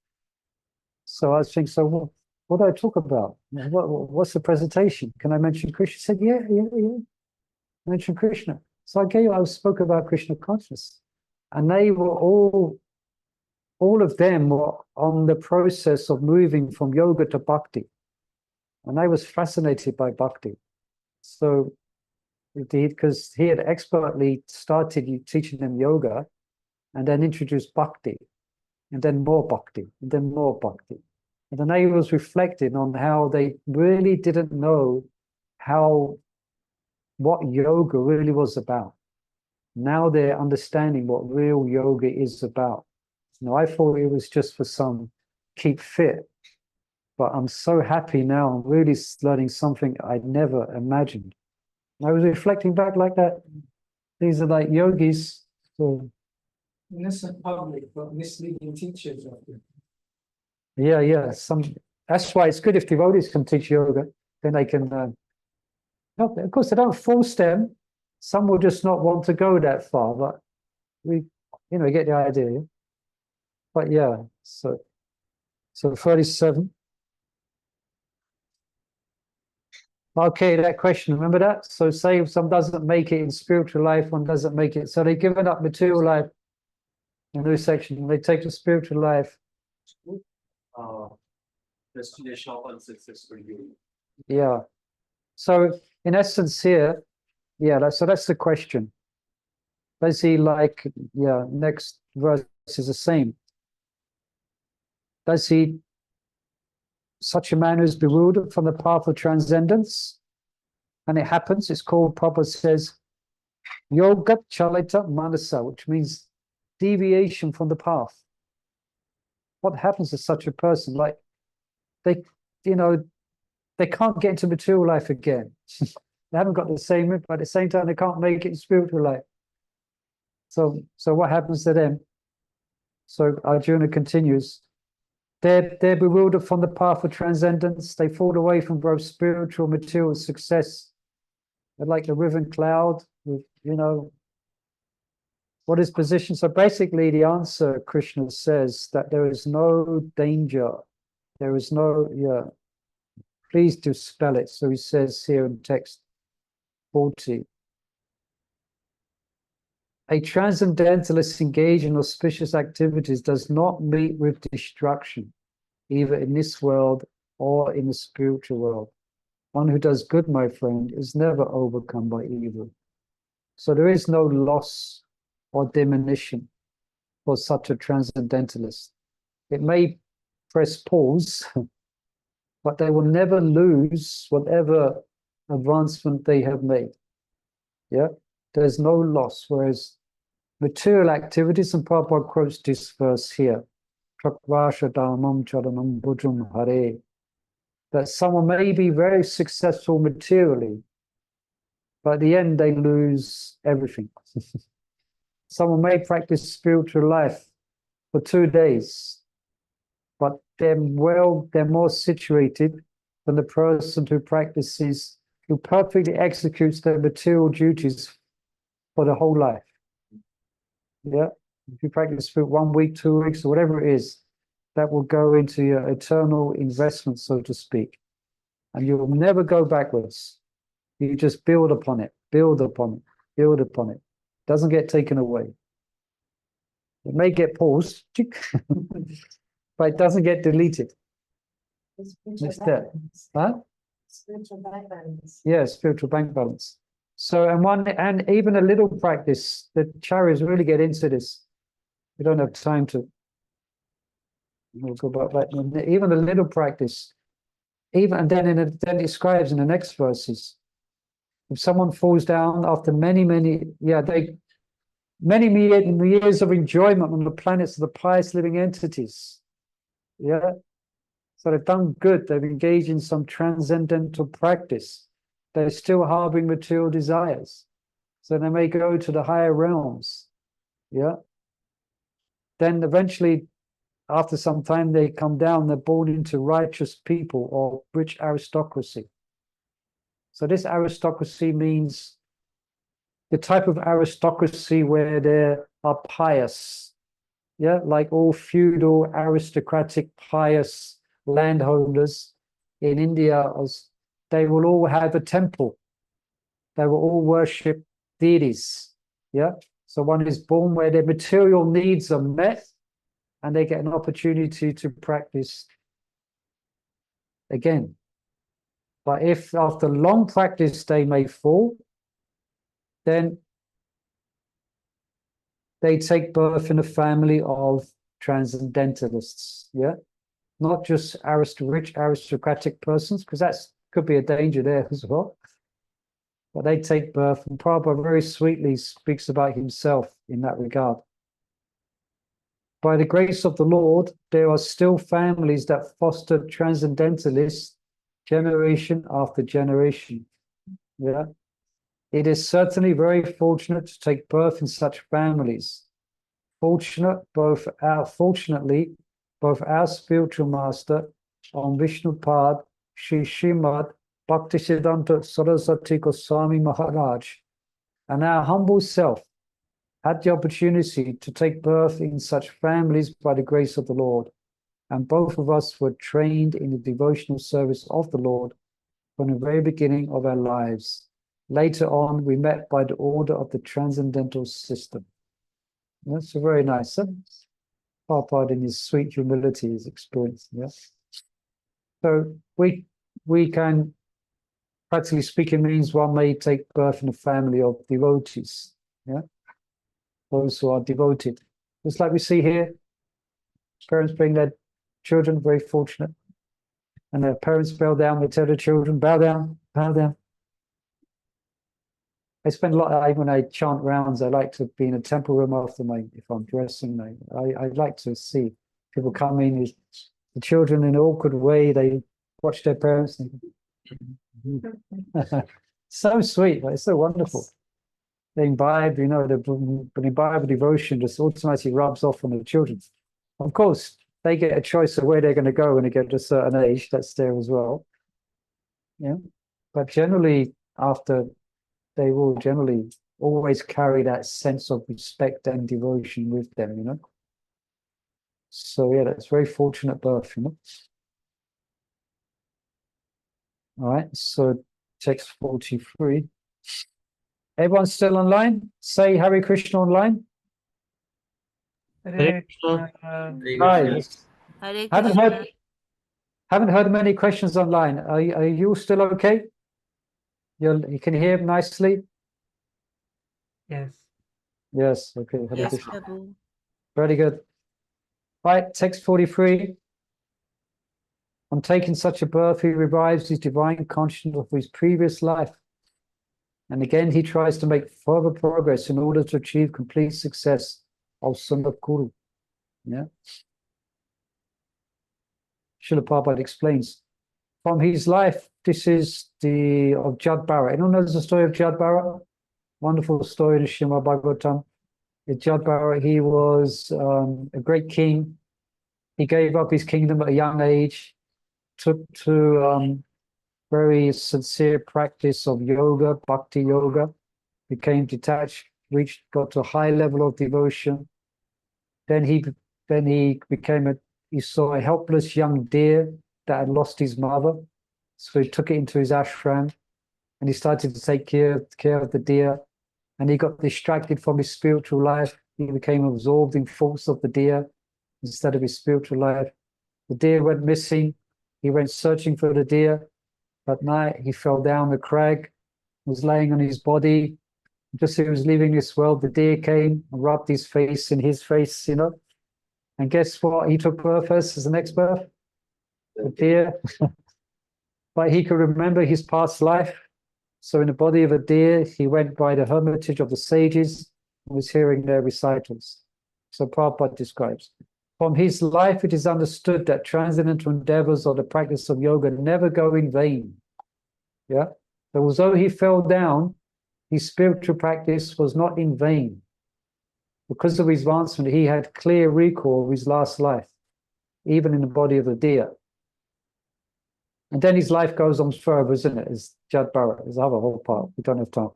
So I was thinking, so what do I talk about? What's the presentation? Can I mention Krishna? He said, yeah. Mention Krishna. So I spoke about Krishna consciousness. And they were all of them were on the process of moving from yoga to bhakti. And I was fascinated by bhakti. So, because he had expertly started teaching them yoga and then introduced bhakti, and then more bhakti, and then more bhakti. And then I was reflecting on how they really didn't know what yoga really was about. Now they're understanding what real yoga is about. You know, I thought it was just for some keep fit, but I'm so happy now. I'm really learning something I'd never imagined. I was reflecting back like that. These are like yogis. So Innocent public, but misleading teachers of them. yeah. That's why it's good if devotees can teach yoga. Then they can. No, of course, they don't force them. Some will just not want to go that far, but we, you know, get the idea. But yeah, so 37. Okay, that question, remember that? So say if someone doesn't make it in spiritual life, one doesn't make it. So they've given up material life in this section, they take the spiritual life. Destination of unsuccessful you. Yeah. So in essence here, yeah, that's the question. Basically, like, yeah, next verse is the same. Does he, such a man who is bewildered from the path of transcendence? And it happens, it's called, Prabhupada says, yoga chalita manasa, which means deviation from the path. What happens to such a person? Like, they can't get into material life again. They haven't got the same, but at the same time, they can't make it in spiritual life. So what happens to them? So Arjuna continues, they're bewildered from the path of transcendence. They fall away from both spiritual and material success. They're like a riven cloud with, you know, what is position? So basically the answer, Krishna says that there is no danger. There is no, yeah. Please do spell it. So he says here in text 40. A transcendentalist engaged in auspicious activities does not meet with destruction, either in this world or in the spiritual world. One who does good, my friend, is never overcome by evil. So there is no loss or diminution for such a transcendentalist. It may press pause, but they will never lose whatever advancement they have made. Yeah, there's no loss. Whereas material activities, and Prabhupada quotes this verse here, Prakvashadamam charanam bhujam hare, that someone may be very successful materially, but at the end they lose everything. Someone may practice spiritual life for 2 days, but they're more situated than the person who perfectly executes their material duties for the whole life. Yeah, if you practice for 1 week, 2 weeks, or whatever it is, that will go into your eternal investment, so to speak. And you will never go backwards. You just build upon it, build upon it. build upon it. Doesn't get taken away. It may get paused, but it doesn't get deleted. It's there. Huh? Spiritual bank balance. Yeah, spiritual bank balance. So, and even a little practice, the Charyas really get into this. We don't have time to. We'll go back. Even a little practice, and then then it describes in the next verses. If someone falls down after many years of enjoyment on the planets of the pious living entities, so they've done good, they've engaged in some transcendental practice, they're still harboring material desires, so they may go to the higher realms. Then eventually, after some time, they come down, they're born into righteous people or rich aristocracy. So this aristocracy means the type of aristocracy where they are pious, like all feudal, aristocratic, pious landholders in India, they will all have a temple. They will all worship deities. So one is born where their material needs are met, and they get an opportunity to practice again. But if after long practice they may fall, then they take birth in a family of transcendentalists, not just rich aristocratic persons, because that could be a danger there as well. But they take birth, and Prabhupada very sweetly speaks about himself in that regard. By the grace of the Lord, there are still families that foster transcendentalists generation after generation. It is certainly very fortunate to take birth in such families. Fortunately, both our spiritual master, on Vishnupad, Sri Srimad Bhaktisiddhanta Saraswati Goswami Maharaj, and our humble self had the opportunity to take birth in such families by the grace of the Lord, and both of us were trained in the devotional service of the Lord from the very beginning of our lives. Later on, we met by the order of the transcendental system. That's very nice. Prabhupada in his sweet humility is experiencing. So we can, practically speaking, means one may take birth in a family of devotees. Those who are devoted. Just like we see here, parents bring their children, very fortunate. And their parents bow down, they tell the children, bow down, bow down. I spend a lot of time when I chant rounds, I like to be in a temple room after if I'm dressing. I like to see people come in, the children in an awkward way, they watch their parents. So sweet, it's so wonderful. They imbibe, the imbibe devotion just automatically rubs off on the children. Of course, they get a choice of where they're going to go when they get to a certain age. That's there as well. But generally, after they will generally always carry that sense of respect and devotion with them. So that's very fortunate birth. All right. So text 43. Everyone's still online? Say Hare Krishna online. Hare Hi. Haven't heard many questions online. Are you still okay? You can hear nicely? Yes. Yes, okay. Hare Yes, Krishna. Prabhu. Very good. Right, text 43. On taking such a birth, he revives his divine consciousness of his previous life. And again, he tries to make further progress in order to achieve complete success of Sambakuru. Srila Prabhupada explains. From his life, this is of Jad Bharat. Anyone knows the story of Jad Bharat? Wonderful story in Srimad Bhagavatam. Jad Bharat, he was a great king. He gave up his kingdom at a young age, took to very sincere practice of yoga, bhakti yoga, became detached, got to a high level of devotion. Then he became he saw a helpless young deer that had lost his mother. So he took it into his ashram and he started to take care of the deer. and he got distracted from his spiritual life. He became absorbed in thoughts of the deer instead of his spiritual life. The deer went missing. He went searching for the deer. At night, he fell down the crag, was laying on his body. Just as he was leaving this world, the deer came and rubbed his face in his face, you know. And guess what? He took birth as the next birth? The deer. But he could remember his past life. So in the body of a deer, he went by the hermitage of the sages and was hearing their recitals. So Prabhupada describes, from his life it is understood that transcendental endeavors or the practice of yoga never go in vain. Yeah. So although he fell down, his spiritual practice was not in vain. Because of his advancement, he had clear recall of his last life, even in the body of a deer. And then his life goes on further, isn't it? As Jad Bharat, there's another whole part. We don't have time.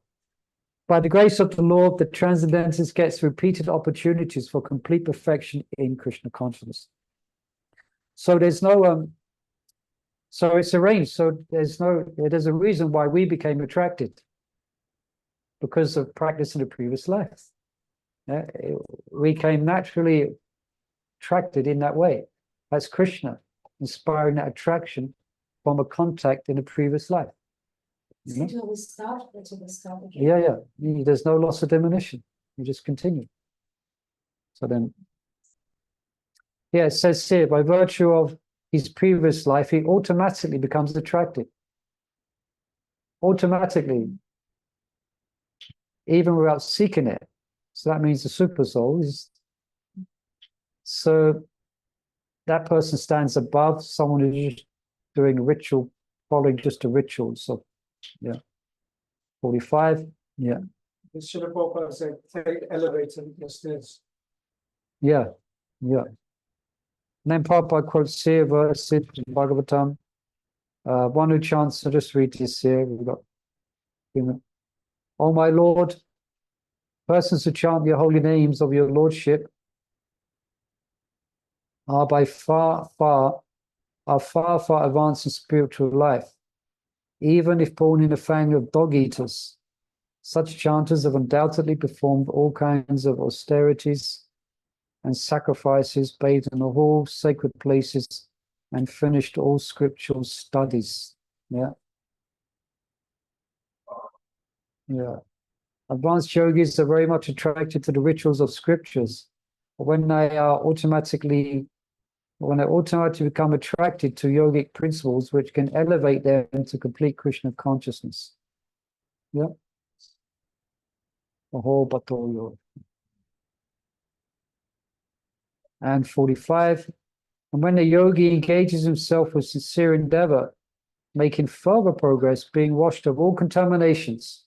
By the grace of the Lord, the transcendentalist gets repeated opportunities for complete perfection in Krishna consciousness. So there's no, so it's arranged. So there's a reason why we became attracted, because of practice in the previous life. Yeah, we came naturally attracted in that way. That's Krishna inspiring that attraction from a contact in a previous life. You know? Until we start again. Yeah. There's no loss of diminution. You just continue. So then, yeah, it says here, by virtue of his previous life, he automatically becomes attracted. Automatically, even without seeking it. So that means the super soul is, so that person stands above someone who's just doing a ritual, following just a ritual. So, yeah. 45, yeah. Srila Prabhupada said, take the elevator instead. Yeah. And then Prabhupada quotes here, verse in Bhagavatam. One who chants, I'll just read this here. We've got, oh my Lord, persons who chant the holy names of your Lordship are by far advanced in spiritual life. Even if born in a family of dog eaters, such chanters have undoubtedly performed all kinds of austerities and sacrifices, bathed in all sacred places, and finished all scriptural studies. Yeah. Advanced yogis are very much attracted to the rituals of scriptures. When they automatically become attracted to yogic principles which can elevate them to complete Krishna consciousness. Yeah. And 45. And when the yogi engages himself with sincere endeavor, making further progress, being washed of all contaminations.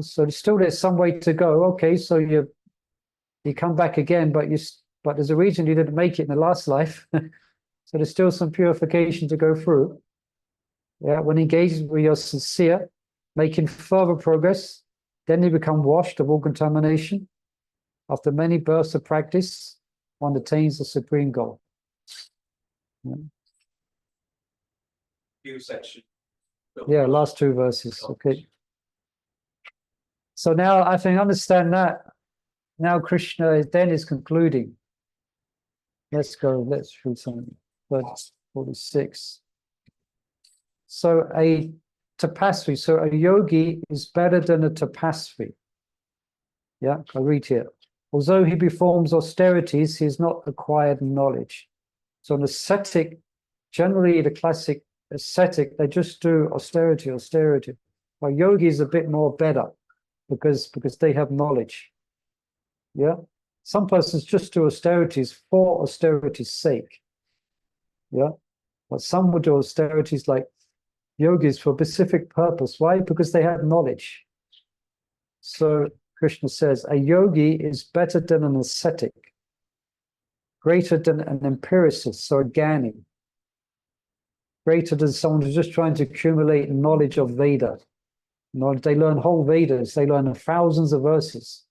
So there's some way to go. Okay, so you come back again, but there's a reason you didn't make it in the last life. So there's still some purification to go through. Yeah, when engaged with your sincere, making further progress, then you become washed of all contamination. After many births of practice, one attains the supreme goal. Section. Yeah, last two verses. Okay. So now I think understand that. Now Krishna then is concluding. Let's read something. Verse 46. So a tapasvi, so a yogi is better than a tapasvi. Yeah, I read here. Although he performs austerities, he has not acquired knowledge. So an ascetic, generally the classic ascetic, they just do austerity. While yogi is a bit more better because they have knowledge. Yeah. Some persons just do austerities for austerity's sake. Yeah. But some would do austerities like yogis for a specific purpose. Why? Because they have knowledge. So Krishna says, a yogi is better than an ascetic, greater than an empiricist, so a Gyani, greater than someone who's just trying to accumulate knowledge of Veda. Knowledge, they learn whole Vedas, they learn thousands of verses.